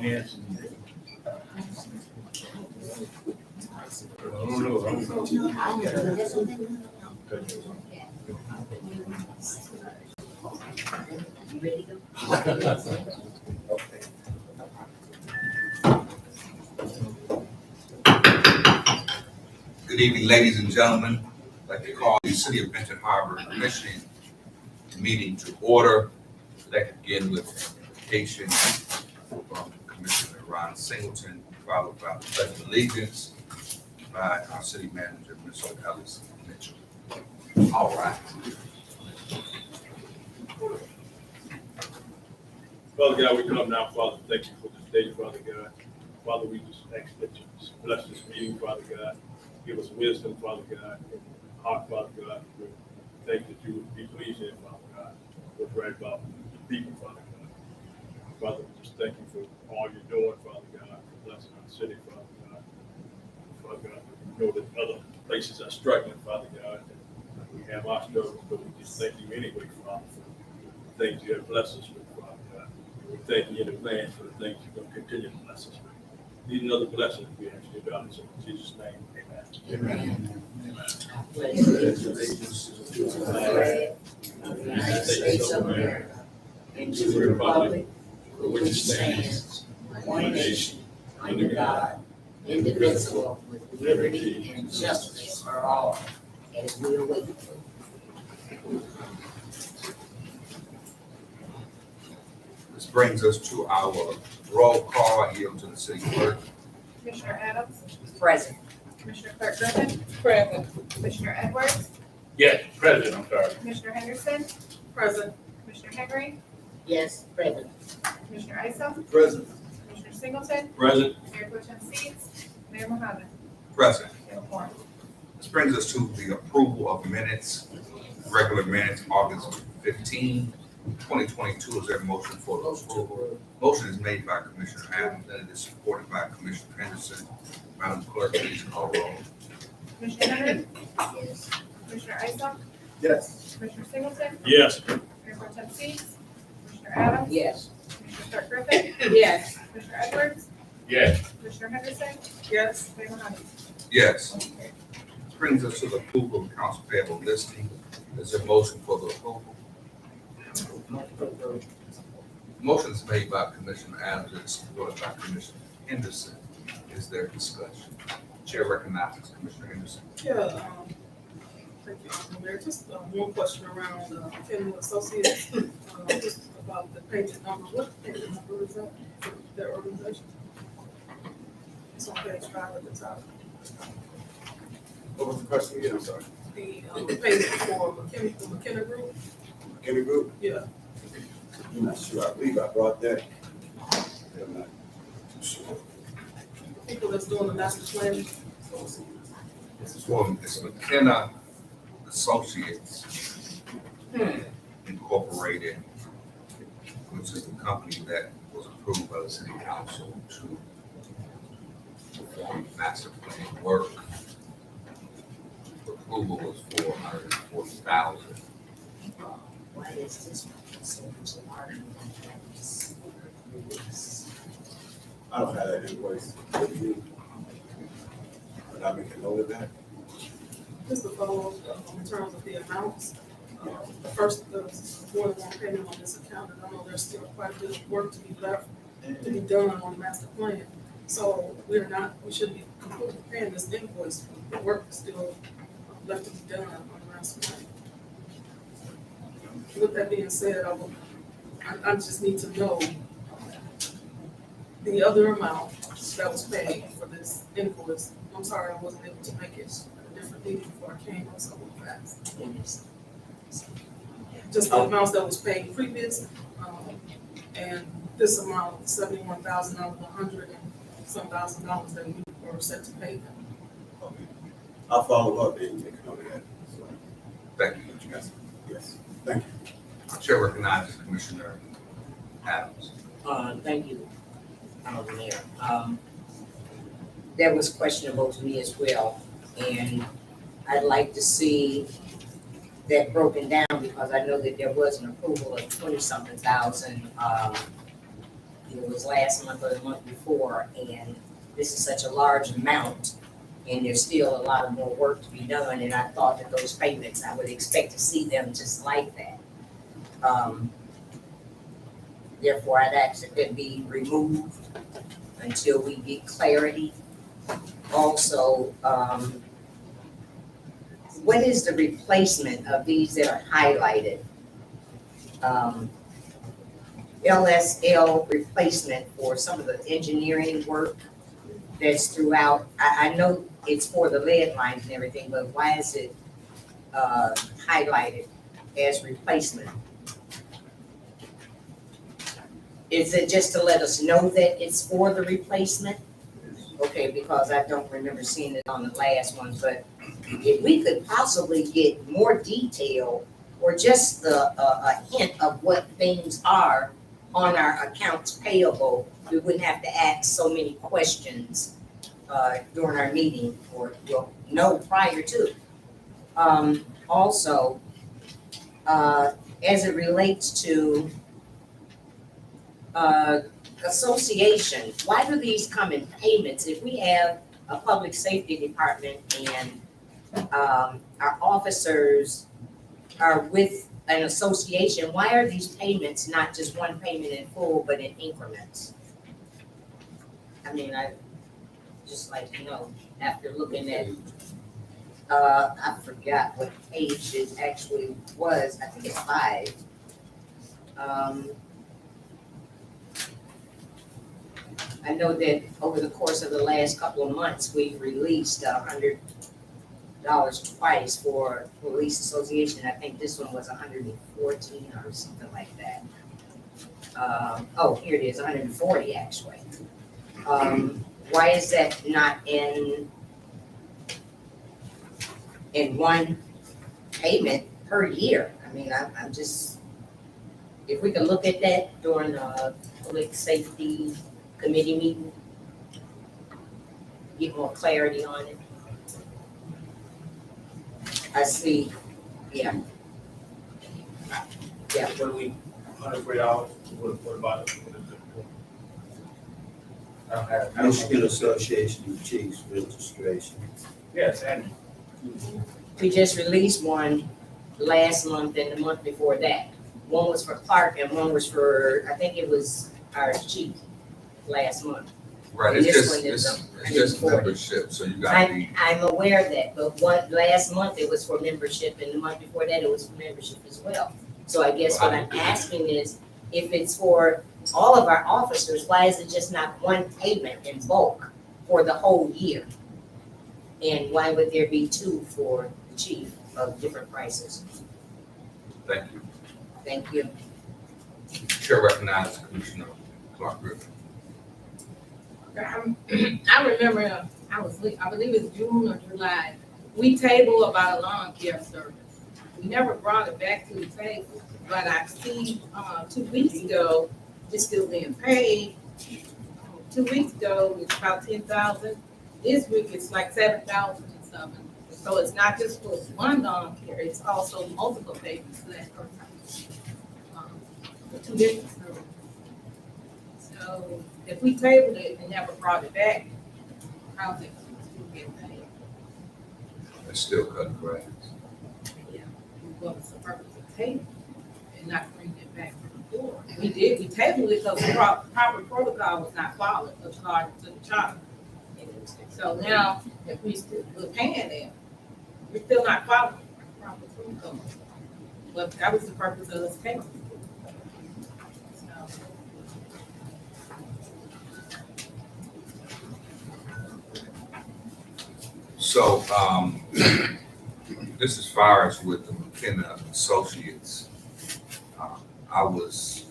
Yes. Good evening, ladies and gentlemen. I'd like to call the City of Benton Harbor Commission meeting to order. That could begin with invocation from Commissioner Ron Singleton, followed by the pledge of allegiance by our city manager, Mr. Ellis Mitchell. All right. Father God, we come now, Father, thank you for this day, Father God. Father, we just ask that you just bless this meeting, Father God. Give us wisdom, Father God, and heart, Father God. We thank that you would be pleased in, Father God, what's right about the people, Father God. Father, we just thank you for all you're doing, Father God, for blessing our city, Father God. Father God, we know that other places are struggling, Father God. And we have our struggles, but we just thank you anyway, Father, for the things you have blessed us with, Father God. We thank you in advance for the things you're going to continue to bless us with. These and other blessings we ask you, God, in Jesus' name, amen. Amen. Pledge allegiance to the flag of the United States of America and to the republic for which it stands, one nation, under God, indivisible, with liberty and justice for all. As we await. This brings us to our roll call. I yield to the city clerk. Commissioner Adams? Present. Commissioner Clark Griffin? Present. Commissioner Edwards? Yes, President, I'm sorry. Commissioner Henderson? Present. Commissioner Henry? Yes, present. Commissioner Isa? Present. Commissioner Singleton? Present. Mayor Pro Tem Seats? Mayor Mohammed? Present. Mayor Moore? This brings us to the approval of minutes, regular minutes, August 15, 2022. Is there a motion for the approval? Motion is made by Commissioner Adams and it is supported by Commissioner Henderson. Madam Clerk, please call roll. Commissioner Henry? Yes. Commissioner Isa? Yes. Commissioner Singleton? Yes. Mayor Pro Tem Seats? Commissioner Adams? Yes. Commissioner Clark Griffin? Yes. Commissioner Edwards? Yes. Commissioner Henderson? Yes. Mayor Mohammed? Yes. Motion carried. This brings us to the approval of accounts payable listing. Is there a motion for the approval? Motion is made by Commissioner Adams and supported by Commissioner Henderson. Is there discussion? Chair recognizes Commissioner Henderson. Yeah, thank you, Mayor. Just one question around Kenwood Associates, just about the payment number. What payment number is that for their organization? It's on page 5 at the top. What was the question again? I'm sorry. The payment for the McKenna Group? McKinney Group? Yeah. I'm not sure. I believe I brought that. I'm not too sure. People that's doing the master plan. It's McKenna Associates Incorporated, which is the company that was approved by the city council to perform master plan work. The approval was $440,000. Why is this one so much larger than that? I don't have that invoice. But I make a note of that. Just to follow up in terms of the amounts. The first, the more than one payment on this account, and I know there's still quite a bit of work to be left, to be done on the master plan. So we shouldn't be completely paying this invoice, the work is still left to be done on the master plan. With that being said, I just need to know the other amount that was paid for this invoice. I'm sorry, I wasn't able to make it at a different meeting before I came, so fast. Just the amounts that was paid previous, and this amount, $71,000 out of $100 and some $1,000 that we were set to pay them. Okay. I'll follow up and make a note of that. So, Thank you. yes. Thank you. Chair recognizes Commissioner Adams. Thank you, Mayor. That was questionable to me as well, and I'd like to see that broken down because I know that there was an approval of 20-something thousand it was last month or the month before, and this is such a large amount, and there's still a lot of more work to be done, and I thought that those payments, I would expect to see them just like that. Therefore, I'd ask that it be removed until we get clarity. Also, what is the replacement of these that are highlighted? LSL replacement for some of the engineering work that's throughout. I know it's for the lead lines and everything, but why is it highlighted as replacement? Is it just to let us know that it's for the replacement? Okay, because I don't remember seeing it on the last one, but if we could possibly get more detail or just a hint of what things are on our accounts payable, we wouldn't have to ask so many questions during our meeting or no prior to. Also, as it relates to association, why do these come in payments? If we have a public safety department and our officers are with an association, why are these payments not just one payment in full, but in increments? I mean, I just like to know, after looking at, I forgot what page it actually was, I think it's 5. I know that over the course of the last couple of months, we've released $100 twice for Police Association. I think this one was 114 or something like that. Oh, here it is, 140 actually. Why is that not in one payment per year? I mean, I'm just, if we can look at that during the public safety committee meeting, get more clarity on it. I see, yeah. Yeah, What do we, $140, what about it? Michigan Association of Chiefs Registration. Yes, and we just released one last month and the month before that. One was for Clark and one was for, I think it was our chief last month. Right, And it's this just, one is it's just 140. membership, so you gotta be, I'm aware of that, but last month it was for membership and the month before that it was for membership as well. So I guess what I'm asking is, if it's for all of our officers, why is it just not one payment in bulk for the whole year? And why would there be 2 for the chief of different prices? thank you. Thank you. Chair recognizes Commissioner Clark Griffin. I remember, I believe it's June or July, we tabled about a lawn care service. We never brought it back to the table, but I see, 2 weeks ago, it's still being paid. 2 weeks ago, it's about 10,000. This week, it's like 7,000 and something. So it's not just for one lawn care, it's also multiple payments for that person. For 2 different services. So if we tabled it and never brought it back, how's it still getting paid? It's still cutting grass. Yeah, what was the purpose of tabling and not bringing it back to the floor? We tabled it because the proper protocol was not followed according to the charter. So now, if we're paying them, we're still not following the proper protocol. But that was the purpose of us paying. So, this as far as with the McKenna Associates, I was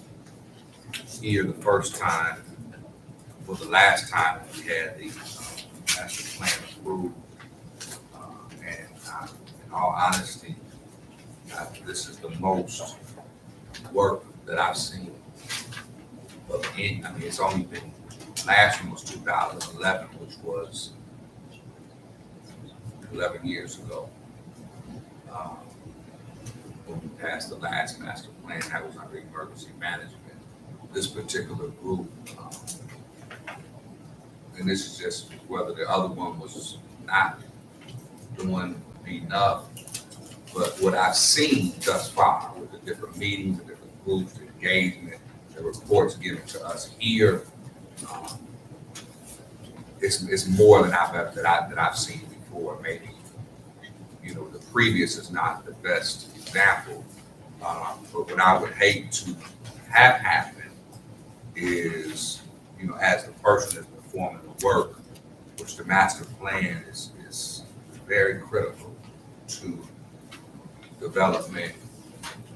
here the first time, well, the last time we had the master plan approved. And in all honesty, this is the most work that I've seen. Of any, I mean, it's only been, last one was 2011, which was 11 years ago. When we passed the last master plan, that was under emergency management. this particular group. And this is just whether the other one was not doing enough. But what I've seen thus far with the different meetings, the different groups, the engagement, the reports given to us here, it's more than I've seen before. Maybe, you know, the previous is not the best example. But what I would hate to have happen is, you know, as the person is performing the work, which the master plan is very critical to development,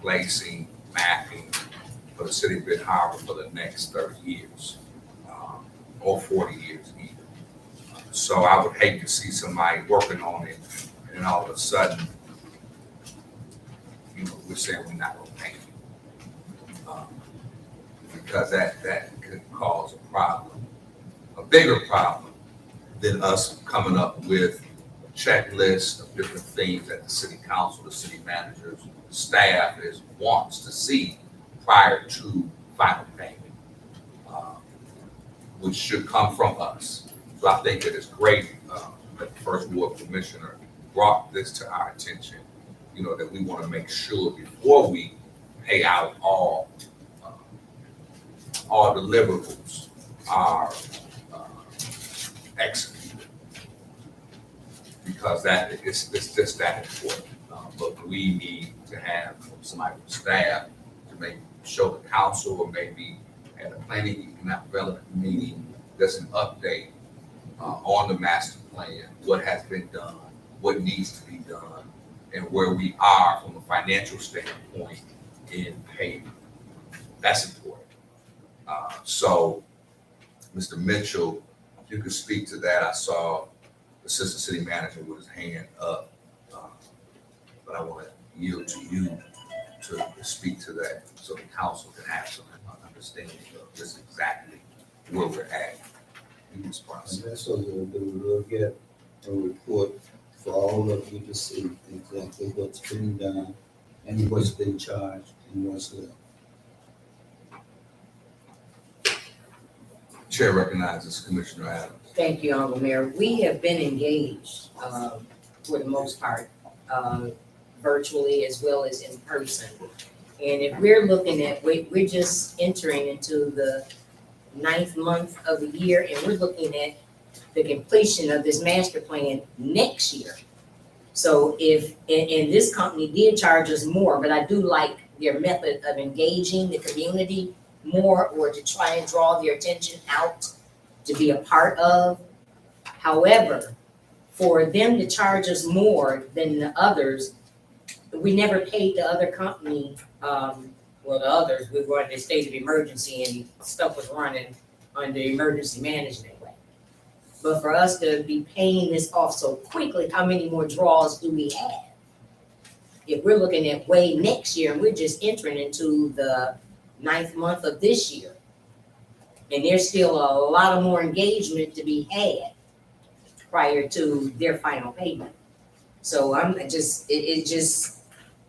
placing, mapping for the city of Benton Harbor for the next 30 years, or 40 years either. So I would hate to see somebody working on it and all of a sudden, you know, we're saying we're not gonna pay you. Because that could cause a problem, a bigger problem than us coming up with a checklist of different things that the city council, the city managers, the staff wants to see prior to final payment, which should come from us. So I think that it's great that the first ward commissioner brought this to our attention, you know, that we want to make sure before we pay out all deliverables are executed, because that it's just that important. But we need to have somebody from staff to maybe show the council, or maybe at a planning economic development meeting, just an update on the master plan, what has been done, what needs to be done, and where we are from a financial standpoint in payment. That's important. So, Mr. Mitchell, if you could speak to that. I saw the assistant city manager with his hand up, but I want to yield to you to speak to that, so the council can have some understanding of just exactly where we're at in this process. And that's what we'll do. We'll get a report for all of you to see exactly what's been done and what's been charged and what's left. Chair recognizes Commissioner Adams. Thank you, Honorable Mayor. We have been engaged for the most part, virtually as well as in person. And if we're looking at, we're just entering into the 9th month of the year, and we're looking at the completion of this master plan next year. So if, and this company did charge us more, but I do like their method of engaging the community more, or to try and draw their attention out to be a part of. However, for them to charge us more than the others, we never paid the other company, well, the others, we were in a state of emergency and stuff was running under emergency management way. But for us to be paying this off so quickly, how many more draws do we have? If we're looking at way next year, and we're just entering into the 9th month of this year, and there's still a lot of more engagement to be had prior to their final payment. So I'm just,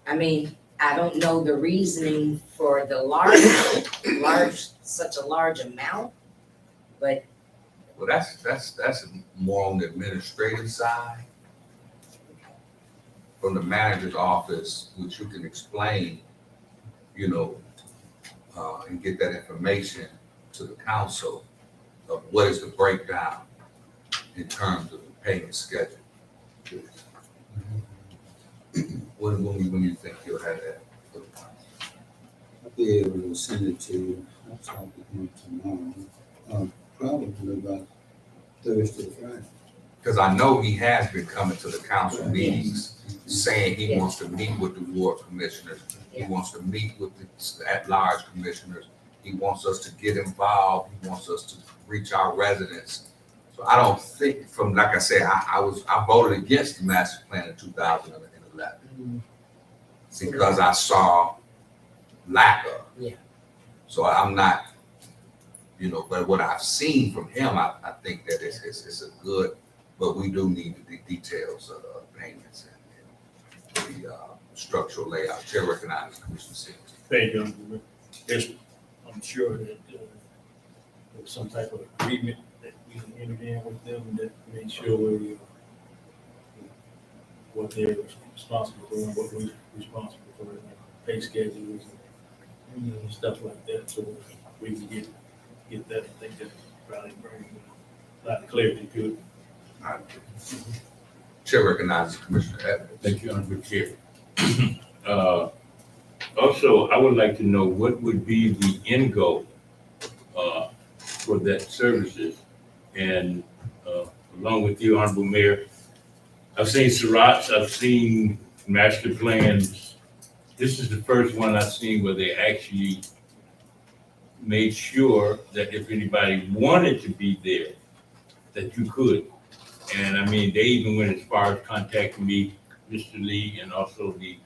I mean, I don't know the reasoning for the such a large amount, but. Well, that's more on the administrative side. From the manager's office, which you can explain, you know, and get that information to the council of what is the breakdown in terms of the payment schedule. When you think you'll have that? I'll be able to send it to you. I'll talk to him tomorrow. Probably about Thursday, Friday. Because I know he has been coming to the council meetings saying he wants to meet with the ward commissioners. He wants to meet with the at-large commissioners. He wants us to get involved. He wants us to reach our residents. So I don't think, from, like I said, I voted against the master plan in 2011 because I saw lack of. Yeah. So I'm not, you know, but what I've seen from him, I think that it's a good, but we do need the details of payments and the structural layout. Chair recognizes Commissioner Sims. Thank you, Honorable Mayor. Yes, I'm sure that there was some type of agreement that we entered in with them that made sure what they're responsible for and what we're responsible for, like pay schedules and stuff like that, so we can get that. I think that probably brings a lot of clarity to it. Chair recognizes Commissioner Evans. Thank you, Honorable Chair. Also, I would like to know what would be the end goal for that services? And along with you, Honorable Mayor, I've seen Surratt's, I've seen master plans. This is the first one I've seen where they actually made sure that if anybody wanted to be there, that you could. And I mean, they even went as far as contacting me, Mr. Lee, and also the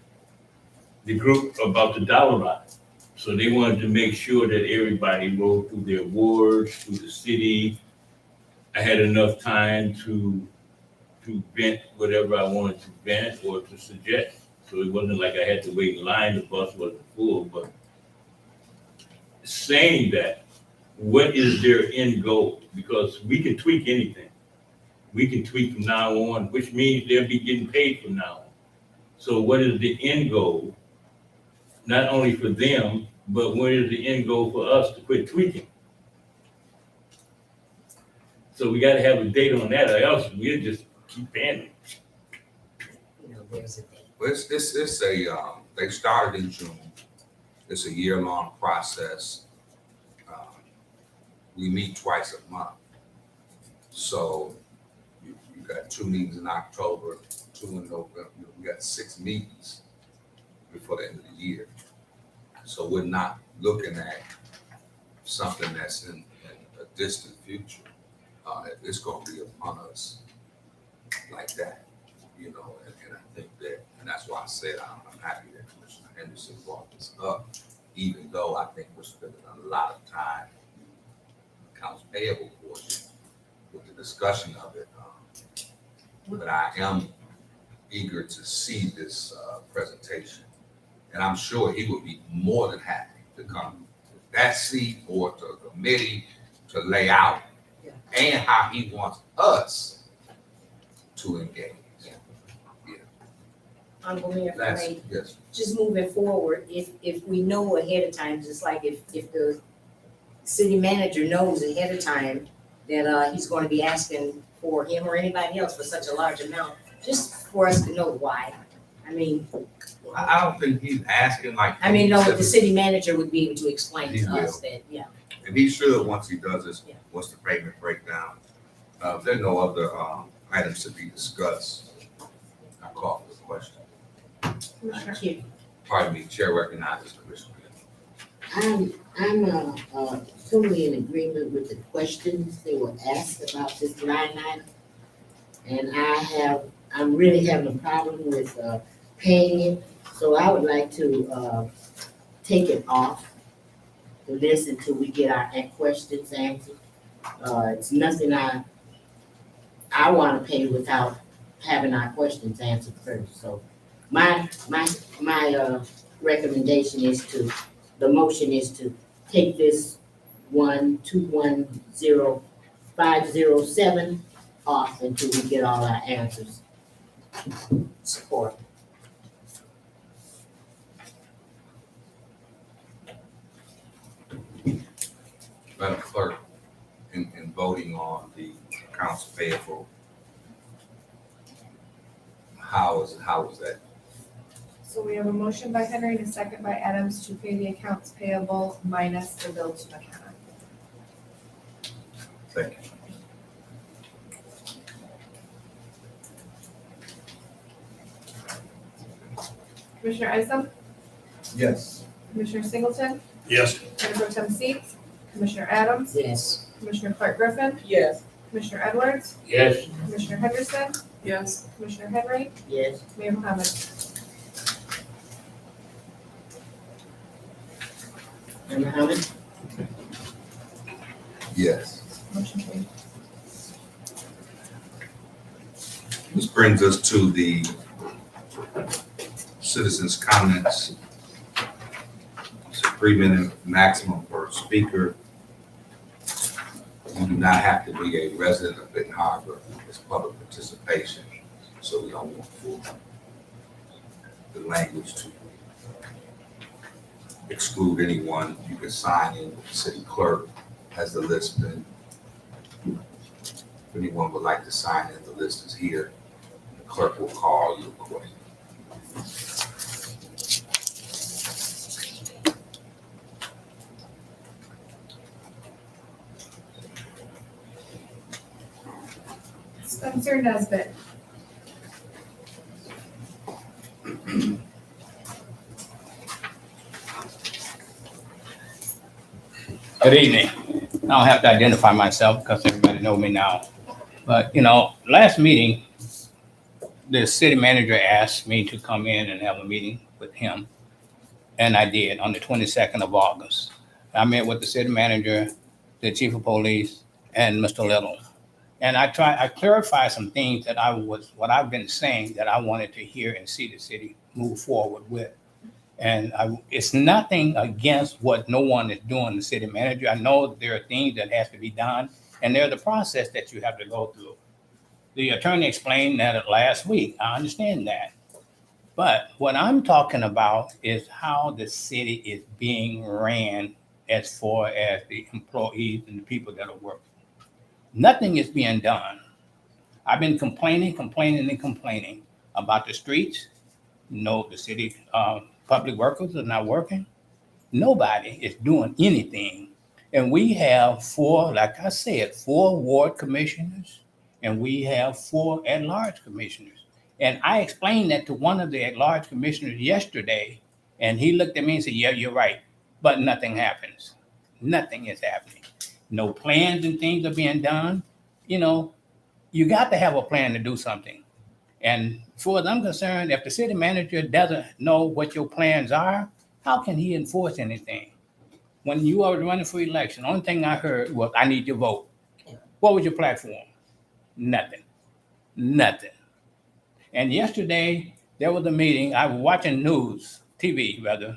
group about the dollar line. So they wanted to make sure that everybody rode through their wards, through the city. I had enough time to vent whatever I wanted to vent or to suggest. So it wasn't like I had to wait in line, the bus wasn't full, but saying that, what is their end goal? Because we can tweak anything. We can tweak from now on, which means they'll be getting paid from now on. So what is the end goal? Not only for them, but what is the end goal for us to quit tweaking? So we gotta have a date on that, or else we'll just keep banning. Well, it's a, they started in June. It's a year-long process. We meet twice a month. So you got 2 meetings in October, 2 in November. We got 6 meetings before the end of the year. So we're not looking at something that's in a distant future. It's gonna be upon us like that, and I think that, and that's why I said I'm happy that Commissioner Henderson brought this up, even though I think we're spending a lot of time accounts payable portion with the discussion of it. But I am eager to see this presentation, and I'm sure he would be more than happy to come to that seat or to the committee to lay out and how he wants us to engage. Honorable Mayor, if I That's, may, yes. just moving forward, if we know ahead of time, just like if the city manager knows ahead of time that he's going to be asking for him or anybody else for such a large amount, just for us to know why. I mean, I don't think he's asking like. no, but the city manager would be able to explain He to us will. that, yeah. And he should, once he does this, Yeah. once the payment breakdown. If there are no other items to be discussed, I call for the question. Thank you. Pardon me, Chair recognizes Commissioner. I'm totally in agreement with the questions that were asked about this line item. And I'm really having a problem with paying it, so I would like to take it off the list until we get our questions answered. It's nothing I wanna pay without having our questions answered first, so my recommendation is the motion is to take this 1210507 off until we get all our answers. Support. Madam Clerk, in voting on the accounts payable, how is that? So we have a motion by Henry and a second by Adams to pay the accounts payable minus the bill to McKenna. Thank you. Commissioner Isom, Yes. Commissioner Singleton, Yes. Mayor Pro Tem Seats, Commissioner Adams, Yes. Commissioner Clark Griffin, Yes. Commissioner Edwards, Yes, Commissioner Henderson, Yes. Commissioner Henry, Yes. Mayor Mohammed. And Mohammed? Yes. Motion carried. This brings us to the citizens' comments. 3-minute maximum per speaker. You do not have to be a resident of Benton Harbor. It's public participation, so we don't want for the language to exclude anyone. You can sign in, the city clerk has the list, and if anyone would like to sign in, the list is here. The clerk will call you accordingly. Spencer Nesbit. Good evening. I don't have to identify myself because everybody know me now. But, last meeting, the city manager asked me to come in and have a meeting with him. And I did on the 22nd of August. I met with the city manager, the chief of police, and Mr. Little. And I clarified some things that what I've been saying that I wanted to hear and see the city move forward with. And it's nothing against what no one is doing, the city manager. I know that there are things that has to be done, and there's a process that you have to go through. The attorney explained that last week. I understand that. But what I'm talking about is how the city is being ran as far as the employees and the people that are working. Nothing is being done. I've been complaining about the streets. No, the city public workers are not working. Nobody is doing anything. And we have four ward commissioners, and we have 4 at-large commissioners. And I explained that to one of the at-large commissioners yesterday, and he looked at me and said, yeah, you're right, but nothing happens. Nothing is happening. No plans and things are being done. You got to have a plan to do something. And as far as I'm concerned, if the city manager doesn't know what your plans are, how can he enforce anything? When you are running for election, the only thing I heard was, I need your vote. What was your platform? Nothing. And yesterday, there was a meeting. I was watching TV rather,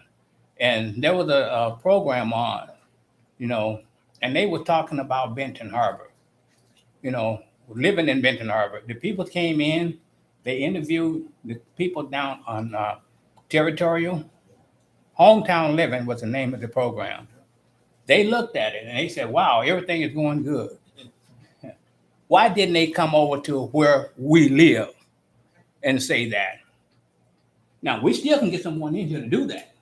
and there was a program on, and they were talking about Benton Harbor, living in Benton Harbor. The people came in, they interviewed the people down on Territorial. Hometown Living was the name of the program. They looked at it and they said, wow, everything is going good. Why didn't they come over to where we live and say that? Now, we still can get someone in here to do that,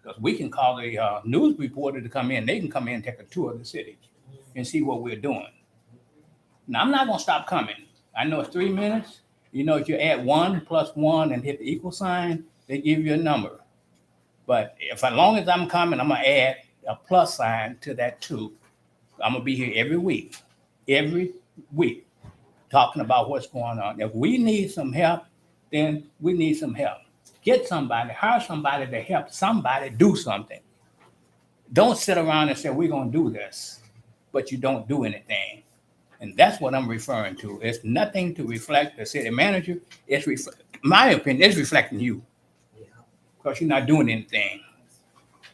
because we can call the news reporter to come in. They can come in and take a tour of the city and see what we're doing. Now, I'm not going to stop coming. I know it's 3 minutes. If you add 1 + 1 and hit the equal sign, they give you a number. But as long as I'm coming, I'm going to add a plus sign to that too. I'm going to be here every week, talking about what's going on. If we need some help, then we need some help. Get somebody, hire somebody to help somebody do something. Don't sit around and say, we're going to do this, but you don't do anything. And that's what I'm referring to. It's nothing to reflect the city manager. My opinion, it's reflecting you, because you're not doing anything.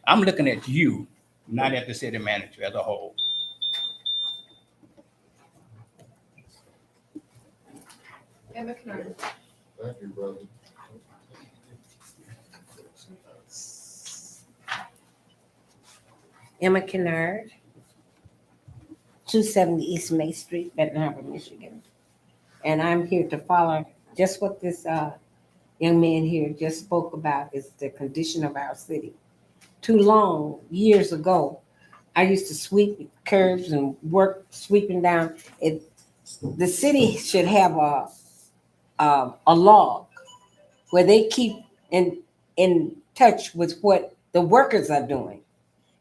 I'm looking at you, not at the city manager as a whole. Emma Kennard. Thank you, brother. Emma Kennard, 270 East May Street, Benton Harbor, Michigan. And I'm here to follow just what this young man here just spoke about, is the condition of our city. Too long, years ago, I used to sweep curbs and work sweeping down. The city should have a log where they keep in touch with what the workers are doing.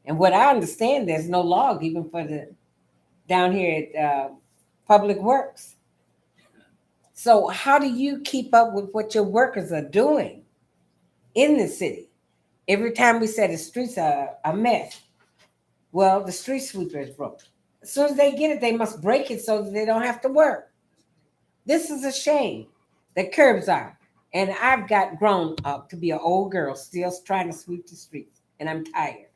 And what I understand, there's no log even for down here at Public Works. So how do you keep up with what your workers are doing in the city? Every time we say the streets are a mess, well, the street sweeper is broke. As soon as they get it, they must break it so that they don't have to work. This is a shame. The curbs are. And I've got grown up to be an old girl still trying to sweep the streets, and I'm tired.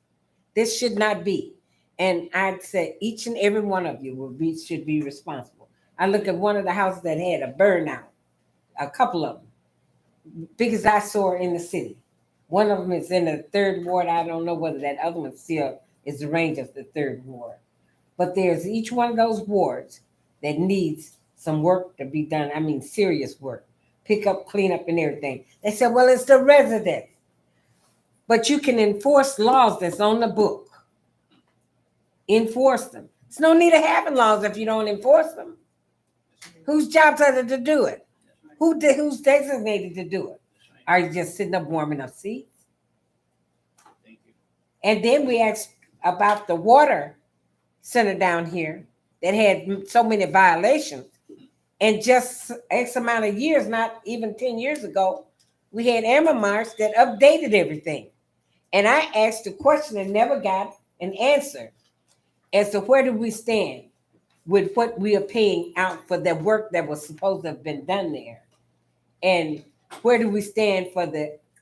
This should not be. And I'd say each and every one of you should be responsible. I look at one of the houses that had a burnout, a couple of them, biggest eyesore in the city. One of them is in the third ward. I don't know whether that other one still is the range of the third ward. But there's each one of those wards that needs some work to be done. I mean, serious work. Pick up, clean up, and everything. They said, well, it's the residents. But you can enforce laws that's on the book. Enforce them. There's no need of having laws if you don't enforce them. Whose job is it to do it? Who's designated to do it? Are you just sitting up warming up seats? And then we asked about the water center down here that had so many violations. And just X amount of years, not even 10 years ago, we had Emma Marsh that updated everything. And I asked a question and never got an answer as to where do we stand with what we are paying out for the work that was supposed to have been done there. And where do we stand for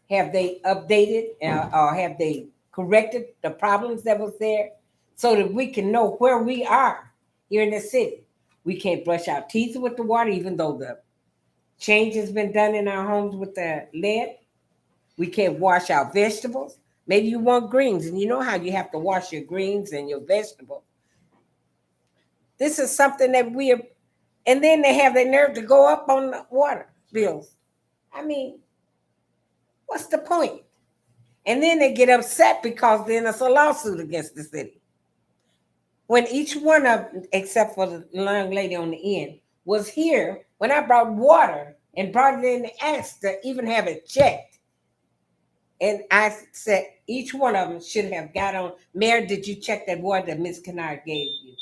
have they updated or have they corrected the problems that was there so that we can know where we are here in the city. We can't brush our teeth with the water, even though the change has been done in our homes with the lead. We can't wash our vegetables. Maybe you want greens, and you know how you have to wash your greens and your vegetables. This is something that and then they have their nerve to go up on the water bills. I mean, what's the point? And then they get upset because then it's a lawsuit against the city. When each one of them, except for the young lady on the end, was here when I brought water and brought it in and asked to even have it checked. And I said each one of them should have got on. Mayor, did you check that water that Ms. Kennard gave you?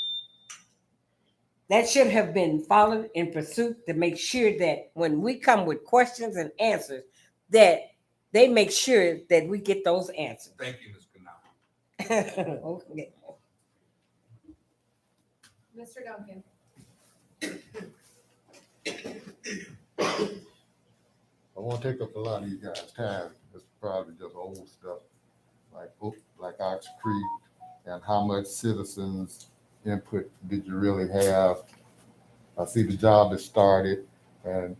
That should have been followed in pursuit to make sure that when we come with questions and answers, that they make sure that we get those answers. Thank you, Ms. Canal. Okay. Mr. Duncan. I won't take up a lot of you guys' time. It's probably just old stuff like Ox Creek and how much citizens input did you really have. I see the job has started and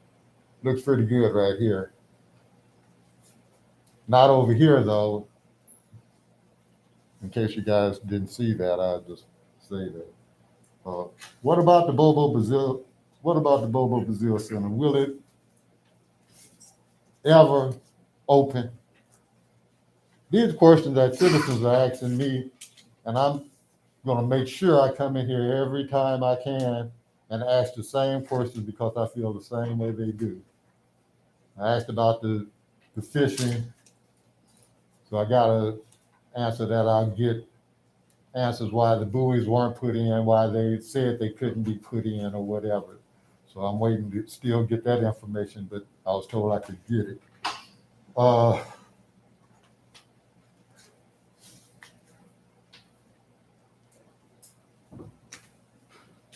looks pretty good right here. Not over here though. In case you guys didn't see that, I'll just say that. What about the Bobo Brazil? What about the Bobo Brazil Center? Will it ever open? These questions that citizens are asking me, and I'm going to make sure I come in here every time I can and ask the same questions because I feel the same way they do. I asked about the fishing, so I got to answer that. I'll get answers why the buoys weren't put in, why they said they couldn't be put in or whatever. So I'm waiting to still get that information, but I was told I could get it.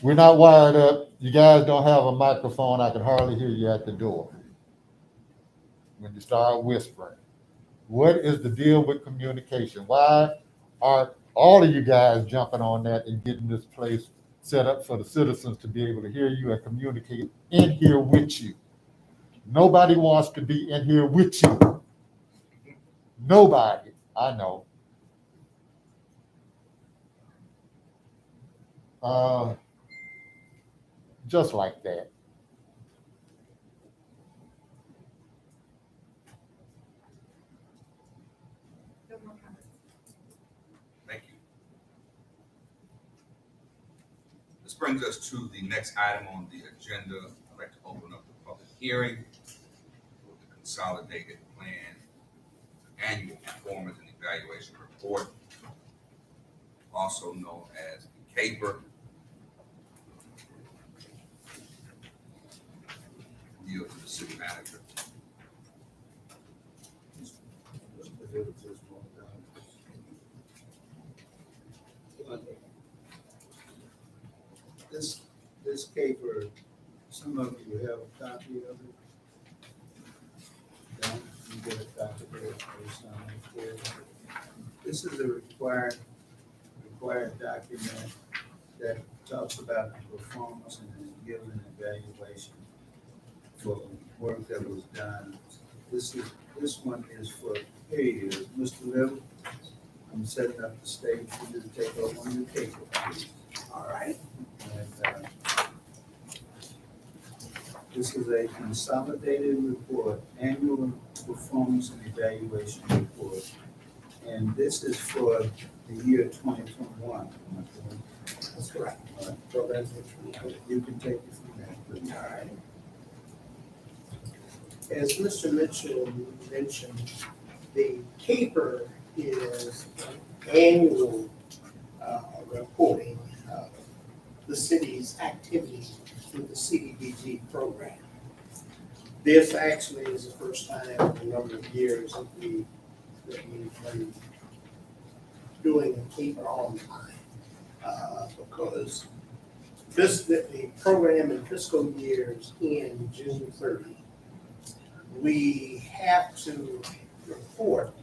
We're not wired up. You guys don't have a microphone. I can hardly hear you at the door when you start whispering. What is the deal with communication? Why aren't all of you guys jumping on that and getting this place set up for the citizens to be able to hear you and communicate in here with you? Nobody wants to be in here with you. Nobody. I know. Just like that. No more comments. Thank you. This brings us to the next item on the agenda. I'd like to open up the public hearing for the Consolidated Plan Annual Performance and Evaluation Report, also known as the CAPER. Yield to the city manager. This paper, some of you have a copy of it. Don't you get a copy of it or sign it for it? This is a required document that talks about the performance and is given an evaluation for work that was done. This one is for pay. Mr. Little, I'm setting up the stage for you to take over on your paper. All right. And, this is a consolidated report, annual performance and evaluation report. And this is for the year 2021. That's correct. All right. So that's what You can take it from there, please. All right. As Mr. Mitchell mentioned, the CAPER is annual reporting of the city's activities with the CDBG program. This actually is the first time in a number of years that we've been doing a CAPER on time. Because the program in fiscal years end June 30. We have to report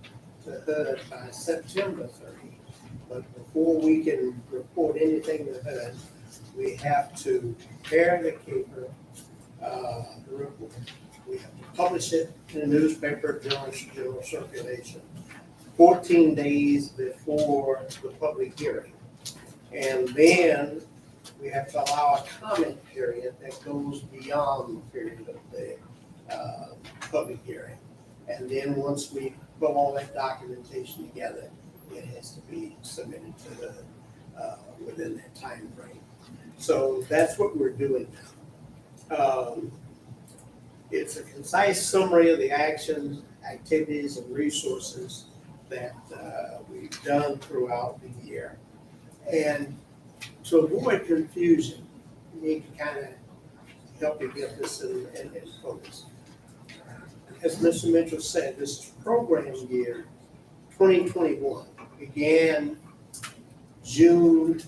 to HUD by September 30. But before we can report anything to HUD, we have to prepare the CAPER report. We have to publish it in the newspaper, general circulation, 14 days before the public hearing. And then we have to allow a comment period that goes beyond the period of the public hearing. And then once we put all that documentation together, it has to be submitted to the, within that time frame. So that's what we're doing now. It's a concise summary of the actions, activities, and resources that we've done throughout the year. And to avoid confusion, we need to kind of help you get this in focus. As Mr. Mitchell said, this program year, 2021, began June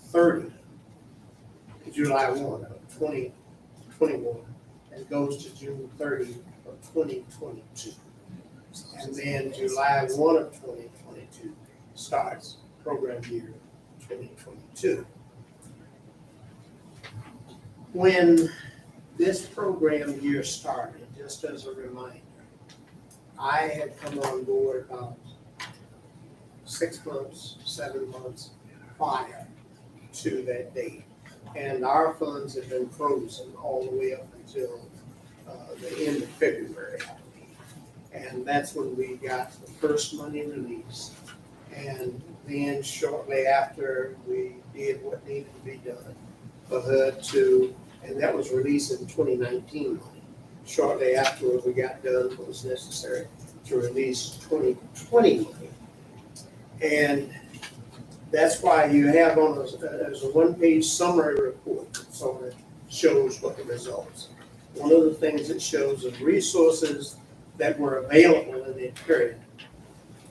30, July 1 of 2021, and goes to June 30 of 2022. And then July 1 of 2022 starts program year 2022. When this program year started, just as a reminder, I had come on board about 6 months, 7 months prior to that date. And our funds have been frozen all the way up until the end of February, I believe. And that's when we got the first money released. And then shortly after, we did what needed to be done for HUD to, and that was released in 2019 money. Shortly afterward, we got done what was necessary to release 2020 money. And that's why you have on as a one-page summary report that sort of shows what the results. One of the things it shows is resources that were available in that period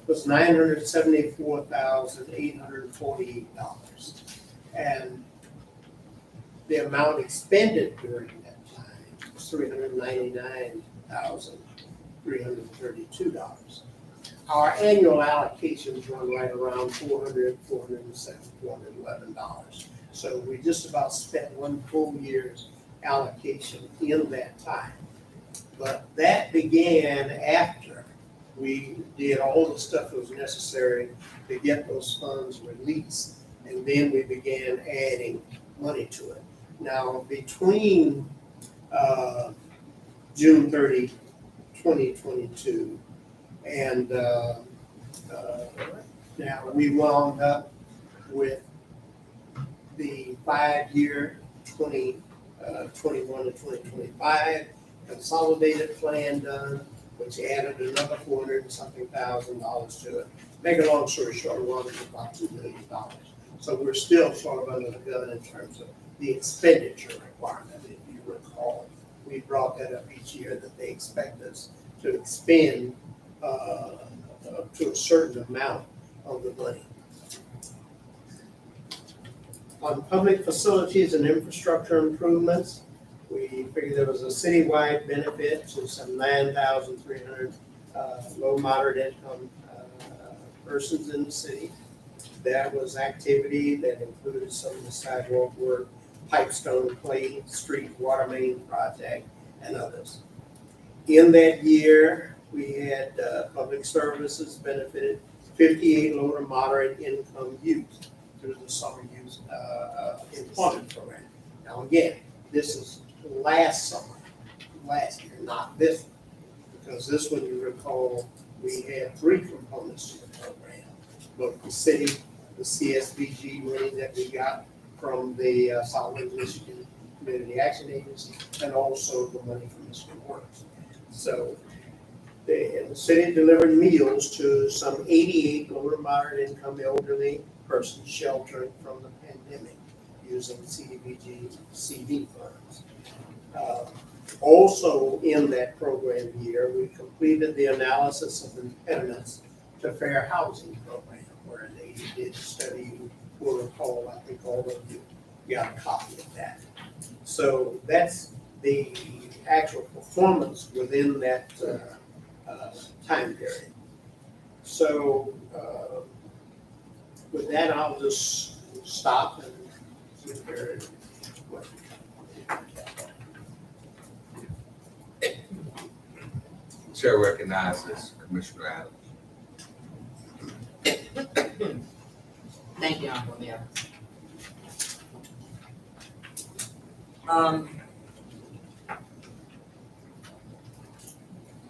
was $974,848. And the amount expended during that time was $399,332. Our annual allocations run right around $400, $407, $411. So we just about spent 1 full year's allocation in that time. But that began after we did all the stuff that was necessary to get those funds released. And then we began adding money to it. Now, between June 30, 2022, and now we wound up with the 5-year 2021 to 2025 consolidated plan done, which added another $400 and something thousand to it. Make a long story short, we wound up with about $2 million. So we're still sort of under the gun in terms of the expenditure requirement. If you recall, we brought that up each year that they expect us to expend to a certain amount of the money. On public facilities and infrastructure improvements, we figured there was a citywide benefit to some 9,300 low moderate income persons in the city. That was activity that included some of the sidewalk work, pipestone clay, street water main project, and others. In that year, we had public services benefited 58 low to moderate income youth through the summer youth employment program. Now again, this is last summer, last year, not this one. Because this one, you recall, we had 3 components to the program. Both the city, the CSBG money that we got from the Southwest Michigan Community Action Agency, and also the money from Michigan Works. So the city delivered meals to some 88 low to moderate income elderly persons sheltering from the pandemic using CDBG CD funds. Also in that program year, we completed the analysis of impediments to fair housing program, where they did a study. You will recall, I think all of you got a copy of that. So that's the actual performance within that time period. So with that, I'll just stop and see if there is questions. Chair recognizes Commissioner Adams. Thank you, Honorable Mayor.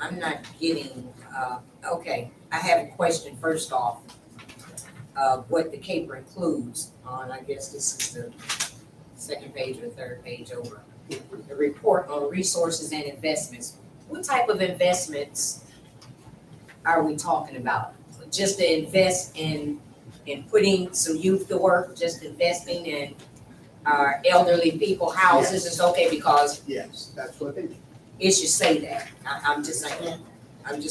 I'm not getting, okay, I have a question first off. What the CAPER includes on, I guess this is the second page or third page over. The report on resources and investments. What type of investments are we talking about? Just to invest in putting some youth to work, just investing in our elderly people houses is okay because Yes, that's what they do. it should say that. I'm just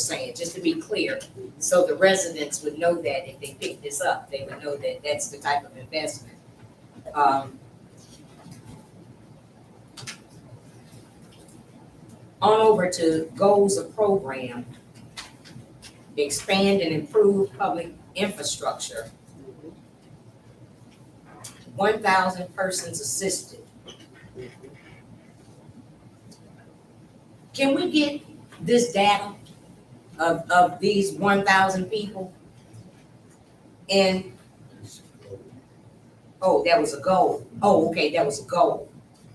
saying, just to be clear, so the residents would know that if they pick this up, they would know that that's the type of investment. On over to goals of program, expand and improve public infrastructure. 1,000 persons assisted. Can we get this data of these 1,000 people? And, oh, that was a goal. Oh, okay, that was a goal.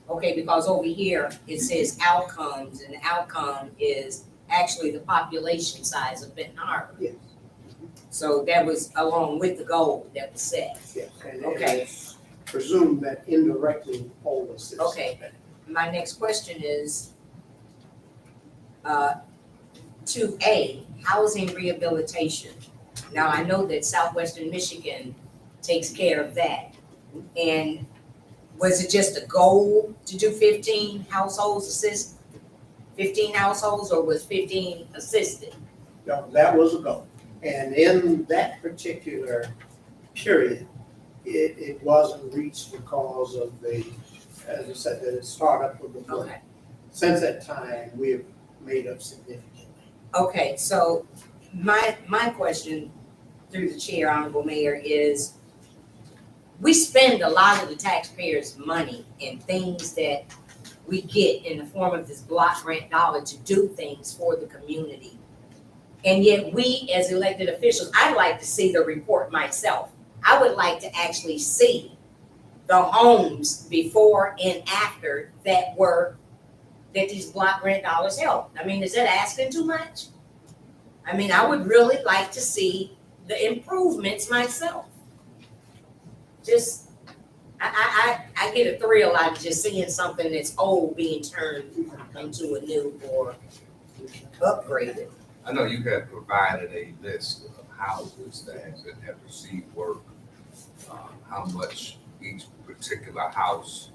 Okay, because over here, it says outcomes, and the outcome is actually the population size of Benton Harbor. Yes. So that was along with the goal that was set. Yes, and Okay. it's presumed that indirectly all assist. Okay. My next question is, 2A, housing rehabilitation. Now, I know that Southwestern Michigan takes care of that. And was it just a goal to do 15 households 15 households, or was 15 assisted? No, that was a goal. And in that particular period, it wasn't reached because of the, as I said, the startup of the book. Okay. Since that time, we have made up significantly. Okay, so my question through the chair, Honorable Mayor, is we spend a lot of the taxpayers' money in things that we get in the form of this block grant dollar to do things for the community. And yet we, as elected officials, I'd like to see the report myself. I would like to actually see the homes before and after that these block grant dollars helped. I mean, is that asking too much? I mean, I would really like to see the improvements myself. Just, I get a thrill out of just seeing something that's old being turned into a new or upgraded. I know you have provided a list of houses that have received work, how much each particular house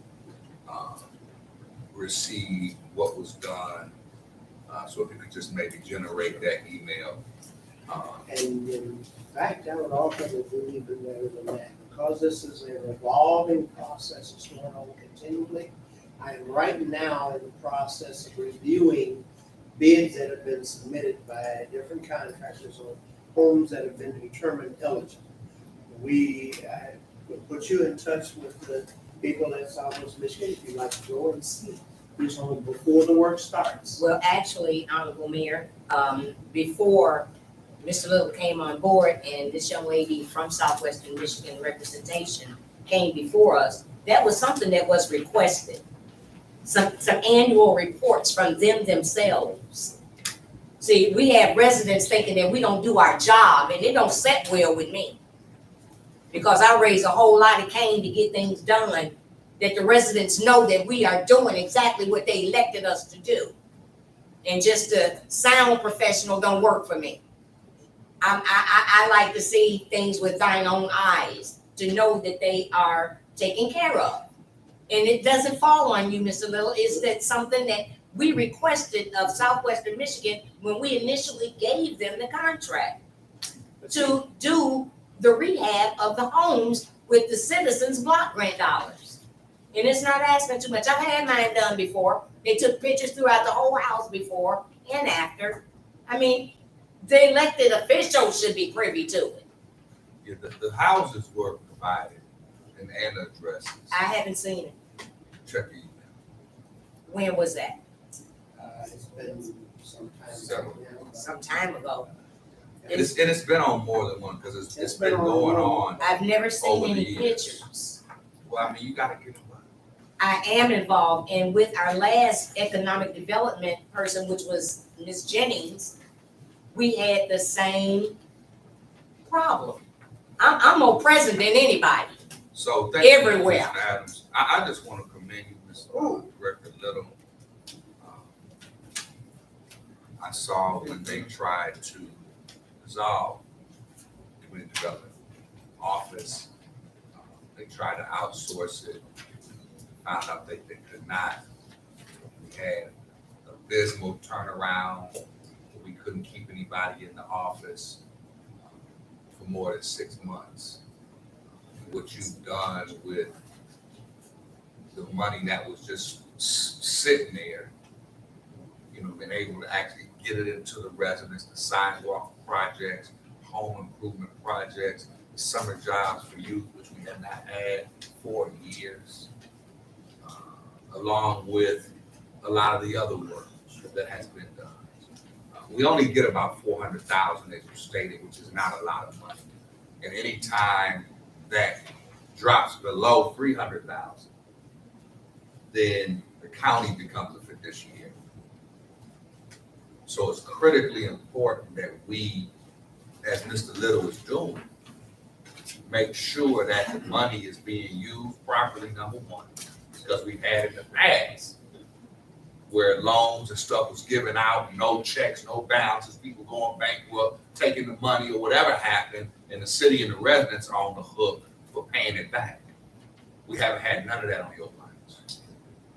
received, what was done. So if you could just maybe generate that email. And in fact, I would offer to do even better than that. Because this is a revolving process, it's going on continually. I am right now in the process of reviewing bids that have been submitted by different contractors on homes that have been determined eligible. We will put you in touch with the people at Southwest Michigan if you'd like to go and see this home before the work starts. Well, actually, Honorable Mayor, before Mr. Little came on board and this young lady from Southwestern Michigan representation came before us, that was something that was requested. Some annual reports from them themselves. See, we have residents thinking that we don't do our job, and it don't set well with me. Because I raise a whole lot of cane to get things done, that the residents know that we are doing exactly what they elected us to do. And just to sound professional don't work for me. I like to see things with thine own eyes, to know that they are taken care of. And it doesn't fall on you, Mr. Little. It's that something that we requested of Southwestern Michigan when we initially gave them the contract to do the rehab of the homes with the citizens block grant dollars. And it's not asking too much. I've had mine done before. They took pictures throughout the whole house before and after. I mean, the elected officials should be privy to it. Yeah, the houses were provided and addresses. I haven't seen it. Check your email. When was that? It's been some time. Several. Some time ago. And it's been on more than one, because it's been going on. I've never seen Over any the years. pictures. Well, I mean, you gotta get them. I am involved, and with our last economic development person, which was Ms. Jennings, we had the same problem. I'm more present than anybody. So thank you, Everywhere. Mr. Adams. I just want to commend you, Mr. Director Little. I saw when they tried to dissolve the Community Development Office, they tried to outsource it, found out they could not. We had abysmal turnaround. We couldn't keep anybody in the office for more than 6 months. What you've done with the money that was just sitting there, you know, been able to actually get it into the residents, the sidewalk projects, home improvement projects, summer jobs for youth, which we have not had for years, along with a lot of the other work that has been done. We only get about 400,000, as you stated, which is not a lot of money. And any time that drops below 300,000, then the county becomes a fiduciary. So it's critically important that we, as Mr. Little is doing, make sure that the money is being used properly, number one, because we've had in the past where loans and stuff was given out, no checks, no balances, people going bankrupt, taking the money or whatever happened, and the city and the residents are on the hook for paying it back. We haven't had none of that on your minds.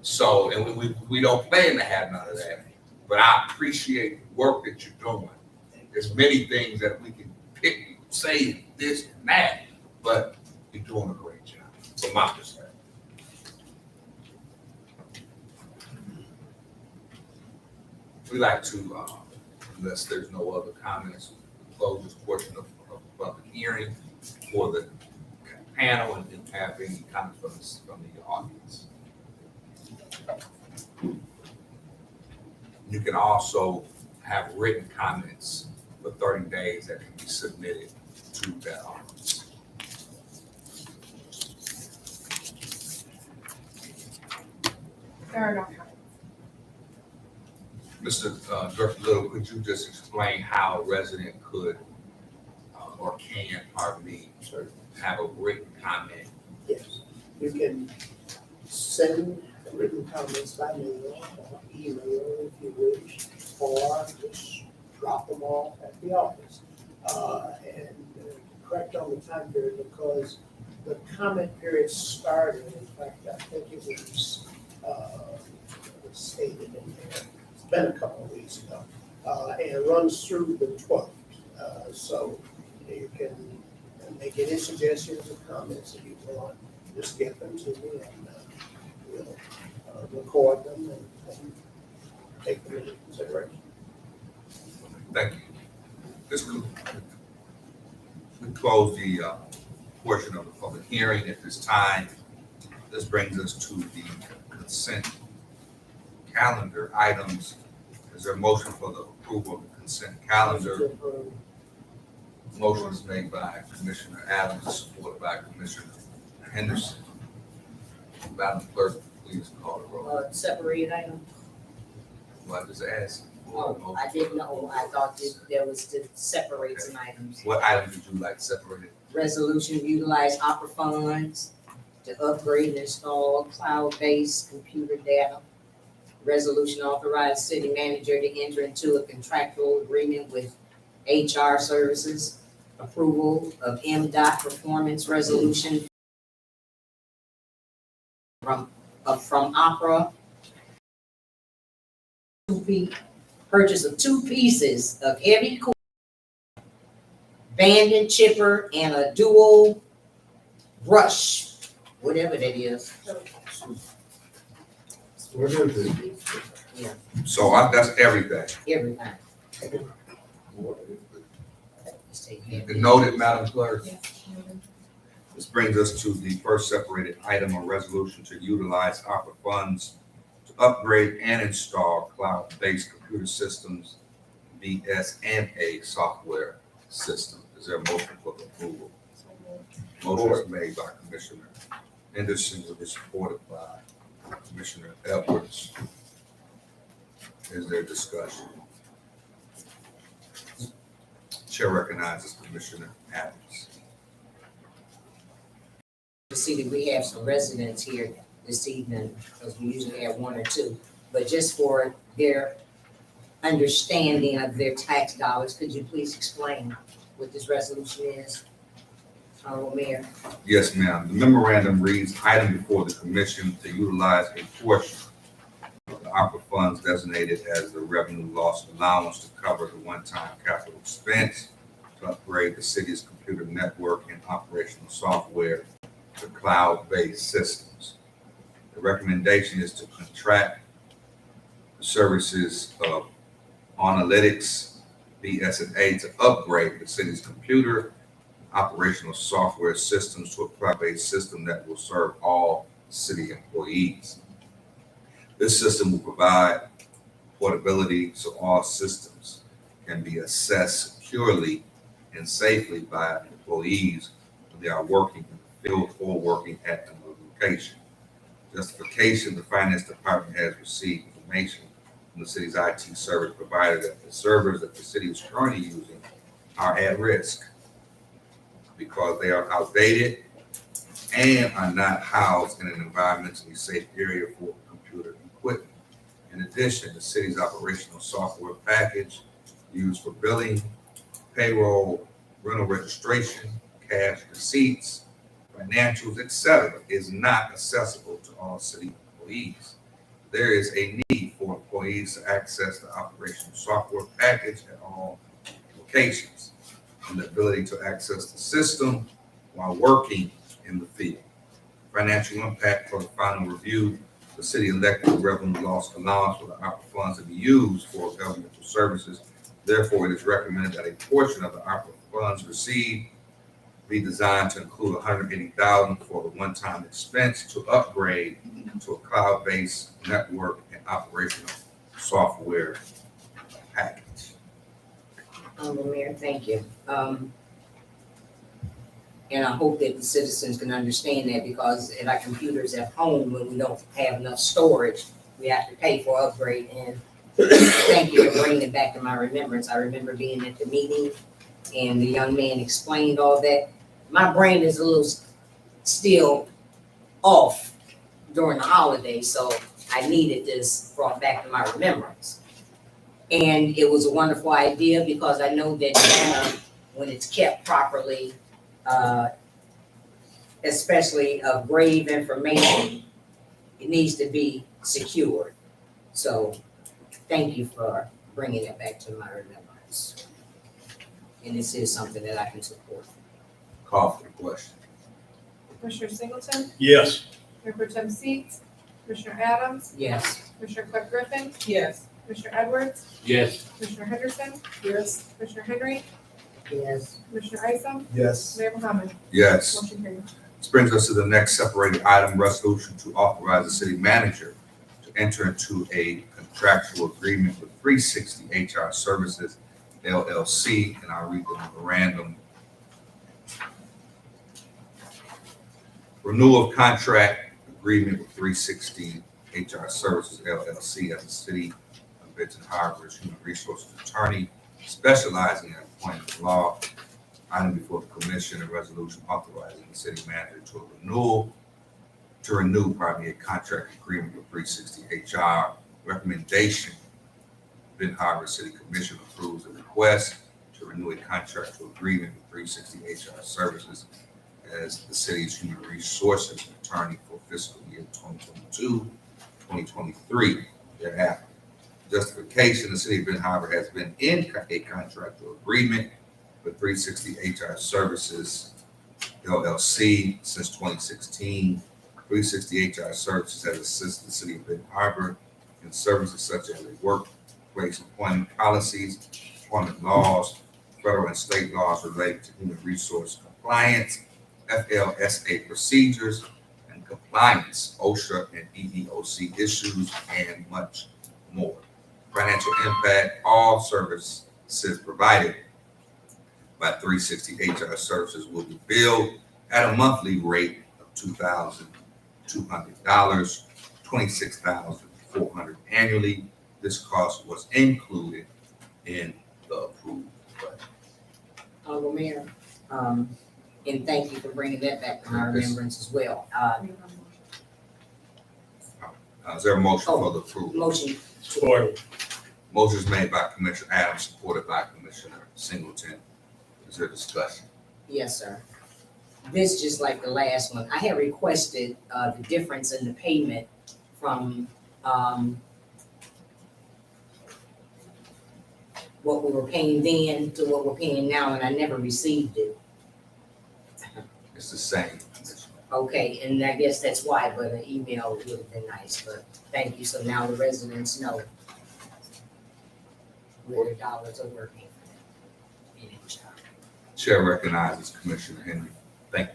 So, and we don't plan to have none of that, but I appreciate the work that you're doing. There's many things that we can pick, say this and that, but you're doing a great job, from my perspective. We like to, unless there's no other comments, close this portion of the public hearing for the panel and then have any comments from the audience. You can also have written comments for 30 days that can be submitted to that office. There are no comments. Mr. Director Little, could you just explain how a resident could or can, pardon me, have a written comment? Yes, you can send written comments by mail or email if you wish, or just drop them off at the office. And correct on the time period, because the comment period started, in fact, I think it was stated in there. It's been a couple of weeks ago, and runs through the 12th. So you can make any suggestions or comments that you want, just get them to me and we'll record them and take them into consideration. Thank you. close the portion of the public hearing at this time. This brings us to the consent calendar items. Is there a motion for the approval of the consent calendar? Motion is made by Commissioner Adams, supported by Commissioner Henderson. Madam Clerk, please call the roll. Separated item. Well, I just asked. Oh, I didn't know. I thought that there was to separate some items. What item did you like separated? Resolution to utilize opera funds to upgrade and install cloud-based computer data. Resolution authorize city manager to enter into a contractual agreement with HR services. Approval of MDOT performance resolution from opera. Purchase of 2 pieces of heavy equipment, banded chipper, and a dual brush, whatever that is. What is it? So that's everything. Everything. Noted, Madam Clerk. This brings us to the first separated item, a resolution to utilize ARPA funds to upgrade and install cloud-based computer systems, BSNA software system. Is there a motion for approval? Motion is made by Commissioner Henderson, will be supported by Commissioner Edwards. Is there discussion? Chair recognizes Commissioner Adams. You see that we have some residents here this evening, because we usually have 1 or 2, but just for their understanding of their tax dollars, could you please explain what this resolution is? Honorable Mayor. Yes, ma'am. The memorandum reads, item before the commission to utilize a portion of the ARPA funds designated as the revenue loss allowance to cover the one-time capital expense to upgrade the city's computer network and operational software to cloud-based systems. The recommendation is to contract the services of Analytics, BSNA, to upgrade the city's computer operational software systems to a cloud-based system that will serve all city employees. This system will provide portability so all systems can be accessed securely and safely by employees when they are working in the field or working at another location. Justification, the finance department has received information from the city's IT service provider that the servers that the city is currently using are at risk because they are outdated and are not housed in an environmentally safe area for computer equipment. In addition, the city's operational software package used for billing, payroll, rental registration, cash receipts, financials, etc., is not accessible to all city employees. There is a need for employees to access the operational software package at all locations, and the ability to access the system while working in the field. Financial impact for the final review, the city elected the revenue loss allowance for the ARPA funds to be used for governmental services. Therefore, it is recommended that a portion of the ARPA funds received be designed to include $180,000 for the one-time expense to upgrade to a cloud-based network and operational software package. Honorable Mayor, thank you. And I hope that the citizens can understand that, because at our computers at home, when we don't have enough storage, we have to pay for upgrade. And thank you for bringing it back to my remembrance. I remember being at the meeting and the young man explained all that. My brain is a little still off during the holidays, so I needed this brought back to my remembrance. And it was a wonderful idea, because I know that data, when it's kept properly, especially of grave information, it needs to be secured. So thank you for bringing it back to my remembrance. And this is something that I can support. Call for the question. Commissioner Singleton, Yes. Mayor Pro Tem Seats, Commissioner Adams, Yes. Commissioner Clark Griffin, Yes. Commissioner Edwards, Yes. Commissioner Henderson, Yes. Commissioner Henry, Yes. Commissioner Isom, Yes. Mayor Mohammed, Yes. motion carried. This brings us to the next separated item, resolution to authorize the city manager to enter into a contractual agreement with 360 HR Services LLC, and I'll read the memorandum. Renewal of contract agreement with 360 HR Services LLC as the city of Benton Harbor's human resources attorney specializing in employment law. Item before the commission, a resolution authorizing the city manager to renew a contract agreement with 360 HR. Recommendation, Benton Harbor City Commission approves the request to renew a contractual agreement with 360 HR Services as the city's human resources attorney for fiscal year 2022-2023. Thereafter, justification, the city of Benton Harbor has been in a contractual agreement with 360 HR Services LLC since 2016. 360 HR Services has assisted the city of Benton Harbor in services such as workplace employment policies, employment laws, federal and state laws related to human resource compliance, FLSA procedures and compliance, OSHA and EEOC issues, and much more. Financial impact, all services provided by 360 HR Services will be billed at a monthly rate of $2,200, $26,400 annually. This cost was included in the approved budget. Honorable Mayor, and thank you for bringing that back to my remembrance as well. Is there a motion for the approval? Motion, Support. Motion is made by Commissioner Adams, supported by Commissioner Singleton. Is there discussion? yes, sir. This, just like the last one, I had requested, the difference in the payment from, what we were paying then to what we're paying now, and I never received it. It's the same. Okay, and I guess that's why, but an email would have been nice, but thank you, so now the residents know where the dollars are working. Chair recognizes Commissioner Henry. Thank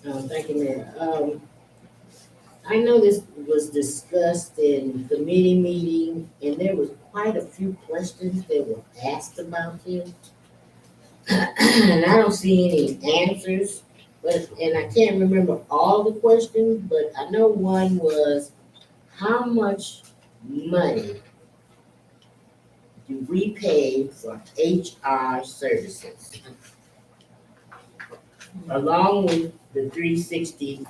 you. Thank you, Mayor. I know this was discussed in committee meeting, and there was quite a few questions that were asked about this. And I don't see any answers, and I can't remember all the questions, but I know one was, how much money do we pay for HR services? Along with the 360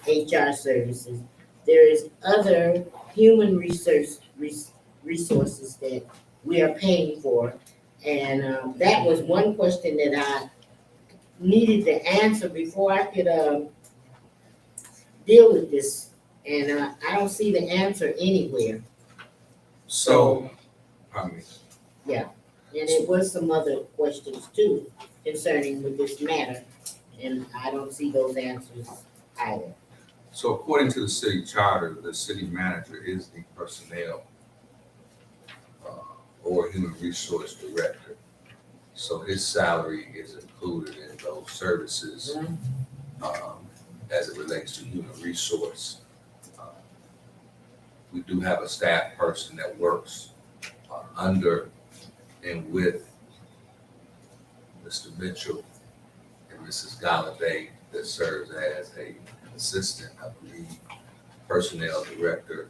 HR services, there is other human resources that we are paying for. And that was one question that I needed to answer before I could deal with this. And I don't see the answer anywhere. So, pardon me. And it was some other questions too concerning with this matter. And I don't see those answers either. So according to the city charter, the city manager is the personnel or human resource director. So his salary is included in those services as it relates to human resource. We do have a staff person that works under and with Mr. Mitchell and Mrs. Galladay that serves as an assistant, I believe, personnel director.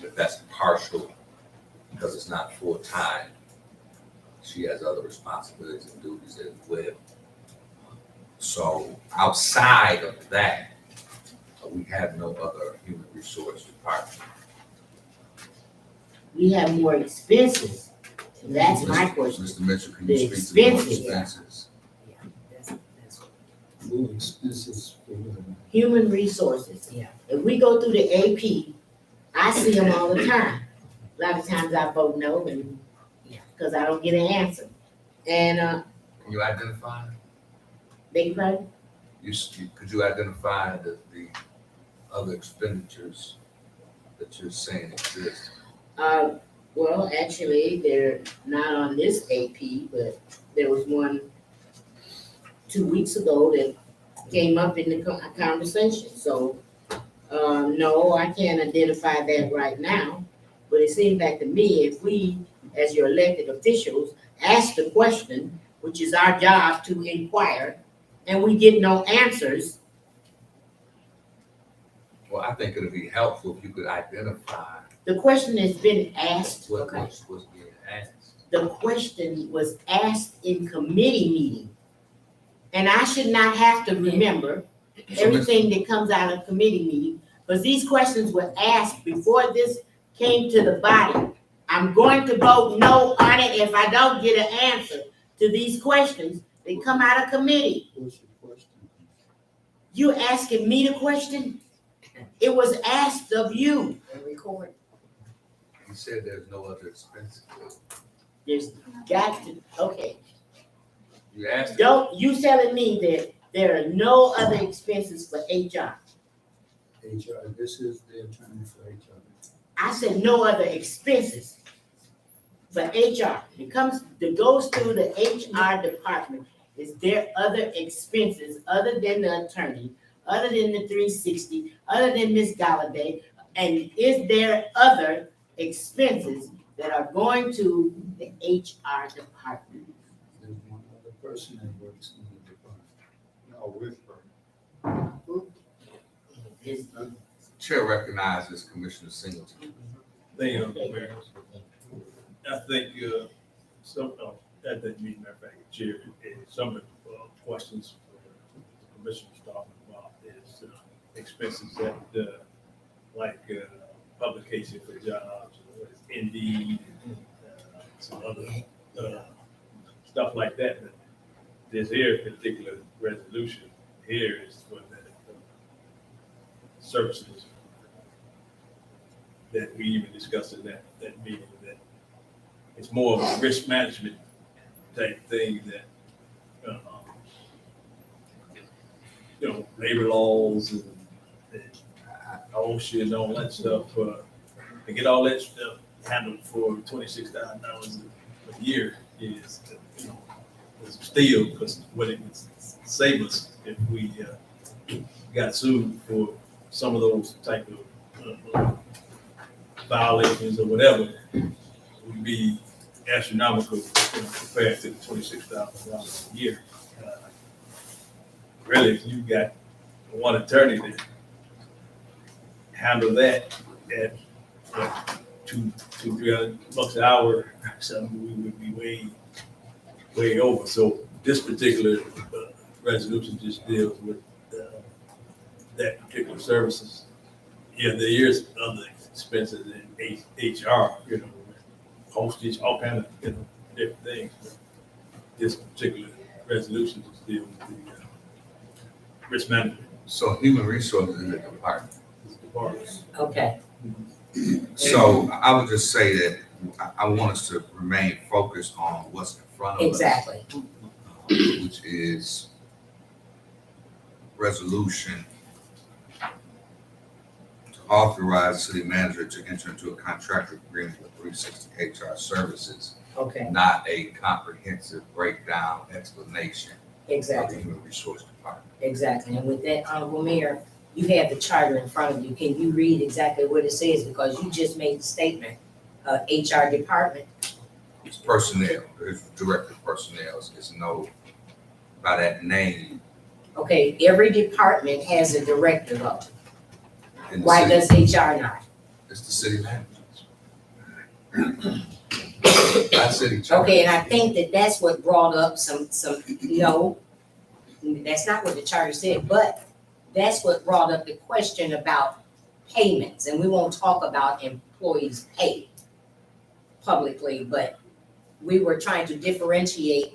But that's partial because it's not full-time. She has other responsibilities and duties as well. So outside of that, we have no other human resource department. We have more expenses. And that's my question. Mr. Mitchell, can The you speak to the expenses. expenses? Human resources. Yeah. If we go through the AP, I see them all the time. A lot of times I vote no, and, because I don't get an answer. And, Can you identify? beg your pardon? Could you identify the other expenditures that you're saying exist? Well, actually, they're not on this AP, but there was one 2 weeks ago that came up in the conversation, so, no, I can't identify that right now. But it seems like to me, if we, as your elected officials, ask the question, which is our job to inquire, and we get no answers, Well, I think it'd be helpful if you could identify the question has been asked, what okay? was being asked. The question was asked in committee meeting. And I should not have to remember everything that comes out of committee meeting, because these questions were asked before this came to the body. I'm going to vote no on it if I don't get an answer to these questions that come out of committee. What's your question? You asking me the question? It was asked of you. And record. You said there's no other expenses. There's got to, okay. You asked. You telling me that there are no other expenses for HR? HR, this is the attorney for HR. I said no other expenses for HR. That goes through the HR department. Is there other expenses other than the attorney, other than the 360, other than Ms. Galladay? And is there other expenses that are going to the HR department? There's one other person that works in the department. No, with her. Is- Chair recognizes Commissioner Singleton. Thank you, Mayor. I think, at that meeting, matter of fact, Chair, some of the questions the Commissioner's talking about is expenses that, like publication for jobs, Indeed, some other stuff like that. But this here particular resolution here is for the services that we even discussed in that meeting, that it's more of a risk management type thing that, labor laws and OSHA and all that stuff, to get all that stuff handled for $26,000 a year is, is still, because what it would save us if we got sued for some of those type of violations or whatever, would be astronomical compared to the $26,000 a year. Really, if you got one attorney that handle that at $200-300 an hour, something we would be way over. So this particular resolution just deals with that particular services. Yeah, there is other expenses in HR, postage, all kind of, different things. But this particular resolution just deals with the risk management. So human resources in the department. Okay. So I would just say that I want us to remain focused on what's in front of us. Exactly. Which is resolution to authorize the city manager to enter into a contractual agreement with 360 HR Services, Okay, not a comprehensive breakdown explanation of the exactly, human resource department. exactly. And with that, Honorable Mayor, you have the charter in front of you. Can you read exactly what it says? Because you just made the statement, HR department. It's personnel, it's director of personnel, it's no, by that name. Okay, every department has a director though. in the Why city. does HR not? It's the city manager. Not city charter. Okay, and I think that that's what brought up some, that's not what the charter said, but that's what brought up the question about payments, and we won't talk about employees' pay publicly, but we were trying to differentiate.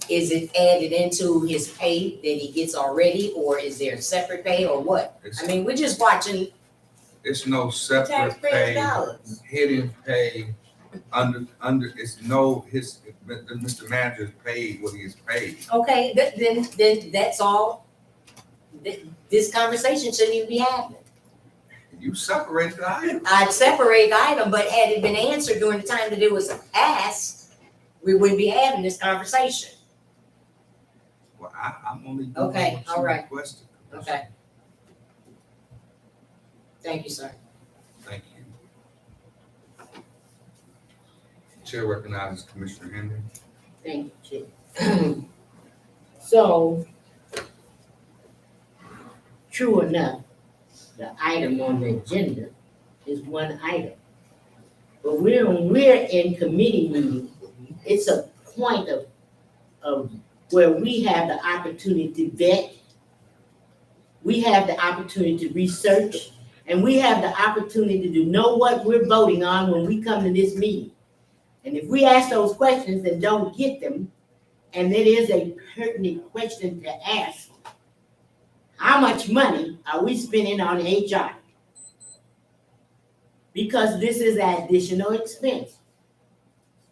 Is it added into his pay that he gets already, or is there a separate pay, or what? I mean, we're just watching It's no separate taxpayer pay, dollars. hidden pay, it's no, Mr. Manager's paid what he is paid. Okay, then that's all. This conversation shouldn't even be happening. You separated the item. I'd separate the item, but had it been answered during the time that it was asked, we wouldn't be having this conversation. Well, I'm only doing Okay, what you all right. requested. Okay. Thank you, sir. Thank you. Chair recognizes Commissioner Henry. Thank you, Chair. So, true enough, the item on the agenda is one item. But we're in committee meeting, it's a point of where we have the opportunity to vet, we have the opportunity to research, and we have the opportunity to know what we're voting on when we come to this meeting. And if we ask those questions and don't get them, and it is a pertinent question to ask, how much money are we spending on HR? Because this is an additional expense.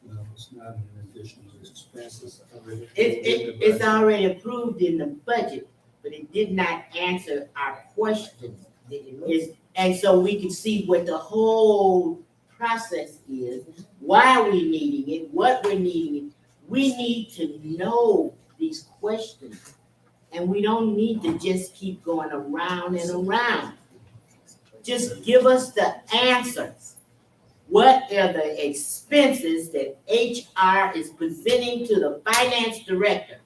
No, it's not an additional expense, it's already. It's already approved in the budget, but it did not answer our questions. And so we can see what the whole process is, why are we needing it, what we're needing it. We need to know these questions. And we don't need to just keep going around and around. Just give us the answers. What are the expenses that HR is presenting to the finance director?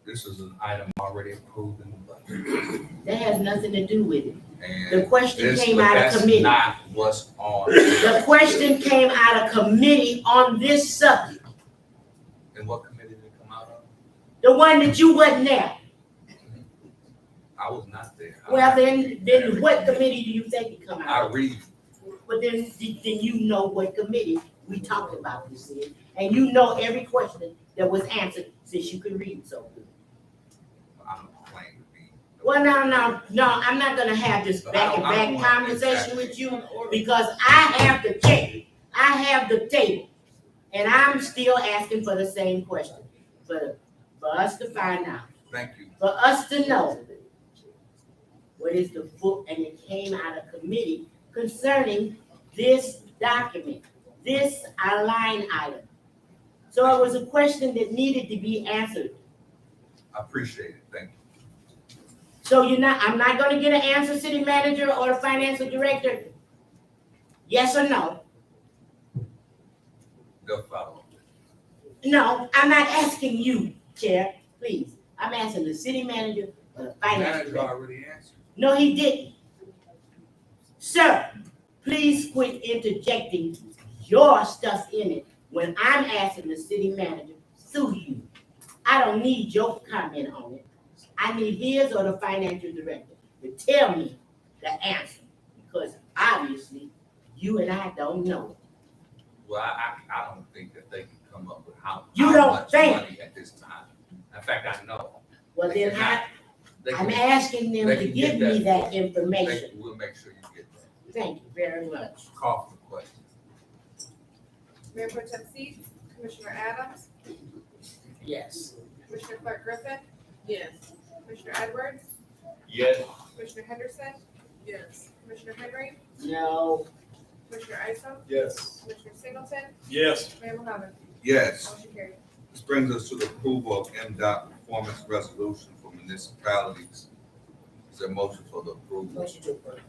This is an item already approved in the budget. That has nothing to do with it. And The question this- came but out of that's committee. not what's on. The question came out of committee on this subject, And what committee did it come out of? the one that you wasn't there. I was not there. Well, then what committee do you think it come out I of? read. But then you know what committee we talked about this in, and you know every question that was answered since you can read so good. I don't claim to be. Well, no, I'm not gonna have this back and back conversation with you because I have the check, I have the table, and I'm still asking for the same question, for us to find out, Thank you. for us to know what is the full, and it came out of committee concerning this document, this line item. So it was a question that needed to be answered. I appreciate it. Thank you. So I'm not gonna get an answer, city manager or the financial director? Yes or no? They'll follow. No, I'm not asking you, Chair, please. I'm asking the city manager or the The finance manager director. already answered. No, he didn't. Sir, please quit interjecting your stuff in it when I'm asking the city manager through you. I don't need your comment on it. I need his or the financial director to tell me the answer, because obviously you and I don't know. Well, I don't think that they can come up with how You don't much think? money at this time. In fact, I know. Well, They then cannot. They I'm can- asking them they to can give get me that. that information. We'll make sure you get that. Thank you very much. Call for the question. Mayor Pro Tem Seats, Commissioner Adams, Yes. Commissioner Clark Griffin, Yes. Commissioner Edwards, Yes. Commissioner Henderson, Yes. Commissioner Henry, No, Commissioner Isom, Yes. Commissioner Singleton, Yes. Mayor Mohammed. Yes. Motion carried. This brings us to the approval of MDOT performance resolution for municipalities. Is there a motion for the approval? Motion to approve.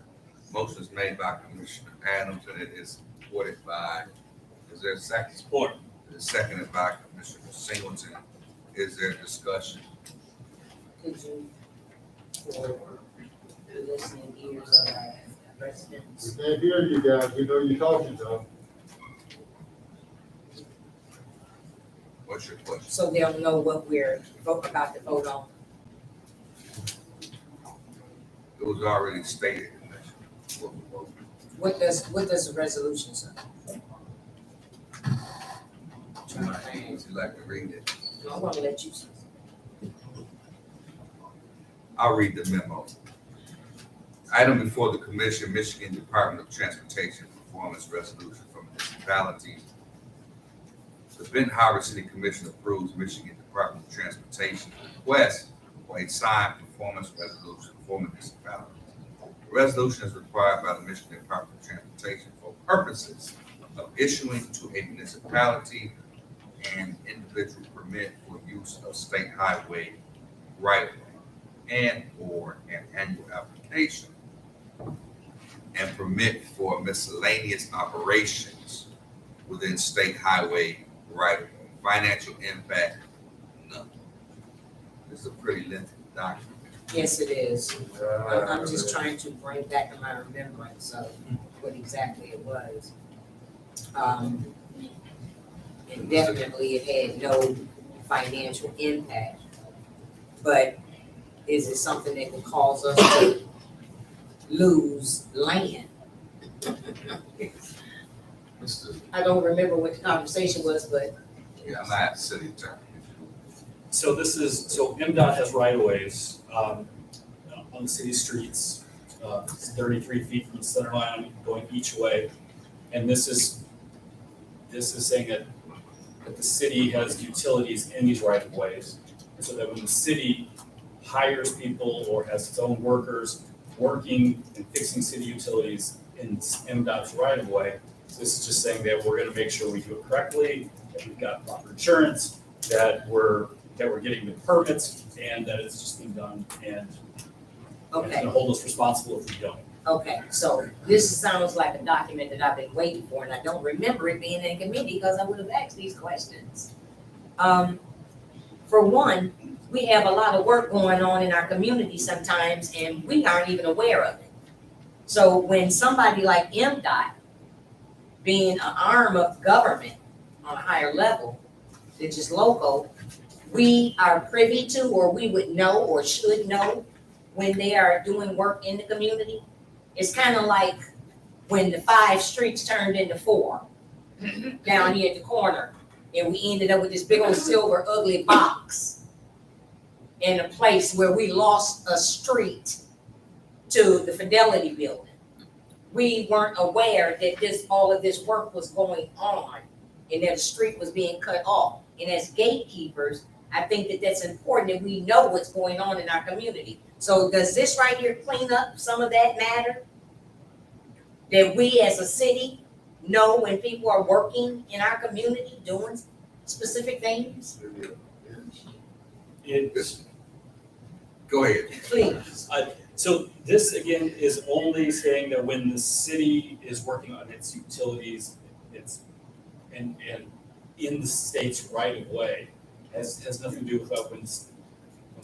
Motion is made by Commissioner Adams and it is supported by, is there a second? Support. It is seconded by Commissioner Singleton. Is there discussion? Could you, for the listening ears of our We residents? can't hear you guys, we know you're talking though. What's your question? So they'll know what we're about to vote on. It was already stated. What does the resolution say? Would you like to read it? I'm gonna let you say. I'll read the memo. Item before the commission, Michigan Department of Transportation Performance Resolution for Municipalities. The Benton Harbor City Commission approves Michigan Department of Transportation request for a signed performance resolution for municipalities. The resolution is required by the Michigan Department of Transportation for purposes of issuing to a municipality an individual permit for use of state highway right of way and or an annual application and permit for miscellaneous operations within state highway right of way. Financial impact, none. This is a pretty lengthy document. Yes, it is. I'm just trying to bring back to my remembrance of what exactly it was. And definitely it had no financial impact. But is it something that could cause us to lose land? I don't remember what the conversation was, but Yeah, I'm not city attorney. So MDOT has right of ways, on the city streets. It's 33 feet from the center line going each way. And this is saying that the city has utilities in these right of ways. So that when the city hires people or has its own workers working and fixing city utilities in MDOT's right of way, this is just saying that we're gonna make sure we do it correctly, that we've got proper insurance, that we're getting the permits, and that it's just being done, and it's okay. gonna hold us responsible if we don't. Okay, so this sounds like a document that I've been waiting for, and I don't remember it being in committee because I would have asked these questions. For one, we have a lot of work going on in our community sometimes, and we aren't even aware of it. So when somebody like MDOT, being an arm of government on a higher level, which is local, we are privy to, or we would know or should know when they are doing work in the community. It's kind of like when the 5 streets turned into 4 down here at the corner, and we ended up with this big old silver ugly box in a place where we lost a street to the Fidelity Building. We weren't aware that all of this work was going on and that the street was being cut off. And as gatekeepers, I think that that's important that we know what's going on in our community. So does this right here clean up some of that matter? That we as a city know when people are working in our community doing specific things? Go ahead. Please. So this again is only saying that when the city is working on its utilities, it's and in the state's right of way, has nothing to do with when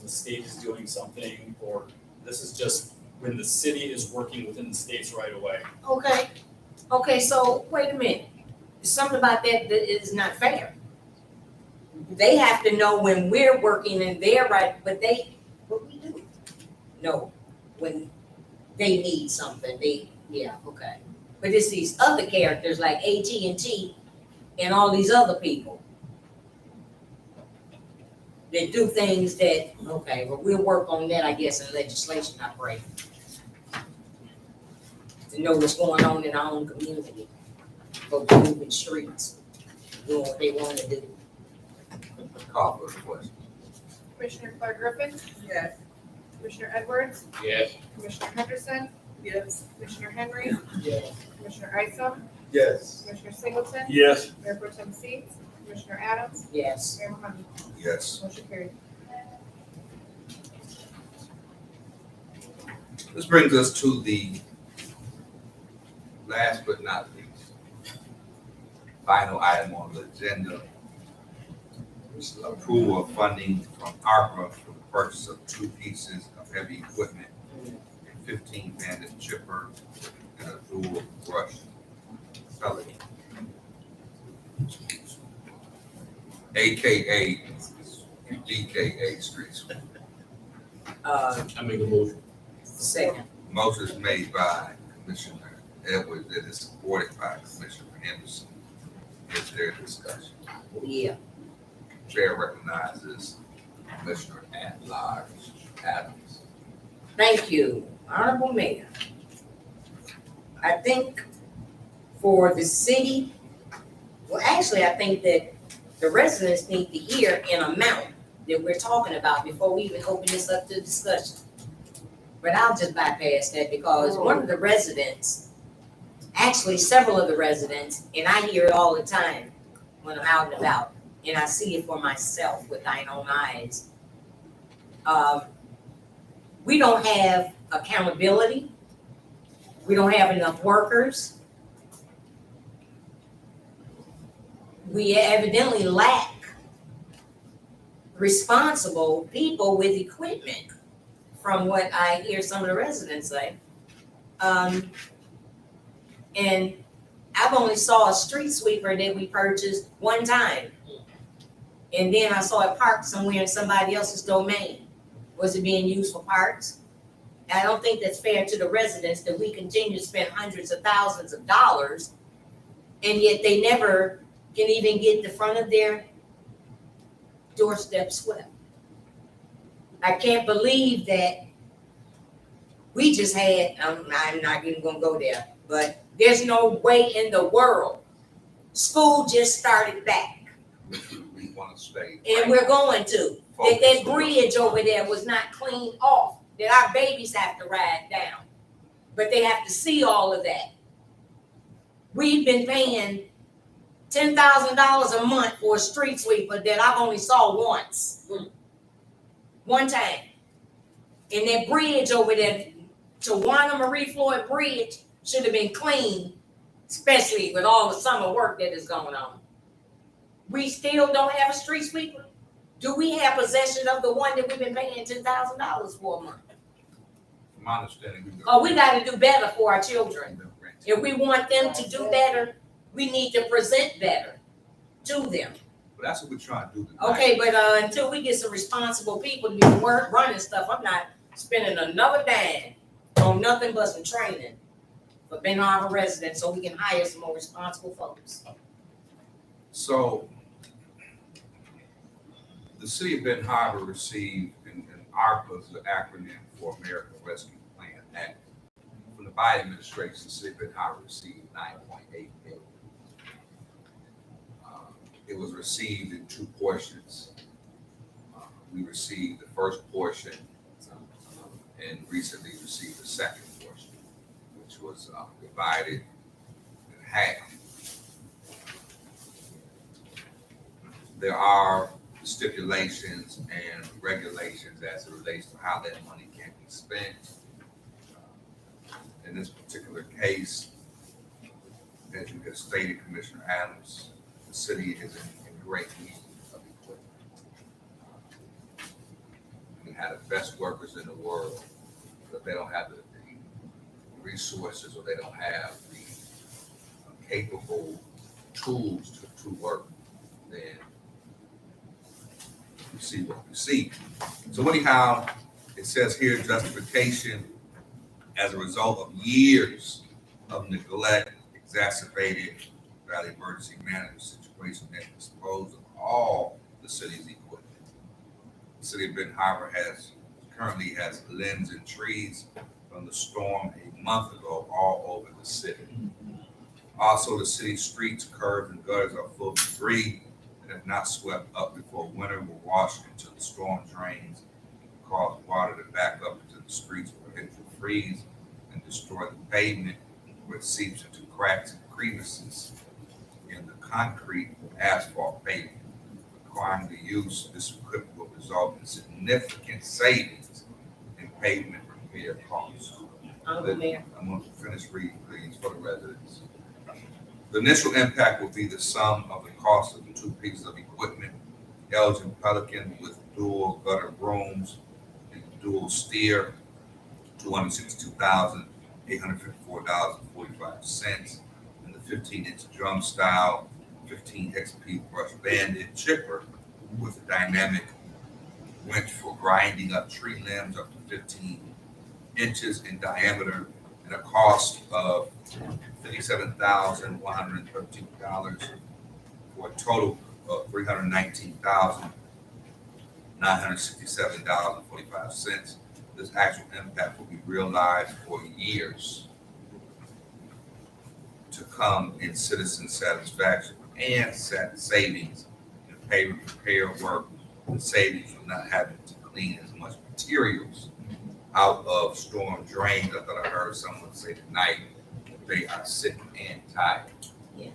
the state is doing something, or this is just when the city is working within the state's right of way. Okay, so wait a minute. There's something about that is not fair. They have to know when we're working in their right, but what we do? No, when they need something, okay. But it's these other characters like AT&T and all these other people that do things that, okay, well, we'll work on that, I guess, in legislation, I pray. To know what's going on in our own community, folks moving streets, doing what they want to do. Call for the question. Commissioner Clark Griffin, Yes. Commissioner Edwards, Yes. Commissioner Henderson, Yes. Commissioner Henry, Yes. Commissioner Isom, Yes. Commissioner Singleton, Yes. Mayor Pro Tem Seats, Commissioner Adams, Yes. Mayor Mahoney. Yes. Motion carried. This brings us to the last but not least, final item on the agenda. Which is approval of funding from ARPA for the purchase of 2 pieces of heavy equipment, a 15 banded chipper, and a dual brush pellet. AKA DKA streets. I make a motion. Second. Motion is made by Commissioner Edwards, and is supported by Commissioner Henderson. Is there discussion? Yeah. Chair recognizes Commissioner at-large Adams. Thank you, Honorable Mayor. I think for the city, well, actually, I think that the residents need to hear an amount that we're talking about before we even open this up to discussion. but I'll just bypass that because one of the residents, actually several of the residents, and I hear it all the time when I'm out and about, and I see it for myself with thine own eyes. We don't have accountability. We don't have enough workers. We evidently lack responsible people with equipment, from what I hear some of the residents say. And I've only saw a street sweeper that we purchased one time. And then I saw it parked somewhere in somebody else's domain. Was it being used for parks? I don't think that's fair to the residents that we continue to spend hundreds of thousands of dollars, and yet they never can even get the front of their doorstep swept. I can't believe that we just had, I'm not even gonna go there, but there's no way in the world. School just started back, We want to stay. and we're going to. That bridge over there was not cleaned off, that our babies have to ride down. But they have to see all of that. We've been paying $10,000 a month for a street sweeper that I've only saw once. One time. And that bridge over there, Tawana Marie Floyd Bridge, should have been clean, especially with all the summer work that is going on. We still don't have a street sweeper. Do we have possession of the one that we've been paying $10,000 for a month? From my understanding, Oh, we gotta do better for our children. If we want them to do better, we need to present better to them. But that's what we're trying to do tonight. Okay, but until we get some responsible people to be running stuff, I'm not spending another dime on nothing but some training for Ben Harbor residents so we can hire some more responsible folks. So the city of Benton Harbor received, and ARPA is the acronym for American Rescue Plan Act. From the Biden administration, the city of Benton Harbor received $9.8 million. It was received in two portions. We received the first portion and recently received the second portion, which was divided in half. There are stipulations and regulations as it relates to how that money can be spent. In this particular case, as you have stated, Commissioner Adams, the city is in great need of equipment. We have the best workers in the world, but they don't have the resources, or they don't have the capable tools to work. Then you see what you see. So anyhow, it says here justification as a result of years of neglect exacerbated by the emergency management situation that disposed of all the city's equipment. The city of Benton Harbor currently has limbs and trees from the storm a month ago all over the city. Also, the city's streets, curbs, and gutters are full of debris that have not swept up before winter will wash into the storm drains and cause water to back up into the streets where it will freeze and destroy the pavement, where it seeps into cracks and crevices in the concrete asphalt pavement. Requiring the use of this equipment will result in significant savings in pavement repair costs. I'm going to finish reading, please, for the residents. The initial impact will be the sum of the cost of the two pieces of equipment, Elgin Pelican with dual gutter brooms and dual steer, $262,854.45, and the 15-inch drum style 15 XP brush banded chipper with a dynamic winch for grinding up tree limbs up to 15 inches in diameter, and a cost of $57,113 for a total of $319,967.45. This actual impact will be realized for years to come in citizen satisfaction and savings in pavement repair work, and savings from not having to clean as much materials out of storm drains. I thought I heard someone say tonight, they are sick and tired Yeah.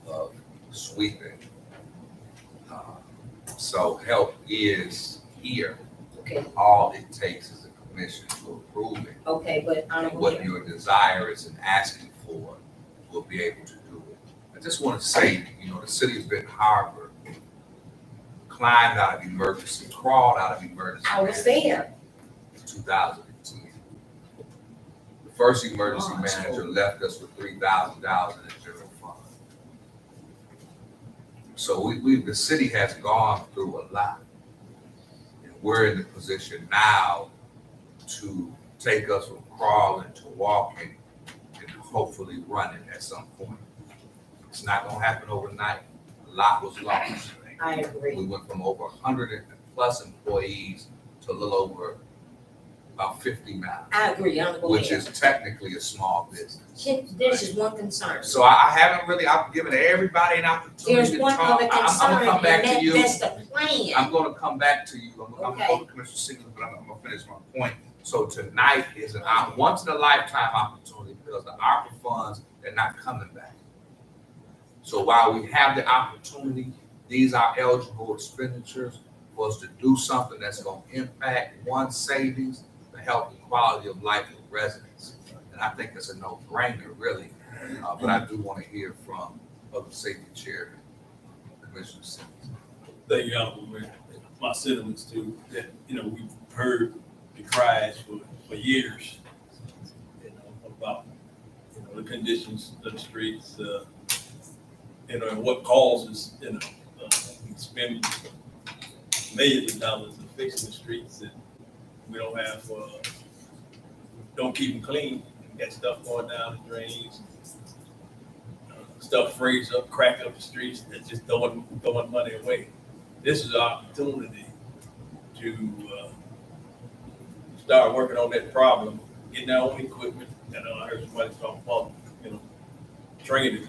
of sweeping. So help is here. Okay, All it takes is a commission to approve it. okay, but And Honorable what Mayor, your desire is and asking for, will be able to do it. I just want to say, the city of Benton Harbor climbed out of emergency, crawled out of emergency. I was there. In 2010. The first emergency Oh, that's manager cool. left us with $3,000 in the general fund. So the city has gone through a lot. And we're in the position now to take us from crawling to walking and hopefully running at some point. It's not gonna happen overnight. A lot was lost. I agree. We went from over 100 plus employees to a little over about 50 now, I agree, Honorable which Mayor. is technically a small business. This is one concern. So I haven't really, I've given everybody an opportunity There's to one talk. other I'm concern, gonna come and back to you. that's the plan. I'm gonna come back to you. I'm gonna Okay. go to Commissioner Singleton, but I'm gonna finish my point. So tonight is a once in a lifetime opportunity because the ARPA funds, they're not coming back. So while we have the opportunity, these are eligible expenditures for us to do something that's gonna impact one savings, the health and quality of life of residents. And I think it's a no-brainer, really. But I do want to hear from Public Safety Chair, Commissioner Singleton. Thank you, Honorable Mayor. My sentiments too, that, we've heard the cries for years, about, the conditions of the streets, and what causes, we spend millions of dollars in fixing the streets and we don't have, don't keep them clean. We got stuff going down the drains, stuff frees up, crack up the streets, that's just throwing money away. This is an opportunity to start working on that problem, getting our own equipment. I heard somebody talk about, training.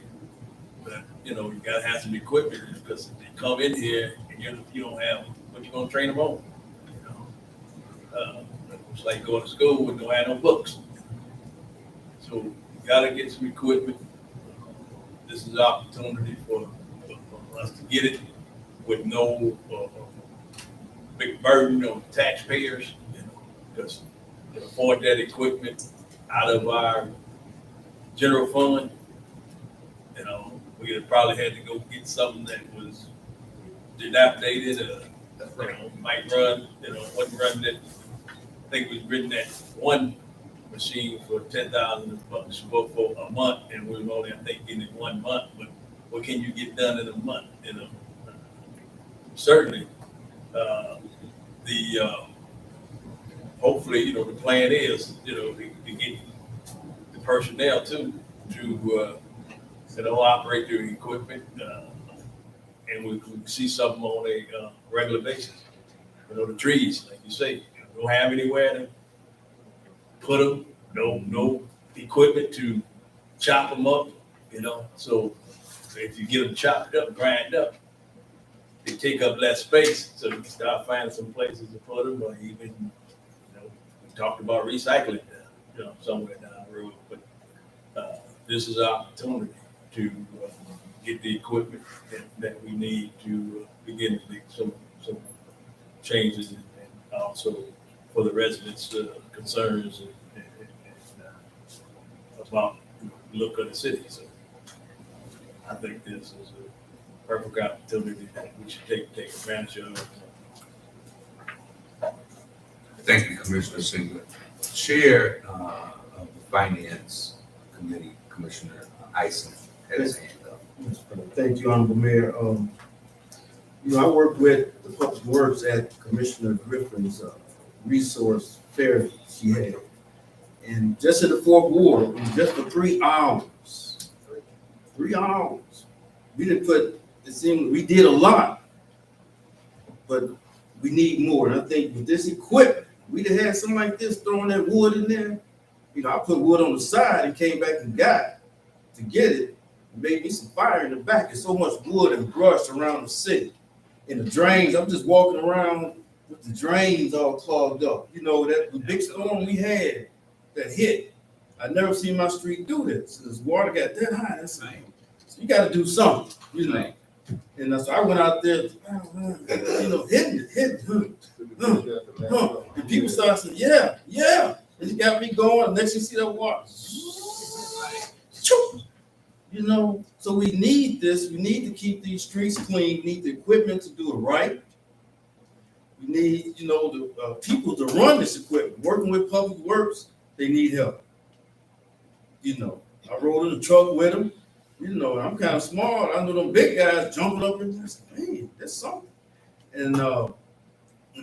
But, you gotta have some equipment because if they come in here and you don't have, what you gonna train them on? It's like going to school and don't have no books. So you gotta get some equipment. This is an opportunity for us to get it with no big burden on taxpayers, because to afford that equipment out of our general fund, we would probably had to go get something that was dilapidated, might run, wasn't running it. I think it was written that one machine for $10,000 for a month, and we were only, I think, getting it 1 month, but what can you get done in a month, Certainly, hopefully, the plan is, to get the personnel to operate their equipment, and we see something on a regular basis. The trees, like you say, don't have anywhere to put them, no equipment to chop them up, so if you get them chopped up, grind up, they take up less space, so you can start finding some places to put them, or even, we talked about recycling, somewhere down the road, but this is an opportunity to get the equipment that we need to begin to make some changes, and also for the residents' concerns and about the look of the city. So I think this is a perfect opportunity that we should take advantage of. Thank you, Commissioner Singleton. Chair of the Finance Committee, Commissioner Ison, has his hand up. Thank you, Honorable Mayor. I work with the Public Works at Commissioner Griffin's resource fair she had. And just in the fourth ward, it was just for 3 hours. 3 hours. We didn't put, it seemed, we did a lot, but we need more. And I think with this equipment, we'd have had something like this throwing that wood in there. I put wood on the side and came back and got it to get it. Made me some fire in the back. There's so much wood and brush around the city. In the drains, I'm just walking around with the drains all clogged up. You know, that the big storm we had that hit, I never seen my street do this. This water got that high. That's so you got to do something, you know. And so I went out there, you know, hitting it. And people started saying, yeah. And it got me going. Next you see that water. You know, so we need this. We need to keep these streets clean. We need the equipment to do it right. We need, you know, the people to run this equipment. Working with Public Works, they need help. You know, I rode in the truck with them. You know, I'm kind of small. I know them big guys jumping up and I said, man, that's something. And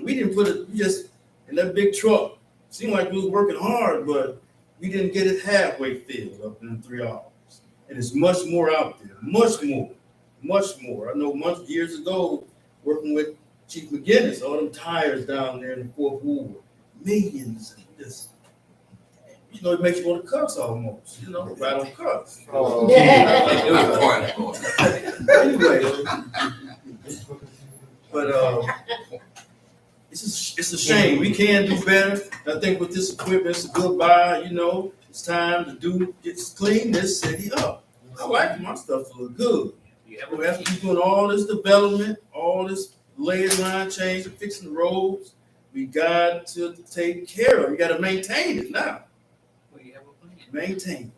we didn't put it just in that big truck. Seemed like we was working hard, but we didn't get it halfway filled up in 3 hours. And it's much more out there, much more. I know years ago, working with Chief McGinnis, all them tires down there in the Fourth Ward, millions of this. You know, it makes you want to cuss almost, you know, right on cuss. It was fun. Anyway, but it's a shame. We can do better. I think with this equipment, it's a good buy, you know. It's time to clean this city up. I like my stuff to look good. We have to be doing all this development, all this layer line change, fixing the roads. We got to take care of it. We got to maintain it now. Maintain.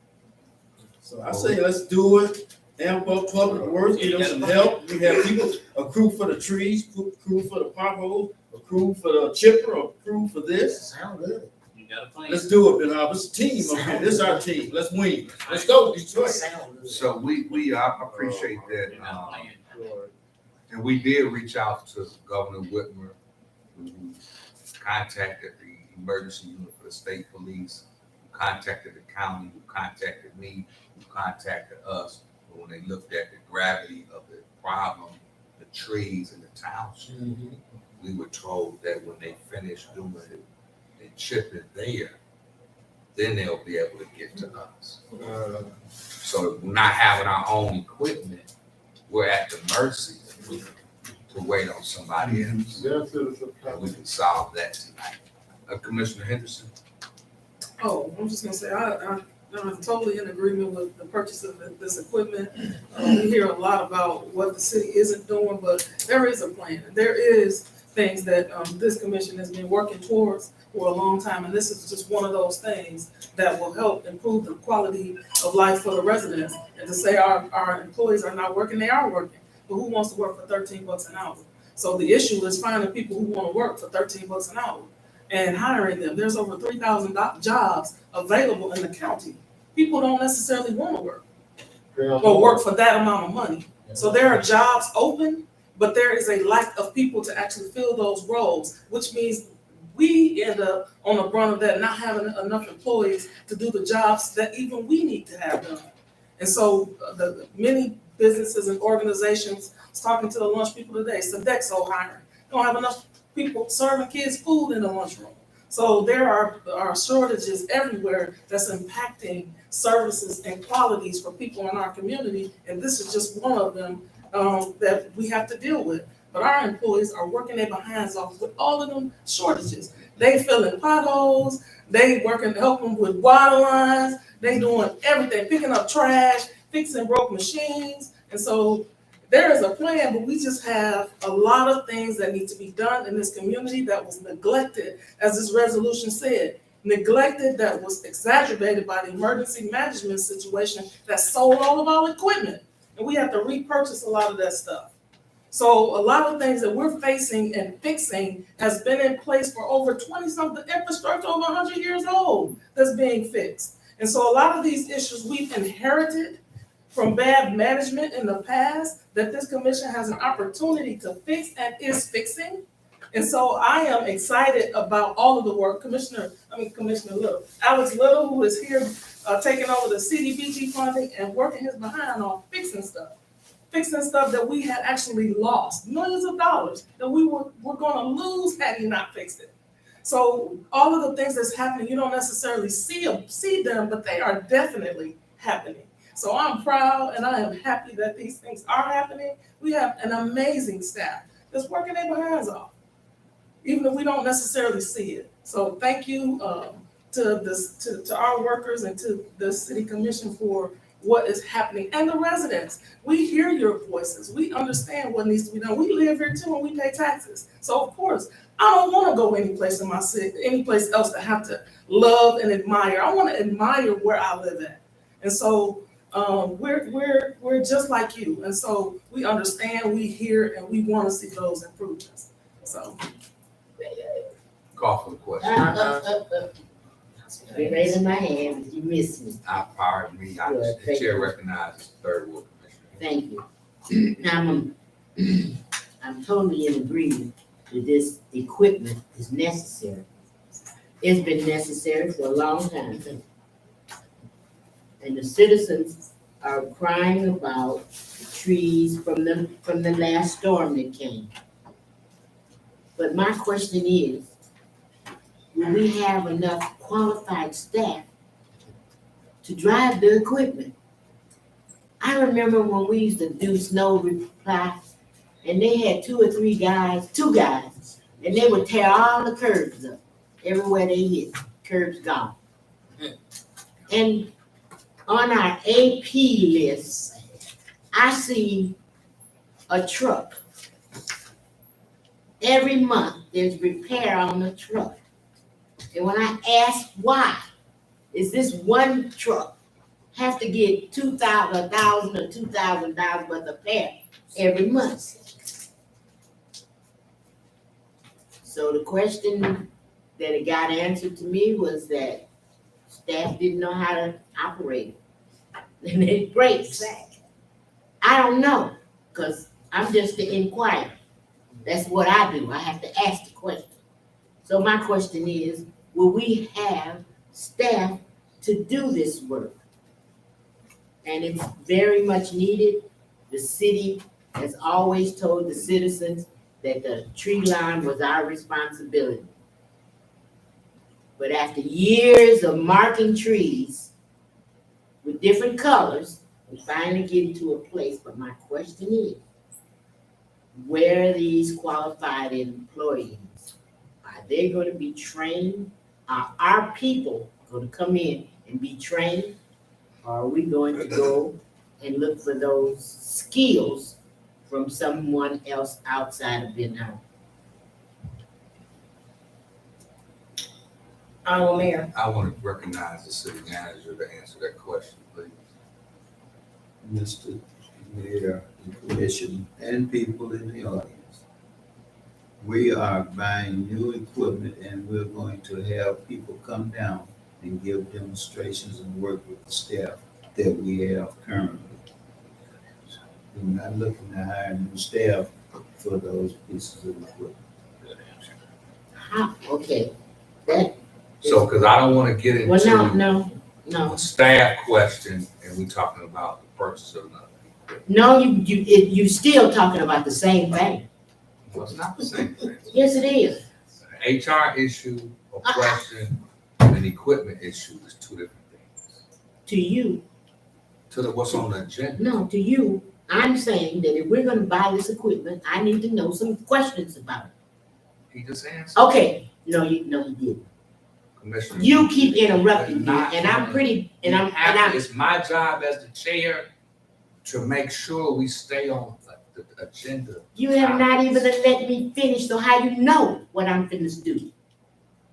So I say let's do it. Amp up Public Works, get them some help. We have people, a crew for the trees, a crew for the potholes, a crew for the chipper, a crew for this. Sound good. Let's do it, Ben. It's a team up here. This is our team. Let's win. Let's go, Detroit. Sound good. So I appreciate that. And we did reach out to Governor Whitmer, who contacted the emergency unit for the state police, who contacted the county, who contacted me, who contacted us. But when they looked at the gravity of the problem, the trees in the township, we were told that when they finish doing it and chip it there, then they'll be able to get to us. So not having our own equipment, we're at the mercy to wait on somebody else. And we can solve that tonight. Commissioner Henderson? Oh, I'm just gonna say, I'm totally in agreement with the purchase of this equipment. We hear a lot about what the city isn't doing, but there is a plan. There is things that this commission has been working towards for a long time, and this is just one of those things that will help improve the quality of life for the residents. And to say our employees are not working, they are working, but who wants to work for $13 an hour? So the issue is finding people who want to work for $13 an hour and hiring them. There's over 3,000 jobs available in the county. People don't necessarily want to work or work for that amount of money. So there are jobs open, but there is a lack of people to actually fill those roles, which means we end up on the brunt of that, not having enough employees to do the jobs that even we need to have done. And so the many businesses and organizations, I was talking to the lunch people today, Sodexo hiring, don't have enough people serving kids food in the lunchroom. So there are shortages everywhere that's impacting services and qualities for people in our community, and this is just one of them that we have to deal with. But our employees are working their behinds off with all of them shortages. They filling potholes, they working, helping with water lines, they doing everything, picking up trash, fixing broke machines. And so there is a plan, but we just have a lot of things that need to be done in this community that was neglected, as this resolution said, neglected, that was exacerbated by the emergency management situation that sold all of our equipment. And we have to repurchase a lot of that stuff. So a lot of things that we're facing and fixing has been in place for over 20-something, infrastructure over 100 years old that's being fixed. And so a lot of these issues we've inherited from bad management in the past that this commission has an opportunity to fix and is fixing. And so I am excited about all of the work. Commissioner Little, Alex Little, who is here taking over the CDBG funding and working his behind on fixing stuff that we had actually lost, millions of dollars that we were going to lose had he not fixed it. So all of the things that's happening, you don't necessarily see them, but they are definitely happening. So I'm proud and I am happy that these things are happening. We have an amazing staff that's working their behinds off. even if we don't necessarily see it. So thank you, to our workers and to the city commission for what is happening, and the residents. We hear your voices, we understand what needs to be done, we live here too and we pay taxes. So of course, I don't wanna go any place in my city, any place else to have to love and admire. I wanna admire where I live at. And so, we're just like you, and so we understand, we hear, and we wanna see those improvements, so. Call for the question. Been raising my hand, but you missed me. Pardon me, Good, the thank chair you. recognizes the third ward commissioner. Thank you. I'm totally in agreement that this equipment is necessary. It's been necessary for a long time. And the citizens are crying about the trees from the last storm that came. But my question is, will we have enough qualified staff to drive the equipment? I remember when we used to do snow reply, and they had two guys, and they would tear all the curbs up. Everywhere they hit, curbs gone. And on our AP list, I see a truck. Every month, there's repair on the truck. And when I ask why, is this one truck have to get $2,000 or $2,000 worth of repair every month? So the question that it got answered to me was that staff didn't know how to operate it. And it breaks. I don't know, because I'm just the inquirer. That's what I do. I have to ask the question. So my question is, will we have staff to do this work? And it's very much needed. The city has always told the citizens that the tree line was our responsibility. But after years of marking trees with different colors, we finally get into a place. But my question is, where are these qualified employees? Are they going to be trained? Are our people going to come in and be trained? Or are we going to go and look for those skills from someone else outside of Vietnam? Honorable Mayor. I want to recognize the city manager to answer that question, please. Mr. Mayor, the commission, and people in the audience. We are buying new equipment and we're going to have people come down and give demonstrations and work with the staff that we have currently. We're not looking to hire new staff for those pieces of equipment. Okay, that. So, because I don't want to get Well, into no. a staff question and we talking about the purchase of another. No, you still talking about the same thing. Well, it's not the same thing. Yes, it is. An HR issue, a question, and an equipment issue is two different things. To you, To what's on the agenda. no, to you, I'm saying that if we're gonna buy this equipment, I need to know some questions about it. He just answered. Okay, no, you didn't. Commissioner. You keep interrupting me, and I'm It's my job as the chair to make sure we stay on the agenda. you have not even let me finish, so how you know what I'm finna do?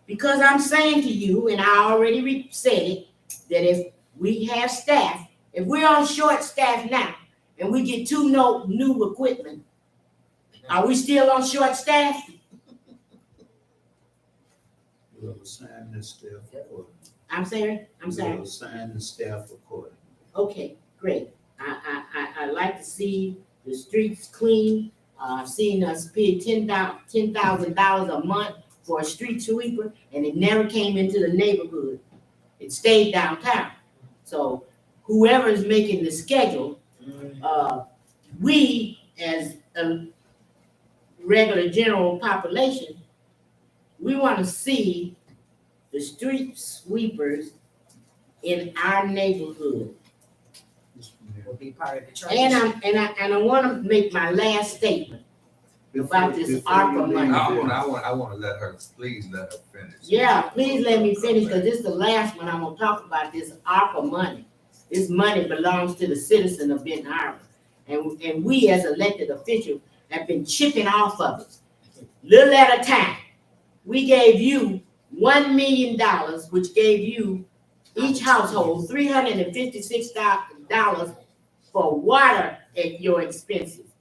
Because I'm saying to you, and I already said it, that if we have staff, if we're on short staff now, and we get two new equipment, are we still on short staff? We'll assign the staff accordingly. I'm sorry? We'll assign the staff accordingly. Okay, great. I like to see the streets clean. I've seen us pay $10,000 a month for a street sweeper, and it never came into the neighborhood. It stayed downtown. So whoever is making the schedule, we as a regular general population, we want to see the street sweepers in our neighborhood. Will be part of the charge. And I want to make my last statement. about this ARPA money. I wanna let her, please let her finish. Yeah, please let me finish, because this is the last one I'm gonna talk about, this ARPA money. This money belongs to the citizen of Benton Harbor. And we as elected officials have been chipping off of it, little at a time. We gave you $1 million, which gave you each household $356 for water at your expenses.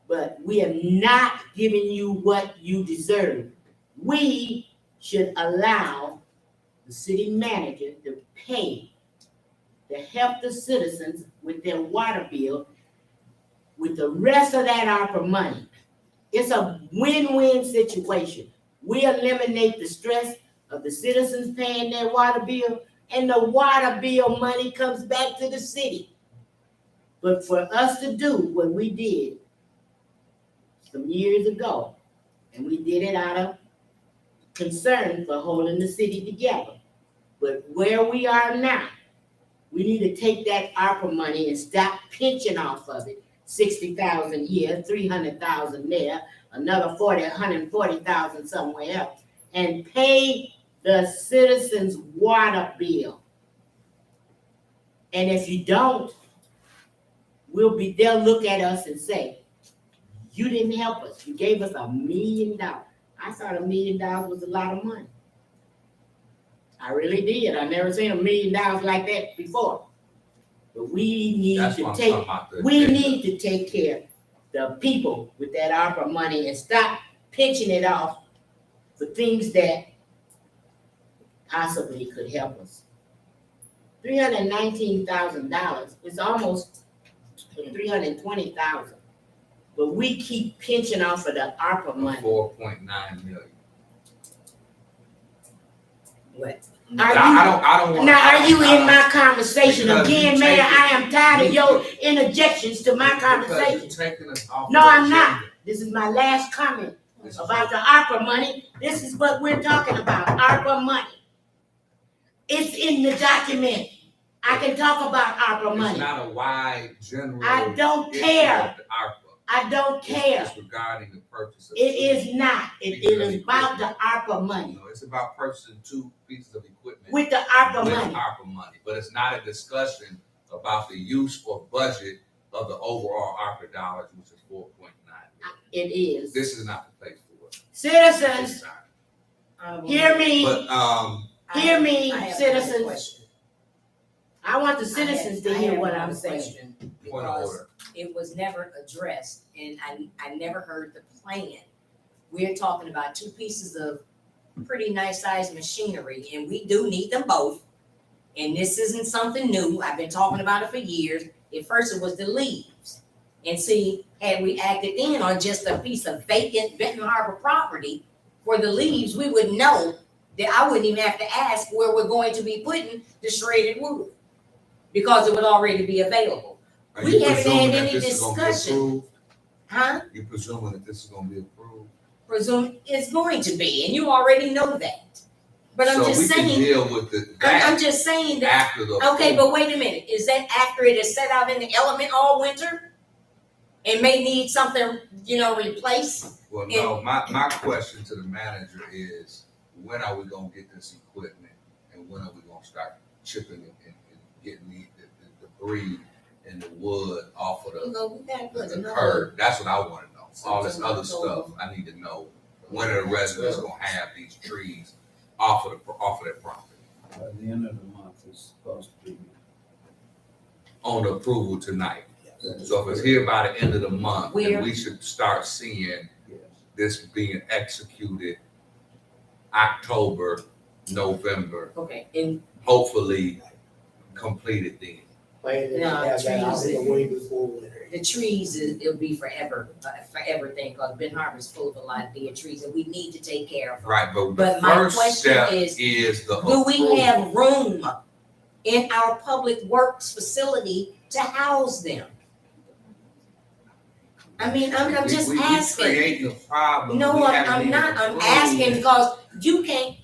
But we have not given you what you deserve. We should allow the city manager to pay to help the citizens with their water bill with the rest of that ARPA money. It's a win-win situation. We eliminate the stress of the citizens paying their water bill, and the water bill money comes back to the city. But for us to do what we did some years ago, and we did it out of concern for holding the city together. But where we are now, we need to take that ARPA money and stop pinching off of it. 60,000 here, 300,000 there, another 140,000 somewhere else, and pay the citizens' water bill. And if you don't, they'll look at us and say, you didn't help us. You gave us $1 million. I thought $1 million was a lot of money. I really did. I never seen $1 million like that before. But we need to take care of the people with that ARPA money and stop pinching it off for things that possibly could help us. $319,000 is almost $320,000. But we keep pinching off of the ARPA money. 4.9 million. What? I don't want. Now, are you in my conversation again, Mayor? I am tired of your interjections to my conversation. No, I'm not. This is my last comment about the ARPA money. This is what we're talking about, ARPA money. It's in the document. I can talk about ARPA money. It's not a wide general. I don't care. ARPA. I don't care. It's regarding the purchase of. It is not. It is about the ARPA money. No, it's about purchasing 2 pieces of equipment. With the ARPA with money. ARPA money, but it's not a discussion about the use or budget of the overall ARPA dollars, which is 4.9. It is. This is not the place for it. Citizens, hear me. But Hear me, I have citizens. another question. I want the citizens to hear what I'm saying. Point of Because order. it was never addressed, and I never heard the plan. We're talking about 2 pieces of pretty nice sized machinery, and we do need them both. And this isn't something new. I've been talking about it for years. At first it was the leaves. And see, had we acted in on just a piece of vacant Benton Harbor property for the leaves, we would know that I wouldn't even have to ask where we're going to be putting the shredded wood, because it would already be available. Are We you haven't presuming had that any this is gonna be discussion. approved? Huh? You presuming that this is gonna be approved? Presume it's going to be, and you already know that. But I'm just So we can saying, deal with I'm that just saying that, after the. okay, approval. but wait a minute, is that after it is set out in the element all winter? And may need something, replaced? Well, no, my question to the manager is, when are we gonna get this equipment? And when are we gonna start chipping and getting the debris and the wood off of We gotta put the another- curb? That's what I wanna know. All this September, other stuff, October. I need to know, when are the residents gonna have these trees off of their property? By the end of the month, it's supposed to be. On the approval tonight. So if it's here by the end of the month, Where? then we should start seeing Yes. this being executed October, November, Okay, and hopefully completed then. way before winter. The trees, it'll be forever thing, because Ben Harbor's full of a lot of dead trees, and we need to take care of them. Right, but the But my first question step is, is the Do we approval. have room in our public works facility to house them? I mean, I'm just We asking. creating a problem. No, we I'm haven't even not, I'm approved. asking because you can't,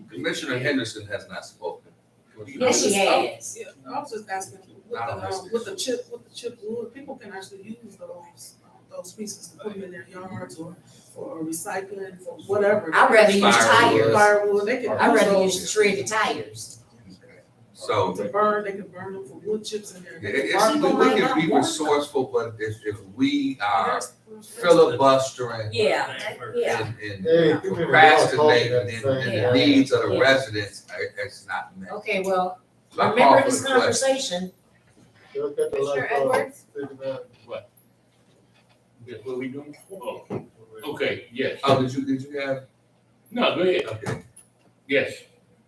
Commissioner Henderson has not spoken. yes, she has. Yeah, I was just asking, with I don't the understand. chip wood, people can actually use those pieces to put them in their yards or recycling, for whatever. I'd rather use Firewood. tires. Firewood, they can I'd use rather those use shredded tires. So, to burn, they can burn them for wood chips in there. yeah, They can it's, burn we them can be like resourceful, but if we are There's- filibustering Yeah, yeah. and Hey, procrastinating and Yeah. the needs of the Yeah. residents, it's not met. Okay, well, So I call remember for this the question. conversation. Commissioner Edwards? Guess what we doing? Oh, okay, yes. Oh, did you have? No, go ahead. Okay. Yes.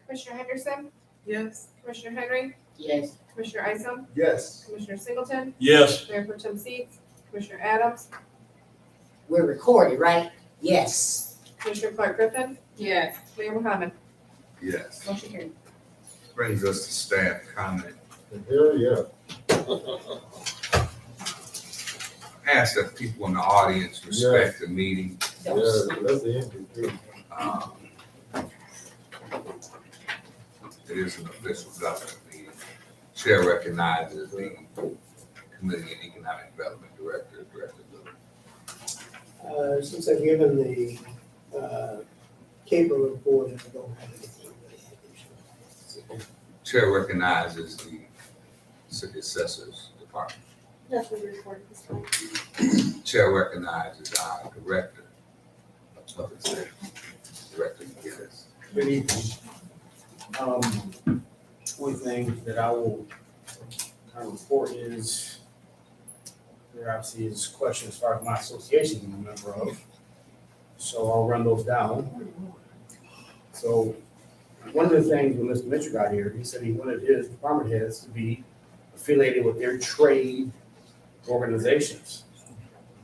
Commissioner Henderson? Yes. Commissioner Henry? Yes. Commissioner Isom? Yes. Commissioner Singleton? Yes. Mayor Pro Tem Seats? Commissioner Adams? We're recorded, right? Yes. Commissioner Clark Griffin? Yes. Mayor Mohammed? Yes. Motion carried. Brings us to staff comment. Yeah. Ask that people in the audience respect the meeting. That's the end. It is an official government meeting. Chair recognizes the Committee on Economic Development Director, Director Lewis. Since I've given the cable report, I don't have anything really. Chair recognizes the City Assessors Department. Nothing to report at this time. Chair recognizes our Director of Public Safety, Director McGinnis. Good evening. One thing that I will kind of report is, there obviously is a question as far as my association I'm a member of. So I'll run those down. So one of the things when Mr. Mitchell got here, he said he wanted his department heads to be affiliated with their trade organizations.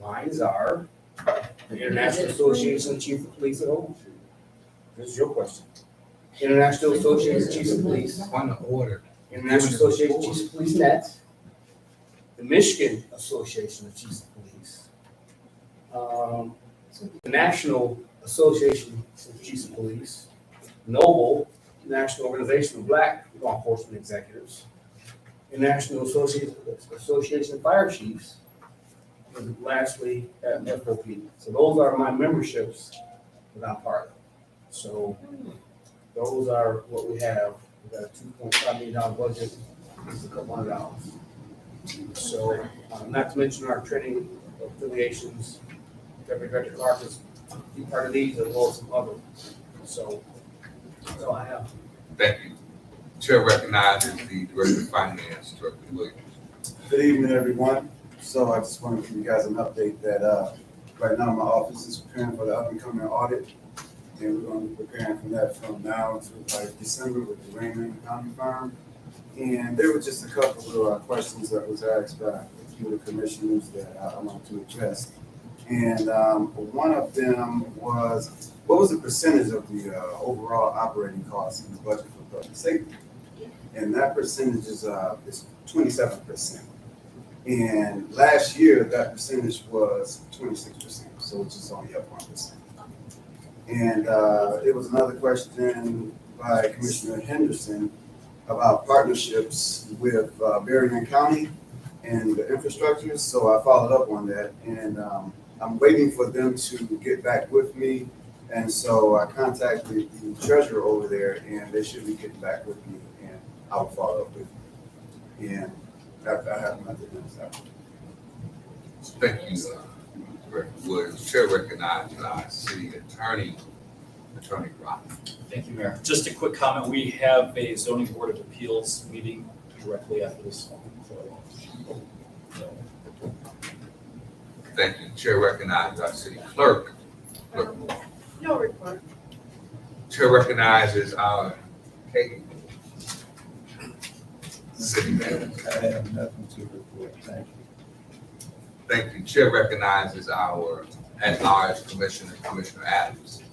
Mines are the International Association of Chiefs of Police at home. This is your question. International Association of Chiefs of Police. Point of order. International Association of Chiefs of Police Net. The Michigan Association of Chiefs of Police. The National Association of Chiefs of Police. Noble, National Organization of Black Law Enforcement Executives. And National Association of Fire Chiefs. And lastly, FOP. So those are my memberships that I'm part of. So those are what we have. We got a $2.5 million budget. This is a couple $100. So not to mention our training affiliations. Deputy Director Clark is part of these as well as some others. So that's all I have. Thank you. Chair recognizes the Director of Finance, Director Williams. Good evening, everyone. So I just want to give you guys an update that right now my office is preparing for the up and coming audit. And we're going to be preparing for that from now until like December with the Raymond Accounting firm. And there were just a couple of questions that was asked by a few of the commissioners that I want to address. And one of them was, what was the percentage of the overall operating costs in the budget for public safety? And that percentage is 27%. And last year, that percentage was 26%, so it's just only up 1%. And there was another question by Commissioner Henderson about partnerships with Berrien County and the infrastructure. So I followed up on that, and I'm waiting for them to get back with me. And so I contacted the treasurer over there, and they should be getting back with me, and I'll follow up with you. And I have nothing else after. Thank you, Director Williams. Chair recognizes our City Attorney, Attorney Rock. Thank you, Mayor. Just a quick comment. We have a zoning board of appeals meeting directly after this one. Thank you. Chair recognizes our City Clerk. No report. Chair recognizes our Katie, City Manager. I have nothing to report. Thank you. Thank you. Chair recognizes our at-large Commissioner, Commissioner Adams.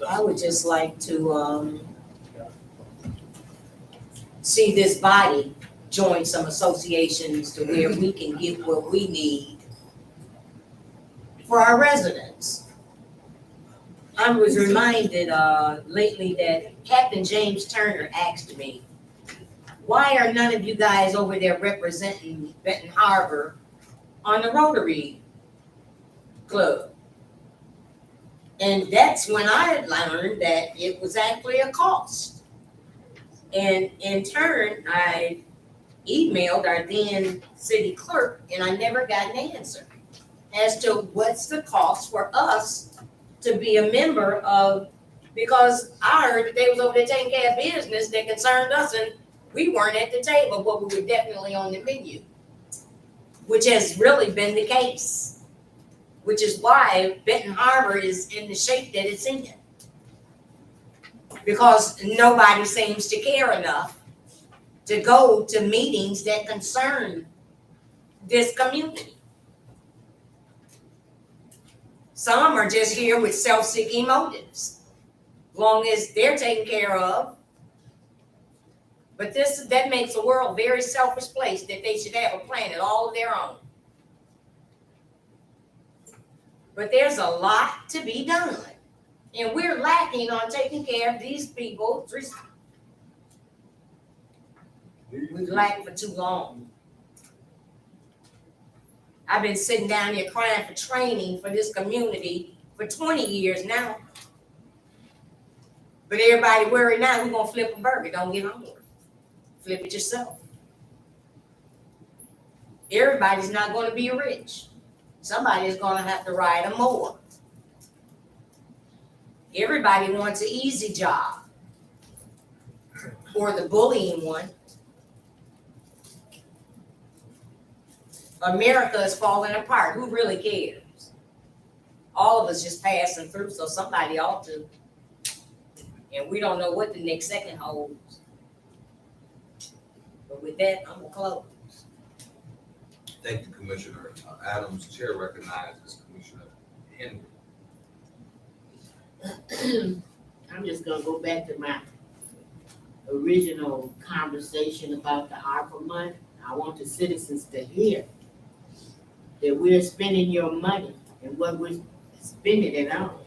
I would just like to see this body join some associations to where we can get what we need for our residents. I was reminded lately that Captain James Turner asked me, why are none of you guys over there representing Benton Harbor on the Rotary club. And that's when I learned that it was actually a cost. And in turn, I emailed our then city clerk, and I never got an answer as to what's the cost for us to be a member of, because I heard that they was over there taking care of business that concerned us, and we weren't at the table, but we were definitely on the menu, which has really been the case, which is why Benton Harbor is in the shape that it's in. Because nobody seems to care enough to go to meetings that concern this community. Some are just here with self-seeking motives, long as they're taken care of. But that makes the world a very selfish place, that they should have a planet all of their own. But there's a lot to be done, and we're lacking on taking care of these people. We've lacked for too long. I've been sitting down here crying for training for this community for 20 years now. But everybody worried now, who's gonna flip a burger? Don't get on it. Flip it yourself. Everybody's not gonna be rich. Somebody's gonna have to ride a mower. Everybody wants an easy job, or the bullying one. America is falling apart. Who really cares? All of us just passing through, so somebody ought to. And we don't know what the next second holds. But with that, I'm gonna close. Thank you, Commissioner Adams. Chair recognizes Commissioner Henry. I'm just gonna go back to my original conversation about the ARPA money. I want the citizens to hear that we're spending your money and what we're spending it on.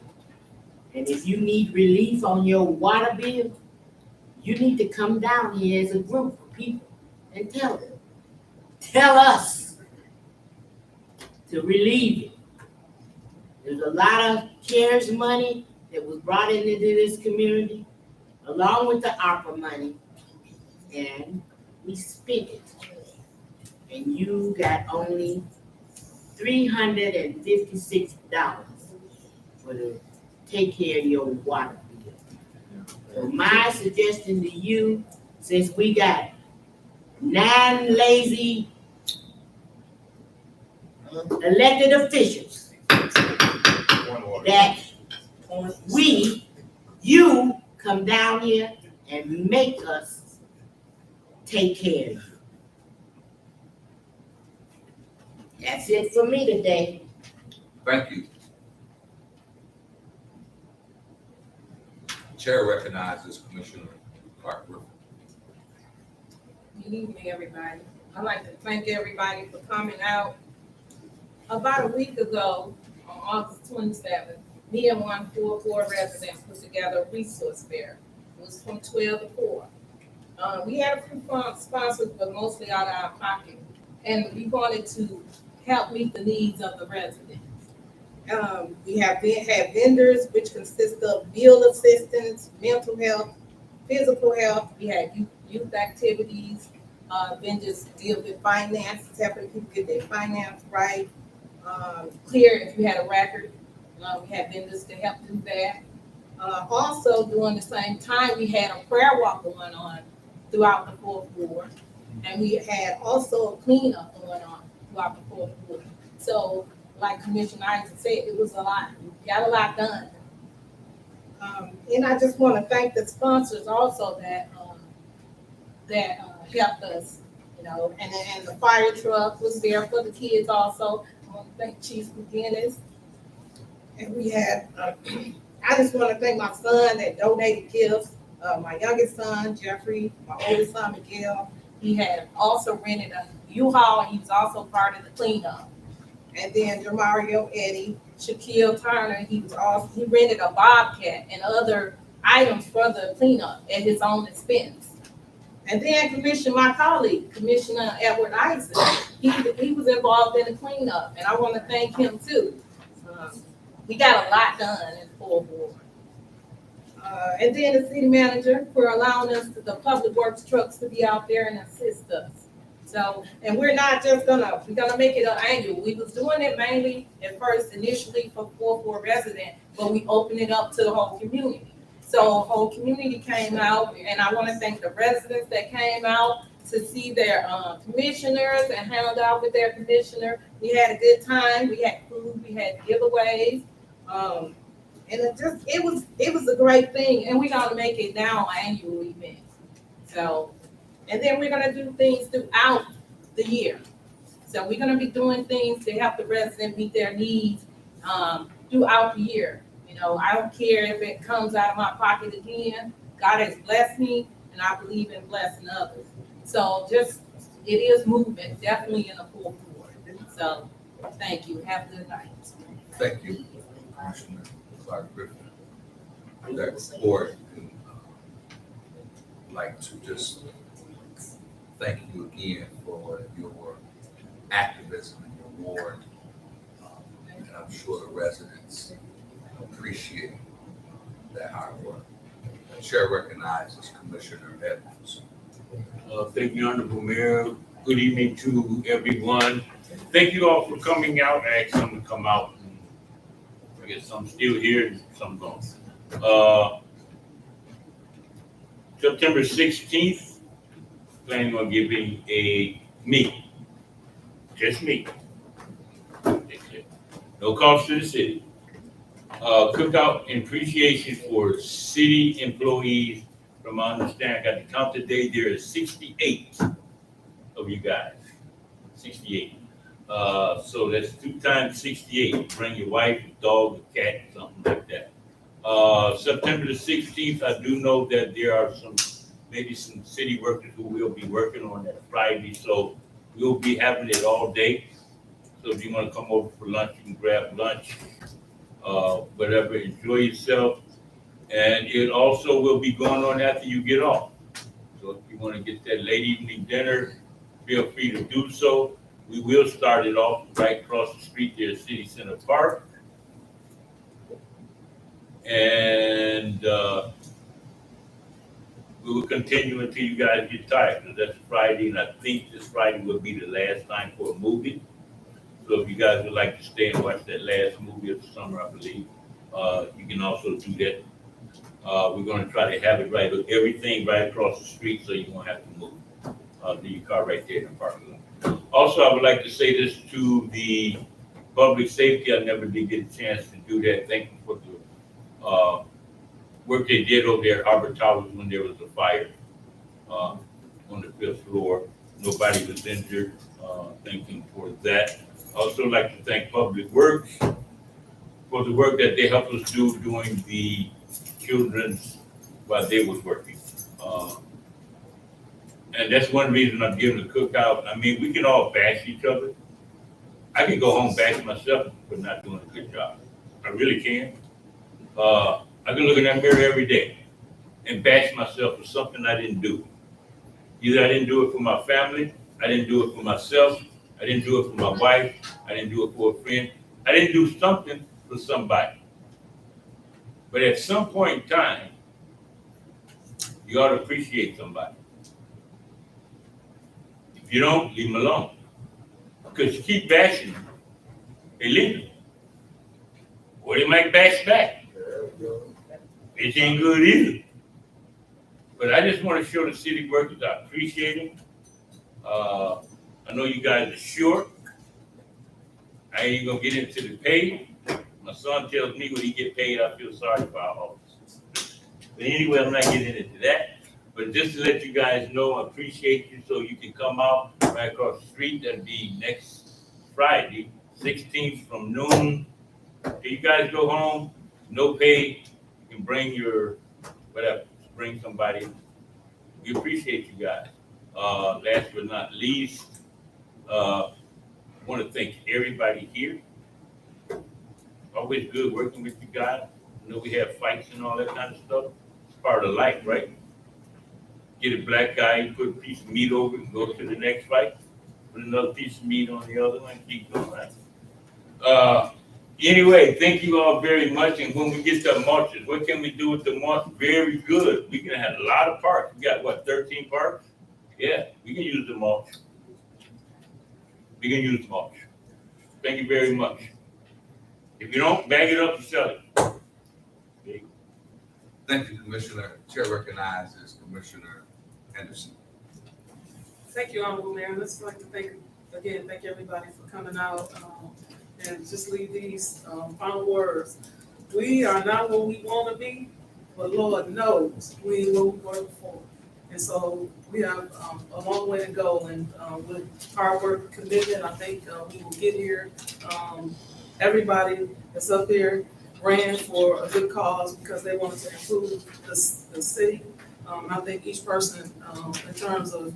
And if you need relief on your water bill, you need to come down here as a group of people and tell them. Tell us to relieve it. There's a lot of CARES money that was brought into this community, along with the ARPA money, and we spent it. And you got only $356 for to take care of your water bill. So my suggestion to you, since we got 9 lazy elected officials, that you come down here and make us take care of you. That's it for me today. Thank you. Chair recognizes Commissioner Clark Griffin. Good evening, everybody. I'd like to thank everybody for coming out. About a week ago, on August 27th, me and 144 residents put together a resource fair. It was from 12 to 4. We had a few sponsors, but mostly out of our pocket. And we wanted to help meet the needs of the residents. We had vendors, which consist of meal assistance, mental health, physical health. We had youth activities. Vendors deal with finances, helping people get their finance right. Clear if you had a record. We had vendors to help do that. Also, during the same time, we had a prayer walk going on throughout the 4th Ward. And we had also a cleanup going on throughout the 4th Ward. So, like Commissioner Isaac said, it was a lot. We got a lot done. And I just want to thank the sponsors also that helped us, and the fire truck was there for the kids also. I want to thank Chief McGinnis. And we had, I just want to thank my son that donated gifts. My youngest son, Jeffrey, my oldest son, Miguel, he had also rented a U-Haul, and he was also part of the cleanup. And then Demario Eddie, Shaquille Turner, he rented a Bobcat and other items for the cleanup at his own expense. And then my colleague, Commissioner Edward Isaac, he was involved in the cleanup, and I want to thank him too. we got a lot done in full board. And then the city manager for allowing us, the public works trucks to be out there and assist us. So, and we're not just we're gonna make it an annual. We was doing it mainly at first initially for 4 resident, but we opened it up to the whole community. So whole community came out, and I wanna thank the residents that came out to see their commissioners and hang out with their commissioner. We had a good time. We had food, we had giveaways. And it was a great thing, and we're gonna make it now an annual event. So, and then we're gonna do things throughout the year. So we're gonna be doing things to help the residents meet their needs throughout the year. You know, I don't care if it comes out of my pocket again. God has blessed me, and I believe in blessing others. So it is moving, definitely in a full forward. So, thank you. Have a good night. Thank you, Commissioner Clark Griffin. That report, and like to just thank you again for your activism in your ward. And I'm sure the residents appreciate that hard work. The chair recognizes Commissioner Edmonds. Thank you, Honorable Mayor. Good evening to everyone. Thank you all for coming out. I asked some to come out. I guess some still here and some gone. September 16th, planning on giving a meeting. Just me. No cost to the city. Cookout and appreciation for city employees. From my understanding, I got to count today, there is 68 of you guys. 68. So that's 2 times 68. Bring your wife, your dog, a cat, something like that. September the 16th, I do know that there are maybe some city workers who will be working on that Friday, so we'll be having it all day. So if you want to come over for lunch, you can grab lunch, whatever, enjoy yourself. And it also will be going on after you get off. So if you want to get that late evening dinner, feel free to do so. We will start it off right across the street there at City Center Park. And we will continue until you guys get tired, because that's Friday, and I think this Friday will be the last time for a movie. So if you guys would like to stay and watch that last movie of the summer, I believe, you can also do that. We're going to try to have it right, everything right across the street, so you won't have to move. Do your car right there in the parking lot. Also, I would like to say this to the public safety. I never did get a chance to do that. Thank you for the work they did over there at Harbor Towers when there was a fire on the 5th floor. Nobody was injured. Thank you for that. I also like to thank Public Works for the work that they helped us do during the children's while they was working. And that's one reason I'm giving the cookout. I mean, we can all bash each other. I can go home bash myself for not doing a good job. I really can. I can look in that mirror every day and bash myself for something I didn't do. Either I didn't do it for my family, I didn't do it for myself, I didn't do it for my wife, I didn't do it for a friend. I didn't do something for somebody. But at some point in time, you ought to appreciate somebody. If you don't, leave them alone. Because you keep bashing them, they leave them. Or they might bash back. It ain't good either. But I just want to show the city workers I appreciate them. I know you guys are short. I ain't gonna get into the pay. My son tells me when he get paid, I feel sorry for our officers. But anyway, I'm not getting into that. But just to let you guys know, I appreciate you, so you can come out right across the street. That'll be next Friday, 16th from noon. If you guys go home, no pay, you can bring your, whatever, bring somebody. We appreciate you guys. Last but not least, I want to thank everybody here. Always good working with you guys. I know we have fights and all that kind of stuff. It's part of life, right? Get a black guy, put a piece of meat over and go to the next fight. Put another piece of meat on the other one, keep going, right? Anyway, thank you all very much. And when we get to marches, what can we do with the march? Very good. We can have a lot of parks. We got what, 13 parks? Yeah, we can use the march. We can use the march. Thank you very much. If you don't, bag it up and sell it. Thank you, Commissioner. Chair recognizes Commissioner Henderson. Thank you, Honorable Mayor. I'd just like to thank everybody for coming out, and just leave these, final words. We are not where we wanna be, but Lord knows we ain't where we were before. And so we have, a long way to go, and, with hard work and commitment, I think, we will get here. Everybody that's up here ran for a good cause because they wanted to improve the city. I think each person, in terms of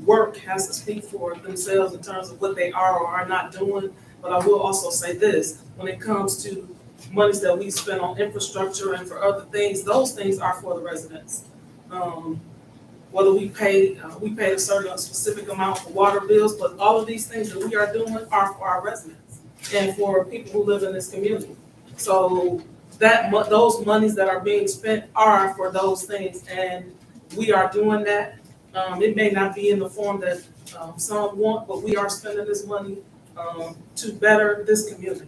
work, has to speak for themselves in terms of what they are or are not doing. But I will also say this, when it comes to monies that we spend on infrastructure and for other things, those things are for the residents. Whether we pay a certain specific amount for water bills, but all of these things that we are doing are for our residents and for people who live in this community. So those monies that are being spent are for those things, and we are doing that. It may not be in the form that some want, but we are spending this money to better this community.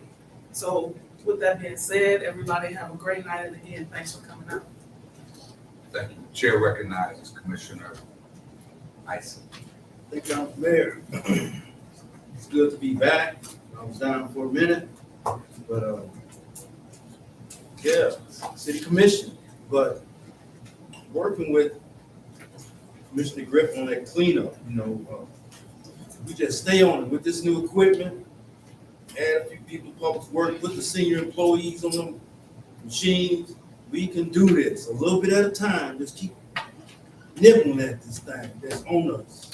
So with that being said, everybody have a great night, and again, thanks for coming out. Thank you. Chair recognizes Commissioner Ison. Thank you, Honorable Mayor. It's good to be back. I was down for a minute, but, yeah, city commission, but working with Commissioner Griffin on that cleanup, we just stay on it with this new equipment, add a few people public work, put the senior employees on the machines. We can do this a little bit at a time. Just keep nibbling at this thing that's on us.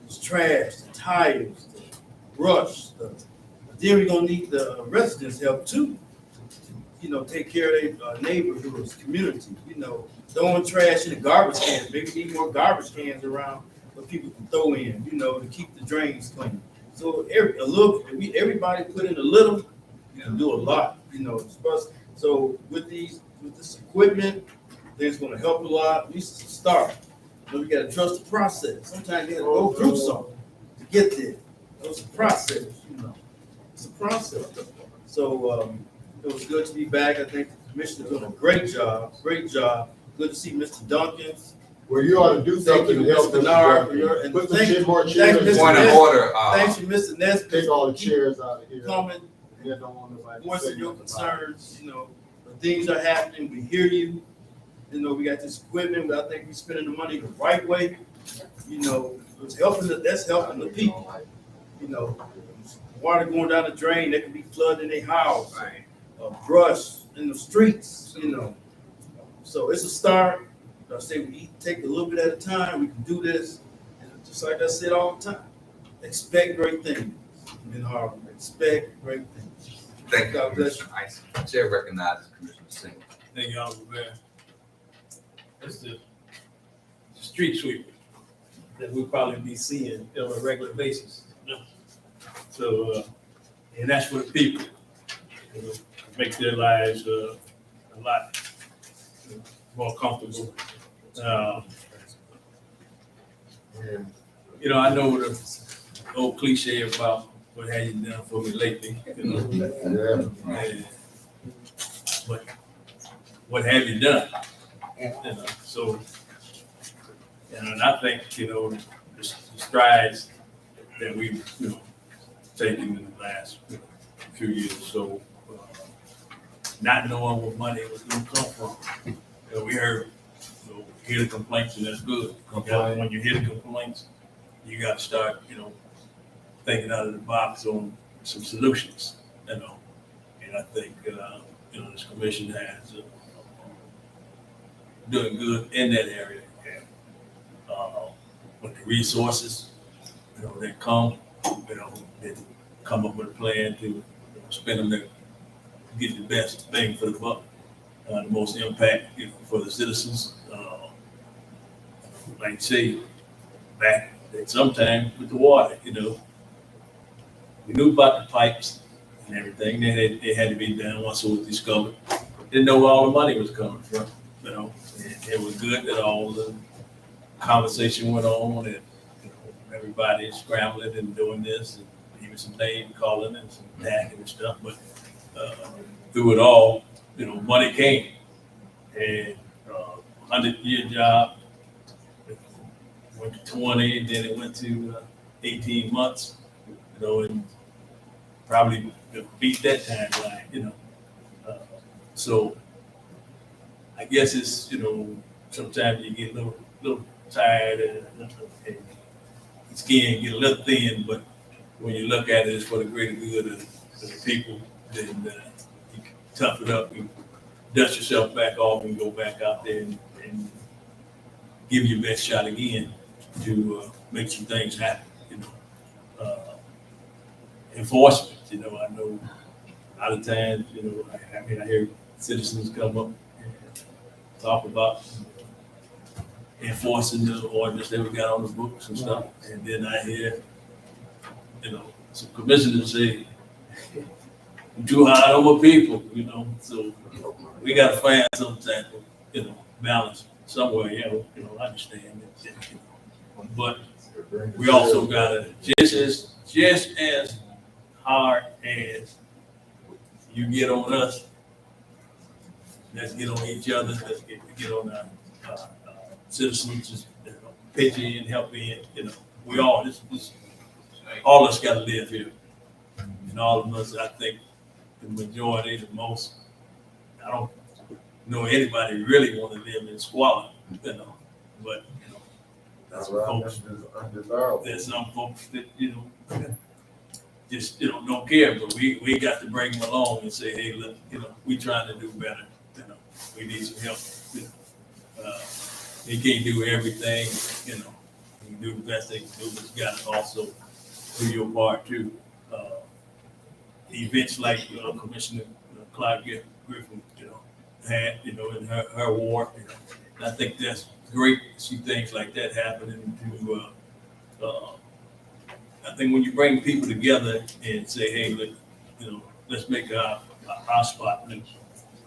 It's trash, the tires, the brush, but then we're gonna need the residents' help too. Take care of their neighborhoods, community, throwing trash in the garbage cans. Maybe need more garbage cans around for people to throw in, to keep the drains clean. So everybody put in a little, you can do a lot, So with this equipment, it's gonna help a lot. At least it's a start. We gotta trust the process. Sometimes you gotta go through something to get there. It's a process, It's a process. So, it was good to be back. I think the commissioner's doing a great job. Good to see Mr. Duncan. Well, you ought to do Thank something you, to help Mr. Mr. Bernard, Duncan. Put some thank more you, chairs. Mr. Point of Nesbitt. order. Thanks you, Mr. Nesbitt. Take all the chairs out of here. Coming, Yeah, don't want nobody to voicing say your nothing about it. concerns, the things are happening. We hear you. We got this equipment, but I think we're spending the money the right way. It's helping that's helping the people. Water going down the drain, that could be flooding their house. Right. Brush in the streets, So it's a start. I say we take a little bit at a time. We can do this. And just like I said all the time, expect great things in Harvard. Expect great things. Thank you, God bless you. Commissioner Ison. Chair recognizes Commissioner Singh. Thank you, Honorable Mayor. That's the street sweeper that we'll probably be seeing on a regular basis. So, and that's for the people, make their lives a lot more comfortable. I know the old cliche about what have you done for me lately, and, but what have you done? So, and I think, the strides that we've, taken in the last few years. So, not knowing what money was going to come from. We heard, hear the complaints, and that's good. When you hear the complaints, you got to start, thinking out of the box on some solutions, And I think, this commission has doing good in that area. And with the resources, that come, they come up with a plan to spend them to get the best bang for the buck, the most impact for the citizens. Like I say, back at sometime with the water, we knew about the pipes and everything. They had to be done once it was discovered. Didn't know where all the money was coming from, you know. And it was good that all the conversation went on and, you know, everybody scrambling and doing this and even some name calling and some tagging and stuff. But through it all, you know, money came. And 100-year job, went to 20, and then it went to 18 months, you know, and probably beat that timeline, you know. So I guess it's, you know, sometimes you get a little tired and skin get a little thin, but when you look at it, it's for the greater good of the people. Then you can tough it up and dust yourself back off and go back out there and give your best shot again to make some things happen, you know. Enforcement, you know, I know a lot of times, you know, I mean, I hear citizens come up and talk about enforcing the ordinance that we got on the books and stuff. And then I hear, you know, some commissioners say, "You're too hard on my people," you know. So we got to find some type of, you know, balance somewhere. You know, I understand it, you know. But we also got to just as hard as you get on us, let's get on each other. Let's get on our citizens, just, you know, pitch in, help in. You know, we all all of us got to live here, and all of us. I think the majority, the most. I don't know anybody really want to live in squalor, you know. But you know, that's some folks. There's some folks that, you know, just, you know, don't care. But we got to bring them along and say, hey, look, you know, we trying to do better. You know, we need some help. You know, they can't do everything. You know, you can do the best they can do, but you got to also do your part too. Events like Commissioner Clyde Griffin, you know, had, you know, in her ward. You know, and I think that's great to see things like that happening. I think when you bring people together and say, hey, look, you know, let's make our spot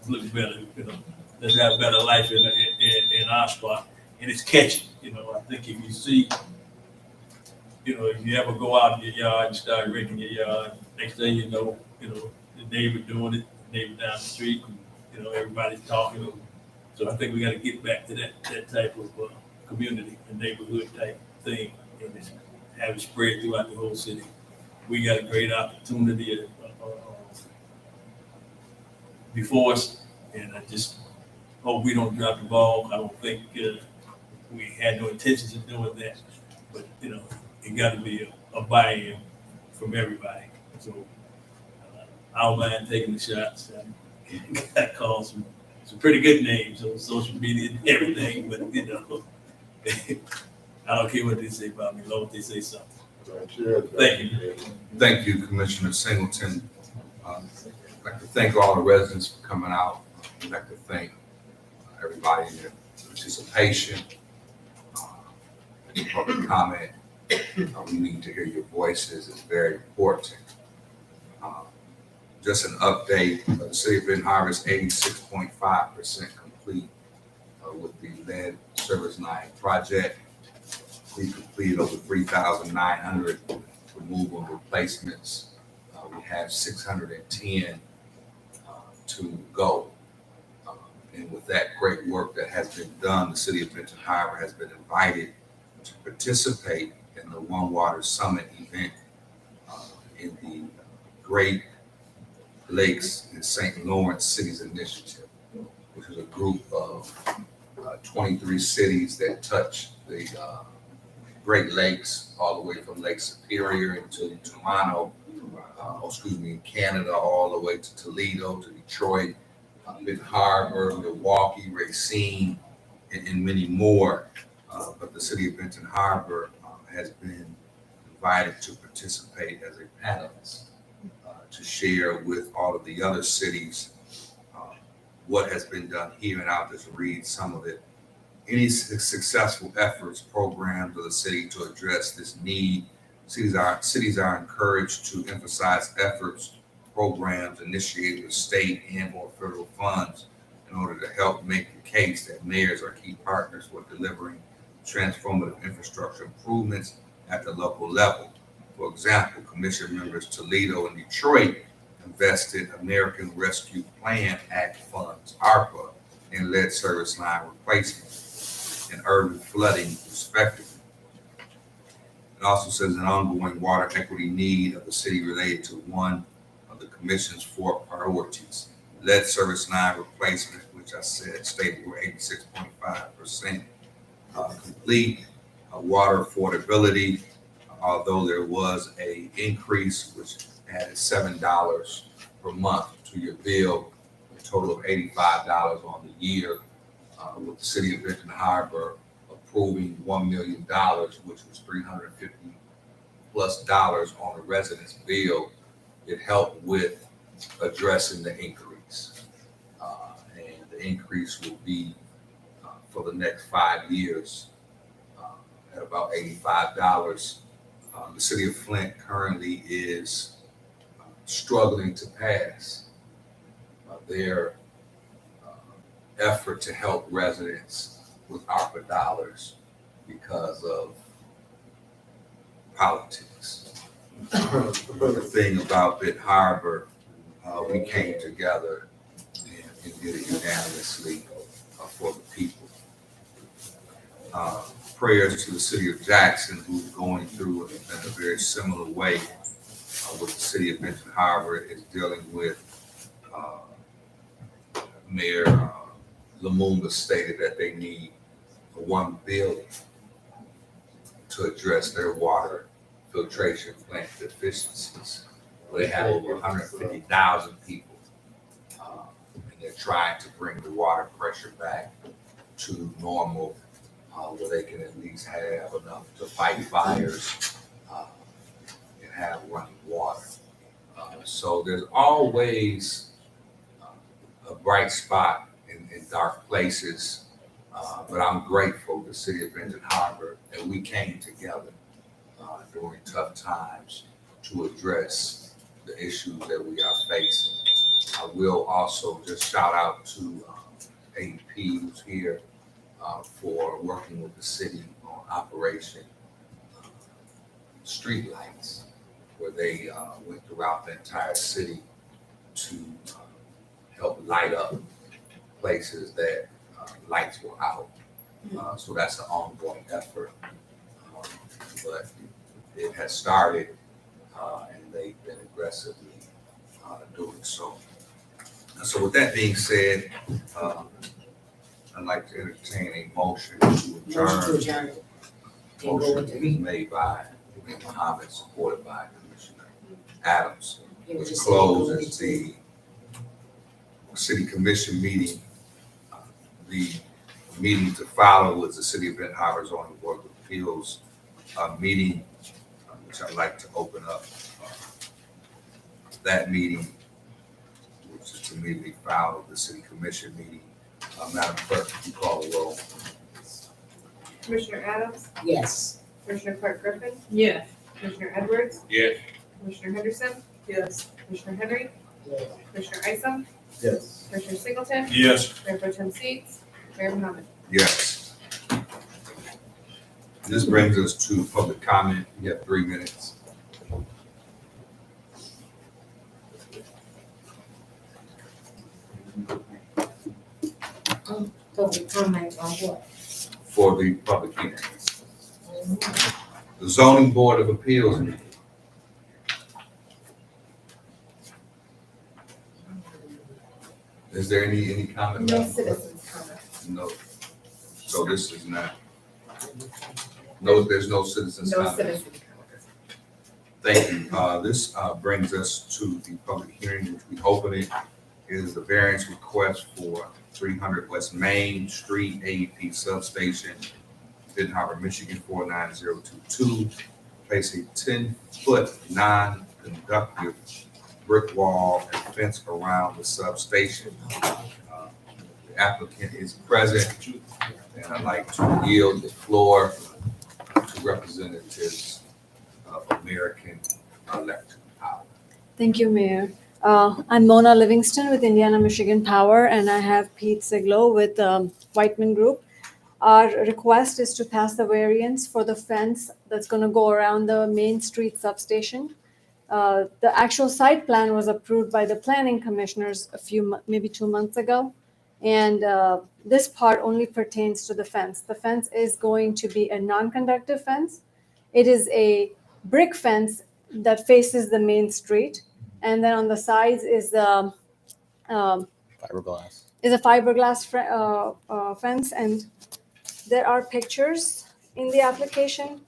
look better. You know, let's have a better life in our spot, and it's catchy. You know, I think if you see, you know, if you ever go out in your yard and start raking your yard, next thing you know, the neighbor doing it, the neighbor down the street, and, you know, everybody's talking. So I think we got to get back to that type of community and neighborhood type thing, and have it spread throughout the whole city. We got a great opportunity before us, and I just hope we don't drop the ball. I don't think we had no intentions of doing that, but you know, it got to be a buy-in from everybody. So I don't mind taking the shots. I got called some pretty good names on social media and everything, but you know, I don't care what they say about me, as long as they say something. Thank you. Thank you, Commissioner Singleton. I'd like to thank all the residents for coming out. I'd like to thank everybody in their participation, public comment. We need to hear your voices. It's very important. Just an update, the city of Benton Harbor is 86.5% complete with the lead service line project. We completed over 3,900 removal and replacements. We have 610 to go. And with that great work that has been done, the city of Benton Harbor has been invited to participate in the One Water Summit event in the Great Lakes and St. Lawrence Cities Initiative, which is a group of 23 cities that touch the Great Lakes, all the way from Lake Superior into Toronto, in Canada, all the way to Toledo, to Detroit, Benton Harbor, Milwaukee, Racine, and many more. But the city of Benton Harbor has been invited to participate as a panelist to share with all of the other cities what has been done here, and I'll just read some of it. Any successful efforts, programs of the city to address this need, cities are encouraged to emphasize efforts programs initiated with state and or federal funds in order to help make the case that mayors are key partners for delivering transformative infrastructure improvements at the local level. For example, Commission members Toledo and Detroit invested American Rescue Plan Act funds, ARPA, in lead service line replacement and urban flooding respectively. It also says an ongoing water equity need of the city related to one of the commission's 4 priorities. Lead service line replacement, which I said stated were 86.5% complete. Water affordability, although there was a increase which added $7 per month to your bill, a total of $85 on the year, with the city of Benton Harbor approving $1 million, which was $350 plus on the resident's bill. It helped with addressing the increase. And the increase will be for the next 5 years at about $85. The city of Flint currently is struggling to pass their effort to help residents with ARPA dollars because of politics. The thing about Benton Harbor, we came together and did it unanimously for the people. Prayers to the city of Jackson, who's going through in a very similar way what the city of Benton Harbor is dealing with. Mayor Lumumba stated that they need $1 billion to address their water filtration plant deficiencies. They have over 150,000 people, and they're trying to bring the water pressure back to normal, where they can at least have enough to fight fires and have running water. So there's always a bright spot in dark places, but I'm grateful the city of Benton Harbor and we came together during tough times to address the issues that we are facing. I will also just shout out to AEP, who's here, for working with the city on Operation Streetlights, where they went throughout the entire city to help light up places that lights were out. So that's an ongoing effort, but it has started, and they've been aggressively doing so. So with that being said, I'd like to entertain a motion to adjourn. Motion is made by Muhammad, supported by Commissioner Adams. Which closes the city commission meeting. The meeting to follow was the City of Benton Harbor Zoning Board of Appeals meeting, which I'd like to open up that meeting, which is to immediately follow the city commission meeting. Madam Clerk, could you call the roll? Commissioner Adams? Yes. Commissioner Clark Griffin? Yes. Commissioner Edwards? Yes. Commissioner Henderson? Yes. Commissioner Henry? Yes. Commissioner Isom? Yes. Commissioner Singleton? Yes. Mayor Pro Tem Seats? Mayor Muhammad? Yes. This brings us to public comment. You have 3 minutes. Public comment on what? For the public hearing. The zoning board of appeals meeting. Is there any comment? No citizens comment. No. So this is not, no, there's no citizens No comment. citizens comment. Thank you. This brings us to the public hearing, which we open it. It is the variance request for 300 West Main Street, AEP substation, Benton Harbor, Michigan, 49022. Place a 10-foot non-conductive brick wall and fence around the substation. The applicant is present, and I'd like to yield the floor to representatives of American Electric Power. Thank you, Mayor. I'm Mona Livingston with Indiana Michigan Power, and I have Pete Siglo with Whiteman Group. Our request is to pass the variance for the fence that's going to go around the Main Street substation. The actual site plan was approved by the planning commissioners maybe 2 months ago. And this part only pertains to the fence. The fence is going to be a non-conductive fence. It is a brick fence that faces the main street. And then on the sides is the Fiberglass. is a fiberglass fence. And there are pictures in the application.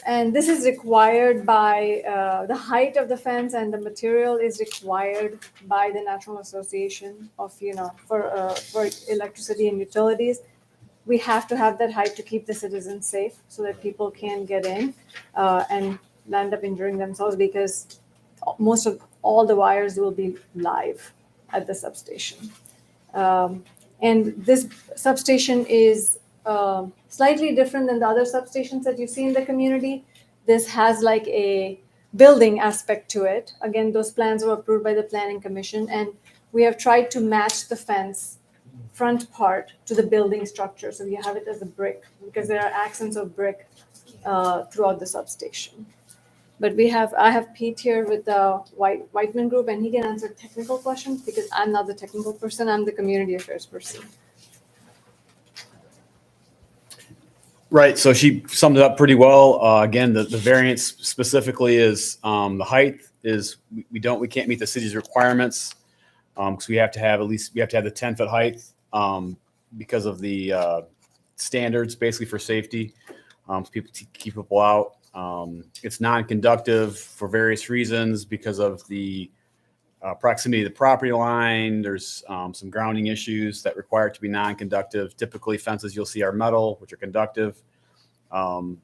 And this is required by the height of the fence, and the material is required by the National Association of, for electricity and utilities. We have to have that height to keep the citizens safe so that people can get in and land up injuring themselves, because most of all the wires will be live at the substation. And this substation is slightly different than the other substations that you see in the community. This has like a building aspect to it. Again, those plans were approved by the Planning Commission, and we have tried to match the fence front part to the building structure. So you have it as a brick, because there are accents of brick throughout the substation. But I have Pete here with the Whiteman Group, and he can answer technical questions because I'm not the technical person. I'm the community affairs person. Right, so she summed it up pretty well. Again, the variance specifically is the height is we can't meet the city's requirements because we have to have the 10-foot height because of the standards basically for safety. So people to keep people out. It's non-conductive for various reasons because of the proximity to the property line. There's some grounding issues that require it to be non-conductive. Typically fences you'll see are metal, which are conductive.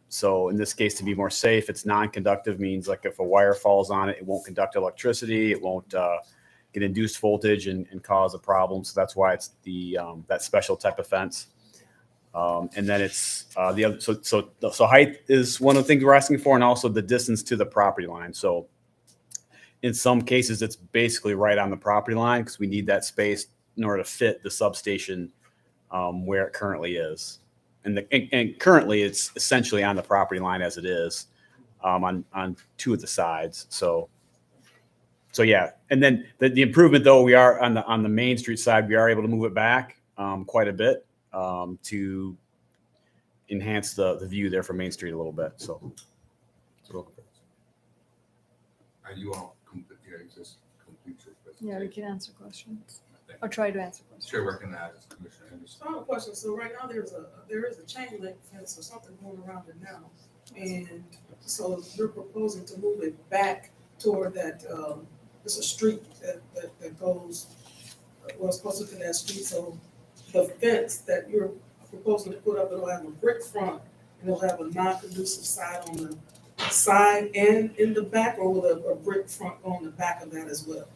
So in this case, to be more safe, it's non-conductive means like if a wire falls on it, it won't conduct electricity. It won't get induced voltage and cause a problem. So that's why it's that special type of fence. And then it's the other. So height is one of the things we're asking for, and also the distance to the property line. So in some cases, it's basically right on the property line because we need that space in order to fit the substation where it currently is. And currently, it's essentially on the property line as it is on two of the sides. So yeah, and then the improvement though, we are on the Main Street side, we are able to move it back quite a bit to enhance the view there from Main Street a little bit. So Are you all complete your presentation? Yeah, we can answer questions or try to answer questions. Chair recognizes Commissioner Anderson. I have a question. So right now there is a chain link fence or something going around it now. And so you're proposing to move it back toward that, it's a street that goes, it's closer to that street. So the fence that you're proposing to put up, it'll have a brick front and it'll have a non-conducive side on the side and in the back, or will a brick front go on the back of that as well?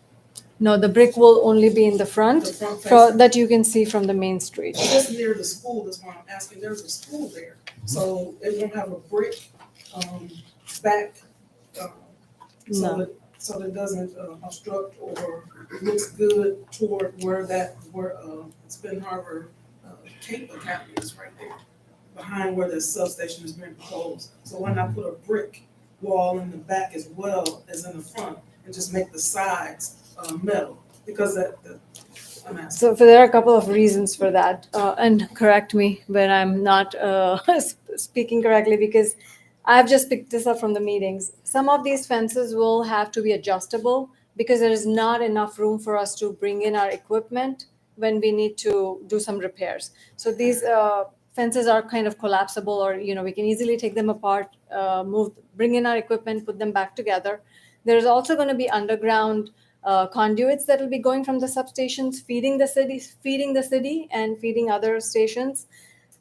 No, the brick will only be in the front, that you can see from the Main Street. Just near the school, that's why I'm asking. There's a school there, so it won't have a brick back, so it doesn't obstruct or looks good toward where Spin Harbor Cape Academy is right there, behind where the substation is being proposed. So why not put a brick wall in the back as well as in the front, and just make the sides metal? Because I'm asking. So there are a couple of reasons for that, and correct me when I'm not speaking correctly, because I've just picked this up from the meetings. Some of these fences will have to be adjustable because there is not enough room for us to bring in our equipment when we need to do some repairs. So these fences are kind of collapsible, or we can easily take them apart, bring in our equipment, put them back together. There's also going to be underground conduits that will be going from the substations, feeding the city and feeding other stations.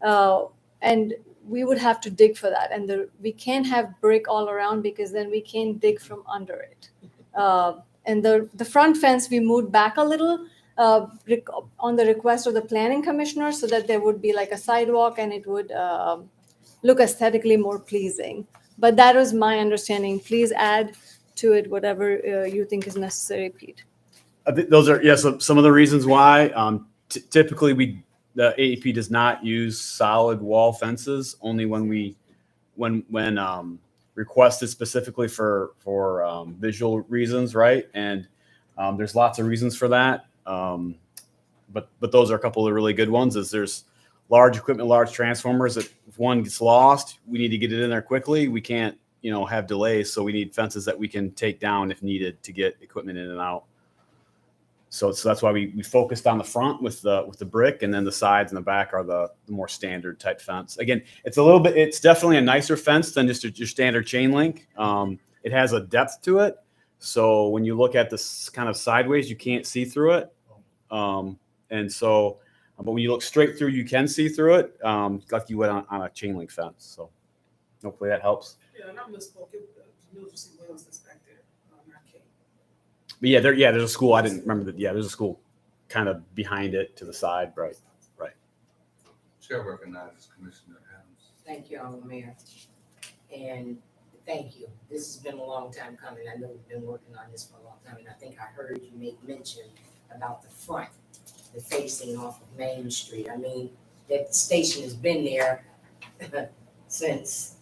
And we would have to dig for that. And we can't have brick all around because then we can't dig from under it. And the front fence, we moved back a little on the request of the planning commissioner so that there would be like a sidewalk and it would look aesthetically more pleasing. But that was my understanding. Please add to it whatever you think is necessary, Pete. I think those are, yes, some of the reasons why. Typically, the AEP does not use solid wall fences, only when requested specifically for visual reasons, right? And there's lots of reasons for that. But those are a couple of really good ones. Is there's large equipment, large transformers that if one gets lost, we need to get it in there quickly. We can't, have delays, so we need fences that we can take down if needed to get equipment in and out. So that's why we focused on the front with the brick, and then the sides and the back are the more standard type fence. Again, it's definitely a nicer fence than just your standard chain link. It has a depth to it, so when you look at this kind of sideways, you can't see through it. But when you look straight through, you can see through it, like you would on a chain link fence. So hopefully that helps. Yeah, and I misspoke. You'll see Wells that's back there, not King. But yeah, there's a school. I didn't remember that. Yeah, there's a school kind of behind it to the side. Right. Chair recognizes Commissioner Adams. Thank you, Honorable Mayor. And thank you. This has been a long time coming. I know we've been working on this for a long time, and I think I heard you make mention about the front, the facing off of Main Street. I mean, that station has been there since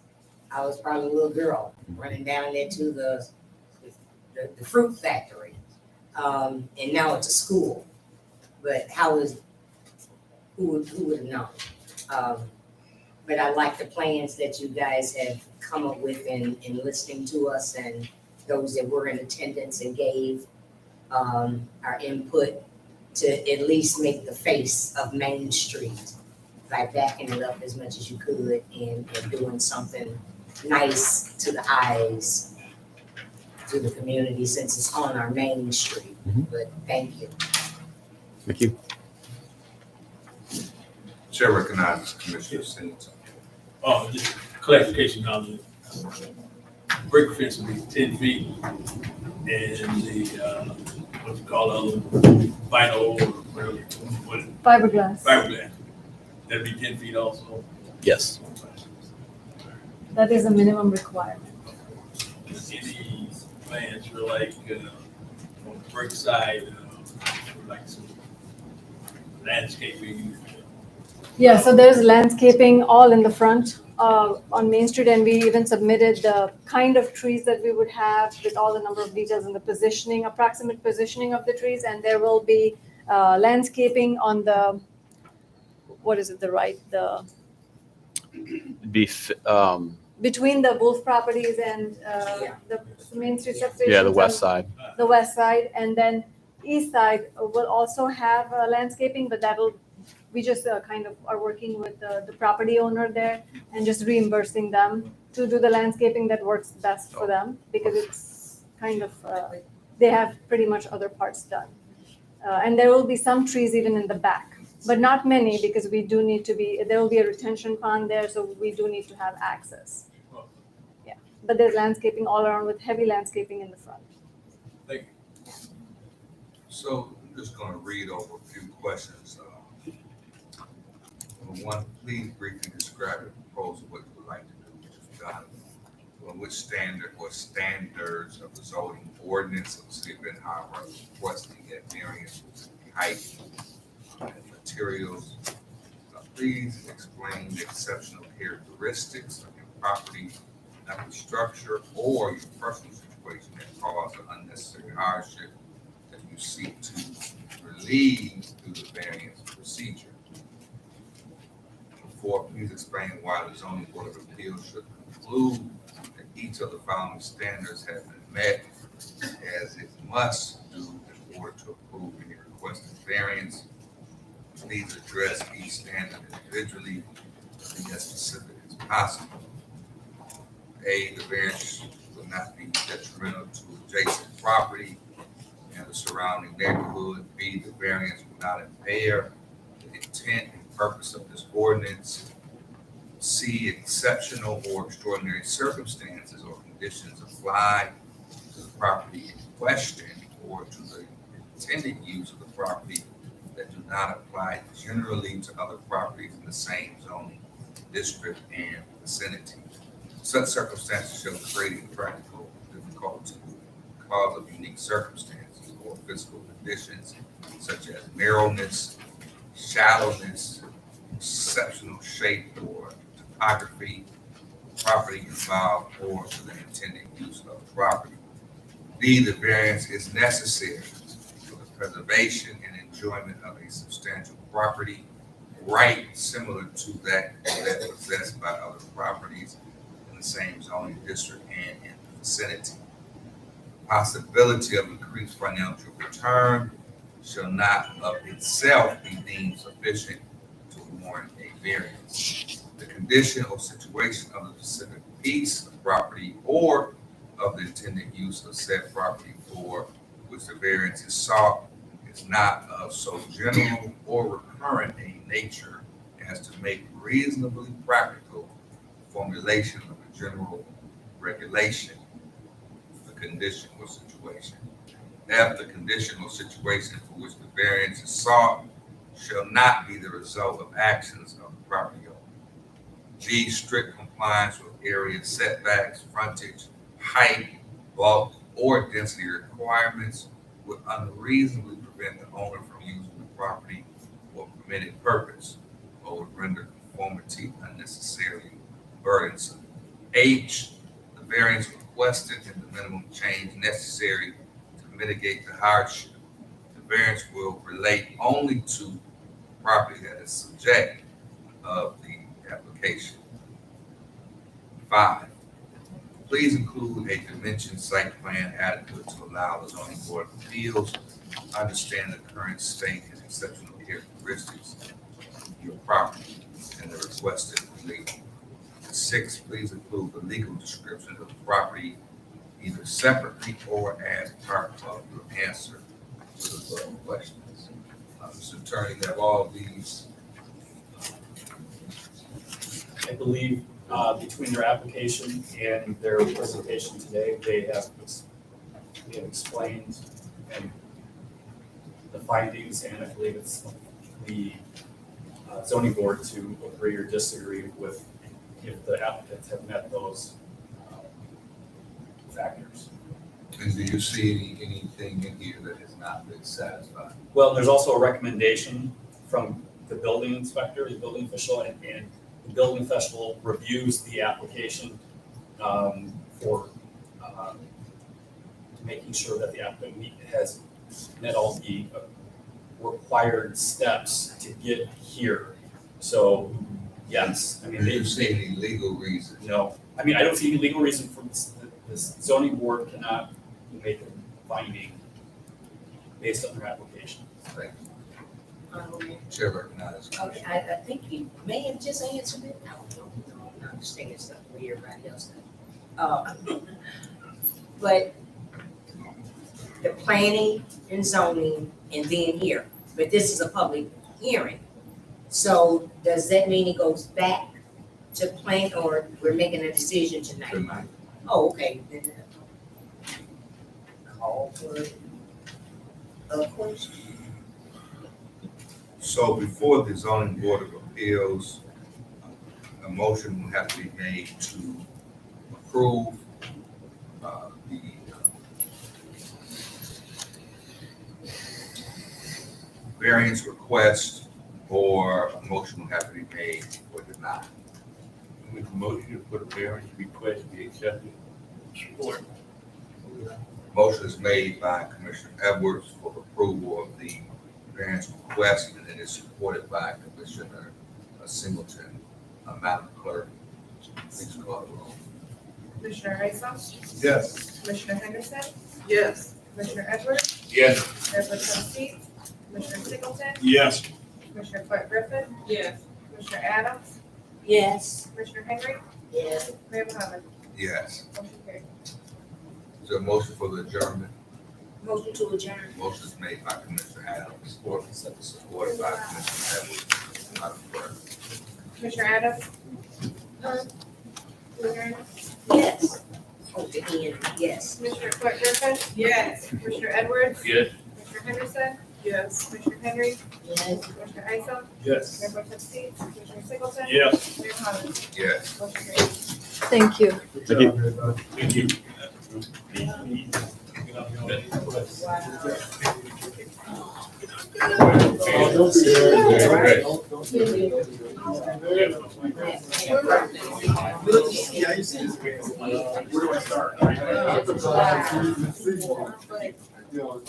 I was probably a little girl, running down there to the fruit factory. And now it's a school. But who would have known? But I like the plans that you guys have come up with in listening to us, and those that were in attendance and gave our input to at least make the face of Main Street by backing it up as much as you could and doing something nice to the eyes, to the community, since it's on our Main Street. But thank you. Thank you. Chair recognizes Commissioner Singleton. Just clarification on the brick fence will be 10 feet, and the, what you call it, vinyl or whatever, Fiberglass. fiberglass, that'd be 10 feet also. Yes. That is a minimum requirement. Any plans for like, on the brick side, for like some landscaping? Yeah, so there's landscaping all in the front on Main Street, and we even submitted the kind of trees that we would have with all the number of details and the positioning, approximate positioning of the trees, and there will be landscaping on the, between the Wolf properties and the Main Street substation. Yeah, the west side. The west side, and then east side will also have landscaping, but we just kind of are working with the property owner there and just reimbursing them to do the landscaping that works best for them, because it's kind of, they have pretty much other parts done. And there will be some trees even in the back, but not many, because we do need to there will be a retention pond there, so we do need to have access. Yeah, but there's landscaping all around with heavy landscaping in the front. Thank you. So I'm just going to read over a few questions. Number one, please briefly describe the proposal, what you would like to do, which is done. On which standard or standards of the zoning ordinance of the city of Benton Harbor requesting that variance height and materials. Please explain the exceptional characteristics of your property, not the structure or your personal situation that cause an unnecessary hardship that you seek to relieve through the variance procedure. Four, please explain why the zoning board of appeals should conclude that each of the following standards have been met as it must do in order to approve any requested variance. Please address each standard individually and be as specific as possible. A, the variance will not be detrimental to adjacent property and the surrounding neighborhood. B, the variance will not impair the intent and purpose of this ordinance. C, exceptional or extraordinary circumstances or conditions apply to the property in question or to the intended use of the property that do not apply generally to other properties in the same zoning district and vicinity. Such circumstances shall create a practical difficulty because of unique circumstances or physical conditions such as narrowness, shallowness, exceptional shape or topography, property involved, or to the intended use of the property. B, the variance is necessary for the preservation and enjoyment of a substantial property right similar to that possessed by other properties in the same zoning district and in the vicinity. Possibility of increased financial return shall not of itself be deemed sufficient to warrant a variance. The condition or situation of the specific piece of property or of the intended use of said property for which the variance is sought is not of so general or recurrent a nature as to make reasonably practical formulation of a general regulation, the condition or situation. F, the condition or situation for which the variance is sought shall not be the result of actions of the property owner. G, strict compliance with area setbacks, frontage, height, bulk, or density requirements would unreasonably prevent the owner from using the property for a permitted purpose or would render conformity unnecessarily burdensome. H, the variance requested and the minimum change necessary to mitigate the hardship. The variance will relate only to property that is subject of the application. 5, please include a dimension site plan adequate to allow the zoning board of appeals to understand the current state and exceptional characteristics of your property and the requested relief. 6, please include the legal description of the property either separately or as part of your answer to the above questions. Mr. Attorney, have all of these? I believe between their application and their presentation today, they have explained and the findings, and I believe it's the zoning board to agree or disagree with if the applicants have met those factors. And do you see anything in here that has not been satisfied? Well, there's also a recommendation from the building inspector, the building official, and the building official reviews the application for making sure that the applicant has met all the required steps to get here. So, yes, I mean, Do you see any legal reason? no, I mean, I don't see any legal reason for this zoning board cannot make a finding based on their application. Thank you. Chair recognizes. Okay, I think you may have just answered it. I don't know. I'm just thinking stuff where everybody else does. But the planning and zoning and then here, but this is a public hearing. So does that mean it goes back to plan, or we're making a decision tonight? Tonight. Oh, okay, then call for a question. So before the zoning board of appeals, a motion will have to be made to approve the variance request, or a motion will have to be made or denied. Make a motion for the variance request be accepted. Support. Motion is made by Commissioner Edwards for approval of the variance request, and it is supported by Commissioner Singleton. Madam Clerk, please call the roll. Commissioner Heisel? Yes. Commissioner Henderson? Yes. Commissioner Edwards? Yes. Mayor Pro Tem Steve? Commissioner Singleton? Yes. Commissioner Foot Griffin? Yes. Commissioner Adams? Yes. Commissioner Henry? Yes. Mayor Muhammad? Yes. Motion carried. Is there a motion for the adjournment? Motion to adjourn. Motion is made by Commissioner Adams, supported by Commissioner Edwards. Madam Clerk. Commissioner Adams? Yes. Oh, the end, yes. Commissioner Foot Griffin? Yes. Commissioner Edwards? Yes. Commissioner Henderson? Yes. Commissioner Henry? Yes. Commissioner Heisel? Yes. Mayor Pro Tem Steve? Commissioner Singleton? Yes. Mayor Muhammad? Yes. Motion carried. Thank you. Thank you. Thank you. Yeah, you see this. Where do I start? You know,